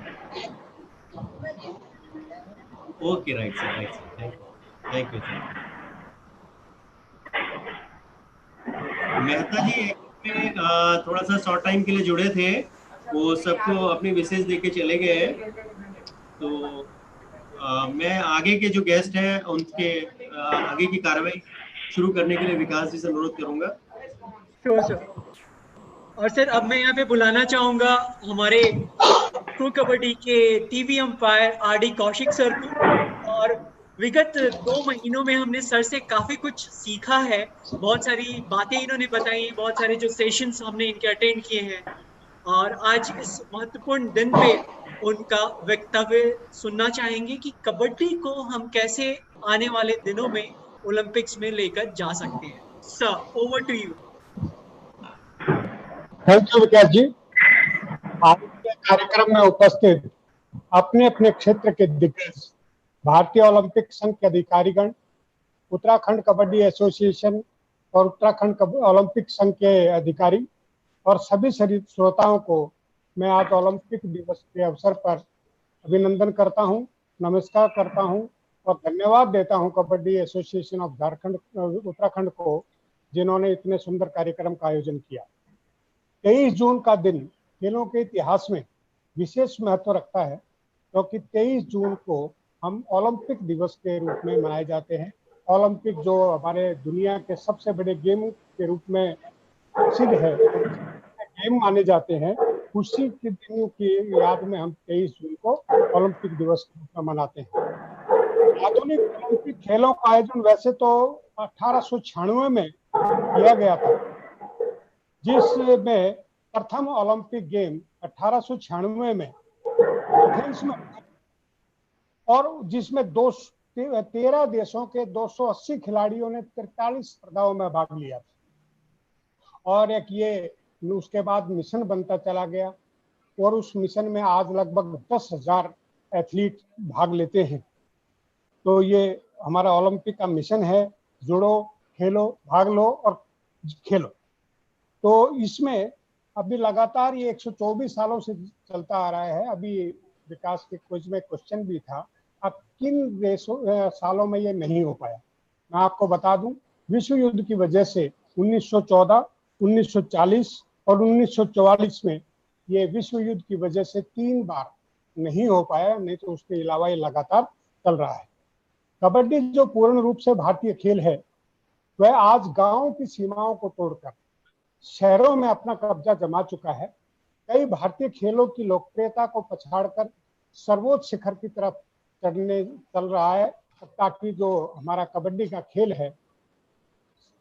okay right sir, right sir, thank you sir. Mehta ji में थोड़ा सा शॉर्ट टाइम के लिए जुड़े थे, वो सबको अपनी विशेष दे के चले गए हैं। तो मैं आगे के जो गेस्ट हैं उनके आगे की कार्रवाई शुरू करने के लिए विकास जी से अनुरोध करूंगा। Sure sir. और सर, अब मैं यहाँ पे बुलाना चाहूंगा हमारे प्रो कबड्डी के TV umpire RD Kaushik sir को। और विगत 2 महीनों में हमने सर से काफी कुछ सीखा है, बहुत सारी बातें इन्होंने बताई, बहुत सारे जो सेशंस हमने इनके अटेंड किए हैं, और आज इस महत्वपूर्ण दिन पे उनका वक्तव्य सुनना चाहेंगे कि कबड्डी को हम कैसे आने वाले दिनों में ओलंपिक्स में लेकर जा सकते हैं। Sir, over to you. Thank you Vikas ji. आज के कार्यक्रम में उपस्थित अपने अपने क्षेत्र के दिग्गज भारतीय ओलंपिक संघ के अधिकारीगण, उत्तराखंड कबड्डी एसोसिएशन और उत्तराखंड ओलंपिक संघ के अधिकारी और सभी श्रोताओं को मैं आज ओलंपिक दिवस के अवसर पर अभिनंदन करता हूं, नमस्कार करता हूं और धन्यवाद देता हूं कबड्डी एसोसिएशन ऑफ झारखंड उत्तराखंड को, जिन्होंने इतने सुंदर कार्यक्रम का आयोजन किया। 23 जून का दिन खेलों के इतिहास में विशेष महत्व रखता है, क्योंकि 23 जून को हम ओलंपिक दिवस के रूप में मनाए जाते हैं। ओलंपिक जो हमारे दुनिया के सबसे बड़े गेम के रूप में प्रसिद्ध है, गेम माने जाते हैं, उसी के दिनों की याद में हम 23 जून को ओलंपिक दिवस के रूप में मनाते हैं। आधुनिक ओलंपिक खेलों का आयोजन वैसे तो 1896 में किया गया था, जिसमें प्रथम ओलंपिक गेम 1896 में एथेंस में, और जिसमें 13 देशों के 280 खिलाड़ियों ने 43 स्पर्धाओं में भाग लिया था। और एक ये उसके बाद मिशन बनता चला गया, और उस मिशन में आज लगभग 10,000 एथलीट भाग लेते हैं। तो ये हमारा ओलंपिक का मिशन है, जुड़ो, खेलो, भाग लो और खेलो। तो इसमें अभी लगातार ये 124 सालों से चलता आ रहा है। अभी विकास के क्विज में क्वेश्चन भी था, अब किन सालों में ये नहीं हो पाया। मैं आपको बता दूं, विश्व युद्ध की वजह से 1914, 1940 और 1944 में ये विश्व युद्ध की वजह से 3 बार नहीं हो पाया, नहीं तो उसके अलावा ये लगातार चल रहा है। कबड्डी जो पूर्ण रूप से भारतीय खेल है, वह आज गांव की सीमाओं को तोड़कर शहरों में अपना कब्जा जमा चुका है। कई भारतीय खेलों की लोकप्रियता को पछाड़कर सर्वोच्च शिखर की तरफ चल रहा है, ताकि जो हमारा कबड्डी का खेल है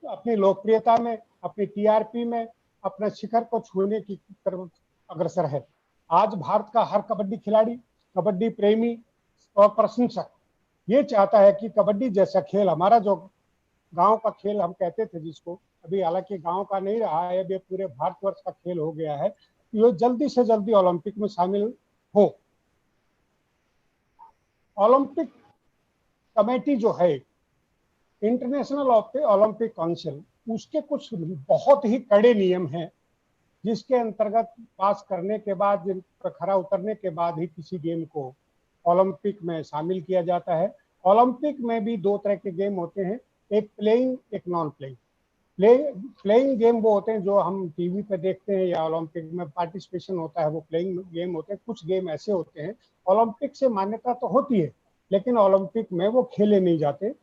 अपनी लोकप्रियता में, अपनी टीआरपी में अपने शिखर को छूने की तरफ अग्रसर है। आज भारत का हर कबड्डी खिलाड़ी, कबड्डी प्रेमी और प्रशंसक ये चाहता है कि कबड्डी जैसा खेल, हमारा जो गांव का खेल हम कहते थे जिसको, अभी हालांकि गांव का नहीं रहा है, अभी पूरे भारतवर्ष का खेल हो गया है, ये जल्दी से जल्दी ओलंपिक में शामिल हो। ओलंपिक कमेटी जो है, इंटरनेशनल ओलंपिक काउंसिल, उसके कुछ बहुत ही कड़े नियम हैं, जिसके अंतर्गत पास करने के बाद, जिन पर खरा उतरने के बाद ही किसी गेम को ओलंपिक में शामिल किया जाता है। ओलंपिक में भी 2 तरह के गेम होते हैं, एक प्लेइंग, एक नॉन प्लेइंग। प्लेइंग गेम वो होते हैं जो हम टीवी पे देखते हैं या ओलंपिक में पार्टिसिपेशन होता है, वो प्लेइंग गेम होते हैं। कुछ गेम ऐसे होते हैं ओलंपिक से मान्यता तो होती है, लेकिन ओलंपिक में वो खेले नहीं जाते।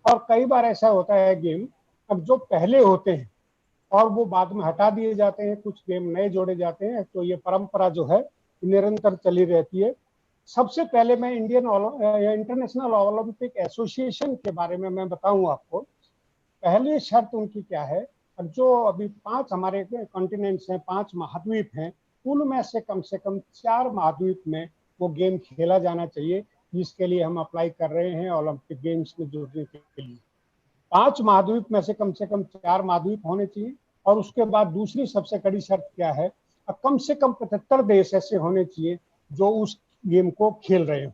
और कई बार ऐसा होता है गेम अब जो पहले होते हैं और वो बाद में हटा दिए जाते हैं, कुछ गेम नए जोड़े जाते हैं। तो ये परंपरा जो है निरंतर चली रहती है। सबसे पहले मैं इंटरनेशनल ओलंपिक एसोसिएशन के बारे में मैं बताऊं आपको। पहली शर्त उनकी क्या है, अब जो अभी 5 हमारे कॉन्टिनेंट्स हैं, 5 महाद्वीप हैं, उनमें से कम 4 महाद्वीप में वो गेम खेला जाना चाहिए, जिसके लिए हम अप्लाई कर रहे हैं ओलंपिक गेम्स में जुड़ने के लिए। 5 महाद्वीप में से कम 4 महाद्वीप होने चाहिए। और उसके बाद दूसरी सबसे कड़ी शर्त क्या है, कम से कम 75 देश ऐसे होने चाहिए जो उस गेम को खेल रहे हो।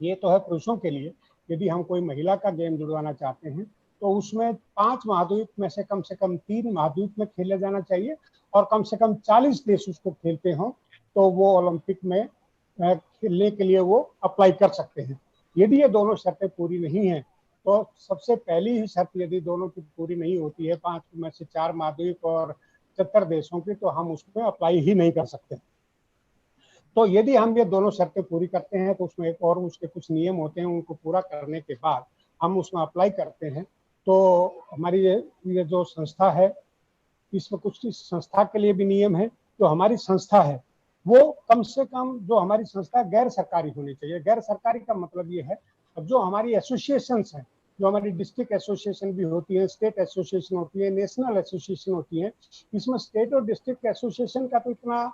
ये तो है पुरुषों के लिए। यदि हम कोई महिला का गेम जुड़वाना चाहते हैं तो उसमें 5 महाद्वीप में से कम 3 महाद्वीप में खेला जाना चाहिए और कम से कम 40 देश उसको खेलते हों, तो वो ओलंपिक में खेलने के लिए वो अप्लाई कर सकते हैं। यदि ये दोनों शर्तें पूरी नहीं हैं तो सबसे पहली ही शर्त यदि दोनों की पूरी नहीं होती है, 5 में से 4 महाद्वीप और 75 देशों की, तो हम उसमें अप्लाई ही नहीं कर सकते। तो यदि हम ये दोनों शर्तें पूरी करते हैं तो उसमें एक और उसके कुछ नियम होते हैं, उनको पूरा करने के बाद हम उसमें अप्लाई करते हैं। तो हमारी ये जो संस्था है, इसमें कुछ संस्था के लिए भी नियम है। जो हमारी संस्था है वो कम से कम, जो हमारी संस्था गैर सरकारी होनी चाहिए। गैर सरकारी का मतलब ये है, अब जो हमारी एसोसिएशंस हैं, जो हमारी डिस्ट्रिक्ट एसोसिएशन भी होती है, स्टेट एसोसिएशन होती है, नेशनल एसोसिएशन होती है, इसमें स्टेट और डिस्ट्रिक्ट एसोसिएशन का तो इतना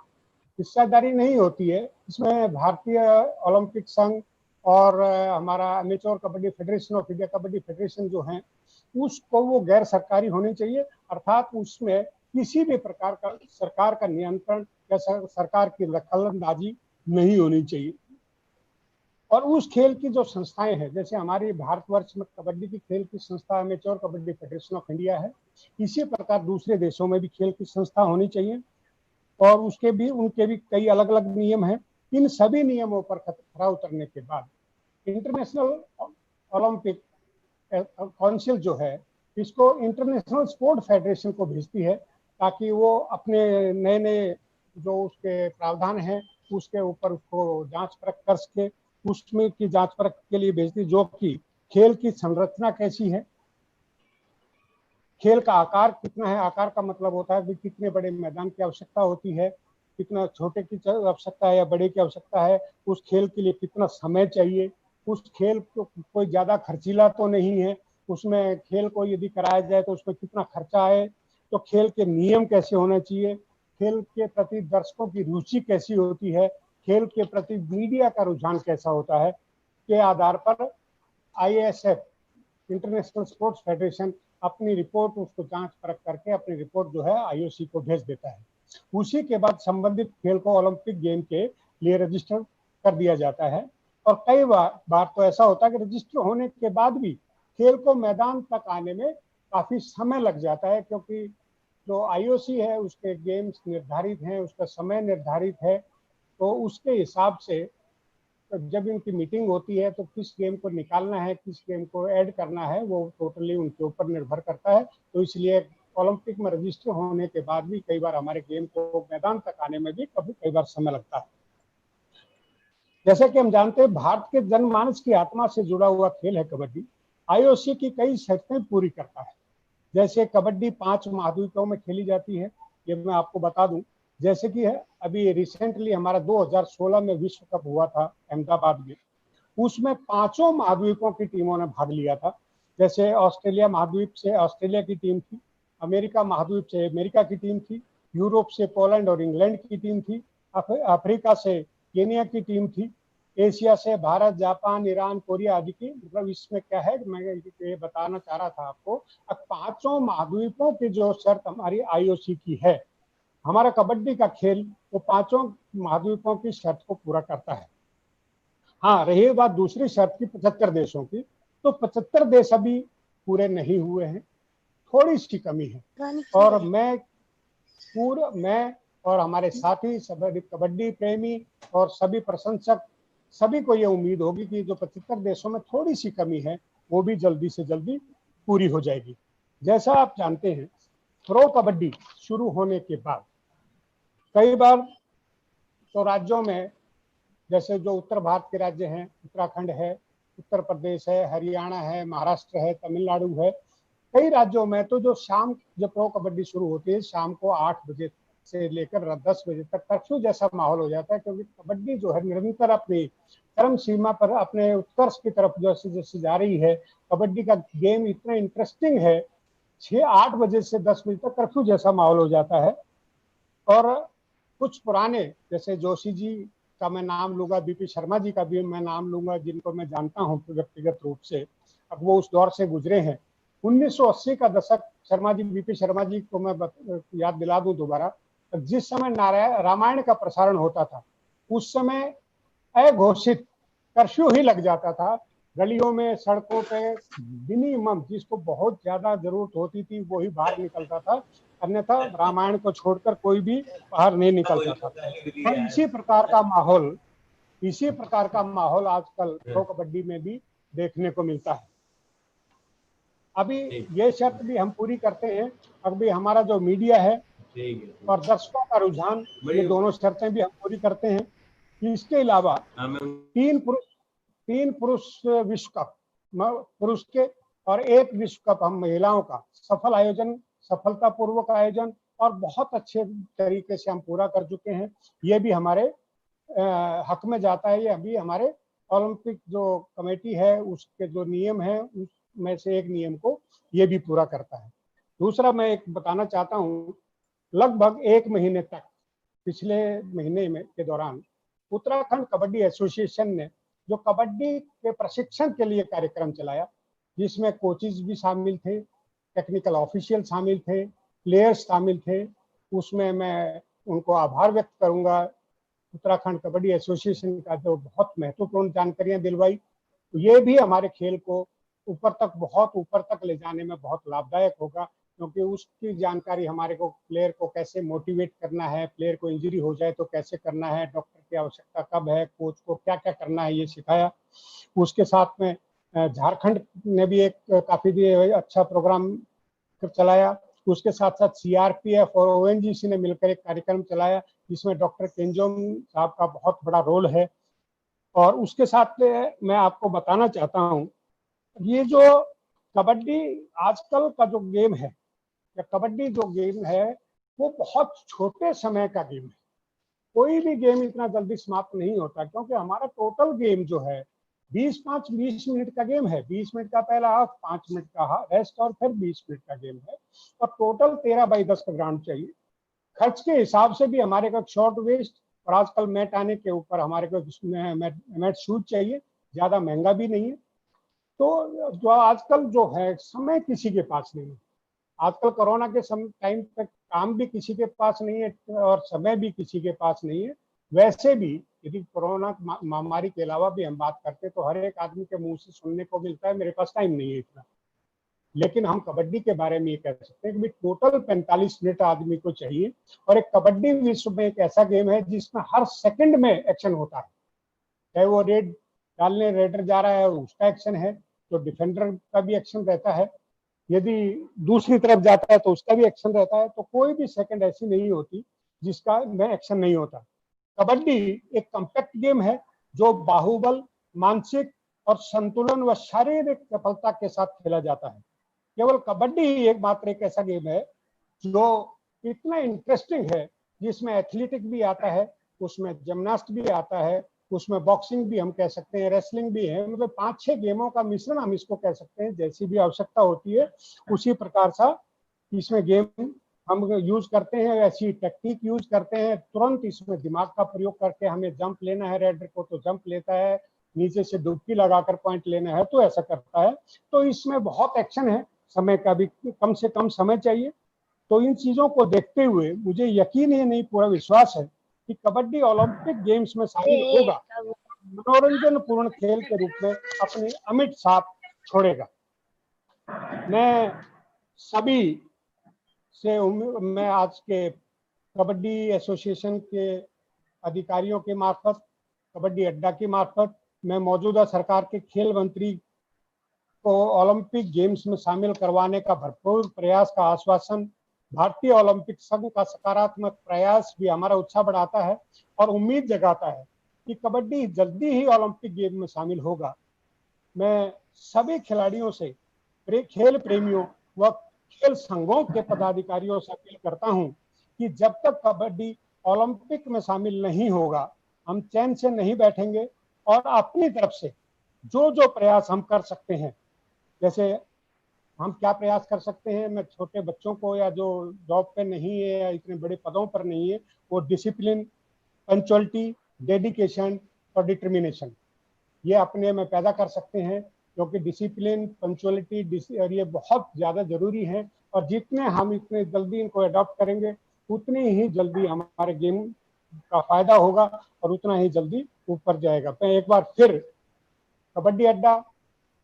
हिस्सेदारी नहीं होती है। इसमें भारतीय ओलंपिक संघ और हमारा amateur kabaddi federation of India kabaddi federation जो है, उसको वो गैर सरकारी होनी चाहिए, अर्थात उसमें किसी भी प्रकार का सरकार का नियंत्रण या सरकार की दखलंदाजी नहीं होनी चाहिए। और उस खेल की जो संस्थाएं हैं, जैसे हमारी भारतवर्ष में कबड्डी की खेल की संस्था amateur kabaddi federation of India है, इसी प्रकार दूसरे देशों में भी खेल की संस्था होनी चाहिए और उनके भी कई अलग अलग नियम हैं। इन सभी नियमों पर खरा उतरने के बाद इंटरनेशनल ओलंपिक काउंसिल जो है, इसको इंटरनेशनल स्पोर्ट फेडरेशन को भेजती है, ताकि वो अपने नए नए जो उसके प्रावधान हैं उसके ऊपर उसको जांच परख कर सके। उसमें की जांच परख के लिए भेजती, जो कि खेल की संरचना कैसी है, खेल का आकार कितना है। आकार का मतलब होता है कि कितने बड़े मैदान की आवश्यकता होती है, कितना छोटे की आवश्यकता है या बड़े की आवश्यकता है, उस खेल के लिए कितना समय चाहिए, उस खेल को कोई ज्यादा खर्चीला तो नहीं है, उसमें खेल को यदि कराया जाए तो उसमें कितना खर्चा आए, तो खेल के नियम कैसे होने चाहिए, खेल के प्रति दर्शकों की रुचि कैसी होती है, खेल के प्रति मीडिया का रुझान कैसा होता है, के आधार पर ISF इंटरनेशनल स्पोर्ट्स फेडरेशन अपनी रिपोर्ट उसको जांच परख करके अपनी रिपोर्ट जो है IOC को भेज देता है। उसी के बाद संबंधित खेल को ओलंपिक गेम के लिए रजिस्टर कर दिया जाता है। और कई बार तो ऐसा होता है कि रजिस्टर होने के बाद भी खेल को मैदान तक आने में काफी समय लग जाता है, क्योंकि जो IOC है उसके गेम्स निर्धारित हैं, उसका समय निर्धारित है। तो उसके हिसाब से जब इनकी मीटिंग होती है तो किस गेम को निकालना है, किस गेम को ऐड करना है, वो टोटली उनके ऊपर निर्भर करता है। तो इसलिए ओलंपिक में रजिस्टर होने के बाद भी कई बार हमारे गेम को मैदान तक आने में भी कई बार समय लगता है। जैसे कि हम जानते हैं, भारत के जनमानस की आत्मा से जुड़ा हुआ खेल है कबड्डी। IOC की कई शर्तें पूरी करता है। जैसे कबड्डी 5 महाद्वीपों में खेली जाती है, ये मैं आपको बता दूं। जैसे कि अभी रिसेंटली हमारा 2016 में विश्व कप हुआ था अहमदाबाद में, उसमें 5 महाद्वीपों की टीमों ने भाग लिया था। जैसे ऑस्ट्रेलिया महाद्वीप से ऑस्ट्रेलिया की टीम थी, अमेरिका महाद्वीप से अमेरिका की टीम थी, यूरोप से पोलैंड और इंग्लैंड की टीम थी, अफ्रीका से केनिया की टीम थी, एशिया से भारत, जापान, ईरान, कोरिया आदि की। मतलब इसमें क्या है, मैं ये बताना चाह रहा था आपको, अब 5 महाद्वीपों की जो शर्त हमारी IOC की है, हमारा कबड्डी का खेल वो 5 महाद्वीपों की शर्त को पूरा करता है। हाँ, रही बात दूसरी शर्त की 75 देशों की, तो 75 देश अभी पूरे नहीं हुए हैं, थोड़ी सी कमी है। और मैं और हमारे साथी सभी कबड्डी प्रेमी और सभी प्रशंसक, सभी को ये उम्मीद होगी कि जो 75 देशों में थोड़ी सी कमी है वो भी जल्दी से जल्दी पूरी हो जाएगी। जैसा आप जानते हैं, प्रो कबड्डी शुरू होने के बाद कई बार तो राज्यों में, जैसे जो उत्तर भारत के राज्य हैं, उत्तराखंड है, उत्तर प्रदेश है, हरियाणा है, महाराष्ट्र है, तमिलनाडु है, कई राज्यों में तो जो शाम जब प्रो कबड्डी शुरू होती है, शाम को 8 बजे से लेकर 10 बजे तक कर्फ्यू जैसा माहौल हो जाता है, क्योंकि कबड्डी जो है निरंतर अपनी चरम सीमा पर अपने उत्कर्ष की तरफ जैसे जैसे जा रही है। कबड्डी का गेम इतना इंटरेस्टिंग है, 6-8 बजे से 10 बजे तक कर्फ्यू जैसा माहौल हो जाता है। और कुछ पुराने जैसे जोशी जी का मैं नाम लूंगा, बीपी शर्मा जी का भी मैं नाम लूंगा, जिनको मैं जानता हूं व्यक्तिगत रूप से, अब वो उस दौर से गुजरे हैं। 1980 का दशक, शर्मा जी, बीपी शर्मा जी को मैं याद दिला दूं दोबारा, जिस समय रामायण का प्रसारण होता था, उस समय अघोषित कर्फ्यू ही लग जाता था। गलियों में, सड़कों पे मिनिमम जिसको बहुत ज्यादा जरूरत होती थी वो ही बाहर निकलता था, अन्यथा रामायण को छोड़कर कोई भी बाहर नहीं निकलता था। तो इसी प्रकार का माहौल आजकल प्रो कबड्डी में भी देखने को मिलता है। अभी ये शर्त भी हम पूरी करते हैं, अभी हमारा जो मीडिया है और दर्शकों का रुझान, ये दोनों शर्तें भी हम पूरी करते हैं। इसके अलावा 3 पुरुष विश्व कप पुरुष के और 1 विश्व कप हम महिलाओं का सफलतापूर्वक आयोजन और बहुत अच्छे तरीके से हम पूरा कर चुके हैं। ये भी हमारे हक में जाता है। ये अभी हमारे ओलंपिक जो कमेटी है उसके जो नियम है उसमें से एक नियम को ये भी पूरा करता है। दूसरा मैं एक बताना चाहता हूँ, लगभग 1 महीने तक पिछले महीने में के दौरान उत्तराखंड कबड्डी एसोसिएशन ने जो कबड्डी के प्रशिक्षण के लिए कार्यक्रम चलाया, जिसमें कोचेज भी शामिल थे, टेक्निकल ऑफिशियल शामिल थे, प्लेयर्स शामिल थे, उसमें मैं उनको आभार व्यक्त करूंगा। उत्तराखंड कबड्डी एसोसिएशन का जो बहुत महत्वपूर्ण जानकारियां दिलवाई, तो ये भी हमारे खेल को बहुत ऊपर तक ले जाने में बहुत लाभदायक होगा, क्योंकि उसकी जानकारी हमारे को प्लेयर को कैसे मोटिवेट करना है, प्लेयर को इंजरी हो जाए तो कैसे करना है, डॉक्टर की आवश्यकता कब है, कोच को क्या क्या करना है, ये सिखाया। उसके साथ में झारखंड ने भी एक काफी भी अच्छा प्रोग्राम चलाया। उसके साथ साथ सीआरपीएफ और ओएनजीसी ने मिलकर एक कार्यक्रम चलाया जिसमें डॉक्टर केंजोम साहब का बहुत बड़ा रोल है। और उसके साथ मैं आपको बताना चाहता हूँ, ये जो कबड्डी आजकल का जो गेम है, या कबड्डी जो गेम है वो बहुत छोटे समय का गेम है। कोई भी गेम इतना जल्दी समाप्त नहीं होता, क्योंकि हमारा टोटल गेम जो है 20 मिनट का गेम है। 20 मिनट का पहला हाफ, 5 मिनट का रेस्ट और फिर 20 मिनट का गेम है। और टोटल 13x10 का ग्राउंड चाहिए। खर्च के हिसाब से भी हमारे को शॉर्ट वेस्ट और आजकल मैट आने के ऊपर हमारे को मैट शूज चाहिए, ज्यादा महंगा भी नहीं है। तो जो आजकल जो है समय किसी के पास नहीं है। आजकल कोरोना के टाइम तक काम भी किसी के पास नहीं है और समय भी किसी के पास नहीं है। वैसे भी यदि कोरोना महामारी के अलावा भी हम बात करते तो हर एक आदमी के मुंह से सुनने को मिलता है, मेरे पास टाइम नहीं है इतना। लेकिन हम कबड्डी के बारे में ये कह सकते हैं कि टोटल 45 मिनट आदमी को चाहिए। और एक कबड्डी विश्व में एक ऐसा गेम है जिसमें हर सेकंड में एक्शन होता है। चाहे वो रेड डालने रेडर जा रहा है उसका एक्शन है, तो डिफेंडर का भी एक्शन रहता है, यदि दूसरी तरफ जाता है तो उसका भी एक्शन रहता है। तो कोई भी सेकंड ऐसी नहीं होती जिसका में एक्शन नहीं होता। कबड्डी एक कॉम्पैक्ट गेम है जो बाहुबल, मानसिक और संतुलन व शारीरिक सफलता के साथ खेला जाता है। केवल कबड्डी ही एकमात्र एक ऐसा गेम है जो इतना इंटरेस्टिंग है, जिसमें एथलेटिक भी आता है, उसमें जिम्नास्ट भी आता है, उसमें बॉक्सिंग भी हम कह सकते हैं, रेसलिंग भी है। मतलब 5-6 गेमों का मिश्रण हम इसको कह सकते हैं। जैसी भी आवश्यकता होती है उसी प्रकार सा इसमें गेम हम यूज करते हैं, ऐसी टेक्निक यूज करते हैं। तुरंत इसमें दिमाग का प्रयोग करके हमें जंप लेना है रेडर को तो जंप लेता है, नीचे से डुबकी लगाकर पॉइंट लेना है तो ऐसा करता है। तो इसमें बहुत एक्शन है, समय का भी कम से कम समय चाहिए। तो इन चीजों को देखते हुए मुझे यकीन ही नहीं, पूरा विश्वास है कि कबड्डी ओलंपिक गेम्स में शामिल होगा, मनोरंजन पूर्ण खेल के रूप में अपनी अमिट छाप छोड़ेगा। मैं सभी से मैं आज के कबड्डी एसोसिएशन के अधिकारियों के मार्फत, कबड्डी अड्डा की मार्फत, मैं मौजूदा सरकार के खेल मंत्री को ओलंपिक गेम्स में शामिल करवाने का भरपूर प्रयास का आश्वासन, भारतीय ओलंपिक संघ का सकारात्मक प्रयास भी हमारा उत्साह बढ़ाता है और उम्मीद जगाता है कि कबड्डी जल्दी ही ओलंपिक गेम में शामिल होगा। मैं सभी खिलाड़ियों से, खेल प्रेमियों व खेल संघों के पदाधिकारियों से अपील करता हूं कि जब तक कबड्डी ओलंपिक में शामिल नहीं होगा हम चैन से नहीं बैठेंगे। और अपनी तरफ से जो जो प्रयास हम कर सकते हैं, जैसे हम क्या प्रयास कर सकते हैं, मैं छोटे बच्चों को या जो जॉब पे नहीं है या इतने बड़े पदों पर नहीं है, वो डिसिप्लिन, पंक्चुअलिटी, डेडिकेशन और डिटर्मिनेशन ये अपने में पैदा कर सकते हैं, क्योंकि डिसिप्लिन, पंक्चुअलिटी और ये बहुत ज़्यादा ज़रूरी है। और जितने हम इतने जल्दी इनको अडॉप्ट करेंगे उतनी ही जल्दी हमारे गेम का फायदा होगा और उतना ही जल्दी ऊपर जाएगा। मैं एक बार फिर कबड्डी अड्डा,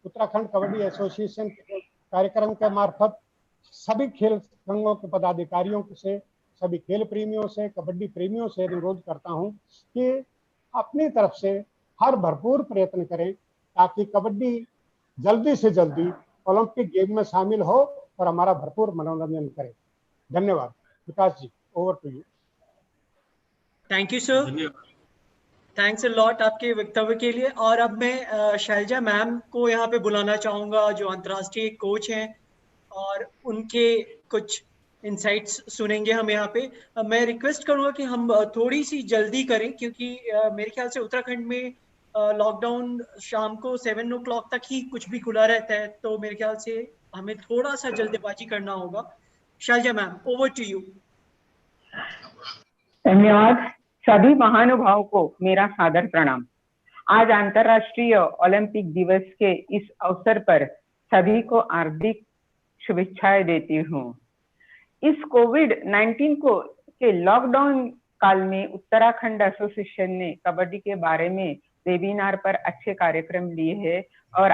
उत्तराखंड कबड्डी एसोसिएशन के कार्यक्रम के मार्फत सभी खेल संघों के पदाधिकारियों से, सभी खेल प्रेमियों से, कबड्डी प्रेमियों से अनुरोध करता हूं कि अपनी तरफ से हर भरपूर प्रयत्न करें ताकि कबड्डी जल्दी से जल्दी ओलंपिक गेम में शामिल हो और हमारा भरपूर मनोरंजन करे। धन्यवाद। Vikas ji, over to you. Thank you sir, thanks a lot आपके वक्तव्य के लिए। और अब मैं शैलजा मैम को यहाँ पे बुलाना चाहूँगा, जो अंतर्राष्ट्रीय कोच हैं, और उनके कुछ इनसाइट्स सुनेंगे हम यहाँ पे। मैं रिक्वेस्ट करूँगा कि हम थोड़ी सी जल्दी करें, क्योंकि मेरे ख्याल से उत्तराखंड में लॉकडाउन शाम को 7 o'clock तक ही कुछ भी खुला रहता है, तो मेरे ख्याल से हमें थोड़ा सा जल्दबाजी करना होगा। Shailaja ma'am, over to you. धन्यवाद। सभी महानुभावों को मेरा सादर प्रणाम। आज अंतर्राष्ट्रीय ओलंपिक दिवस के इस अवसर पर सभी को हार्दिक शुभेच्छाएं देती हूँ। इस कोविड-19 के लॉकडाउन काल में उत्तराखंड एसोसिएशन ने कबड्डी के बारे में वेबिनार पर अच्छे कार्यक्रम लिए हैं और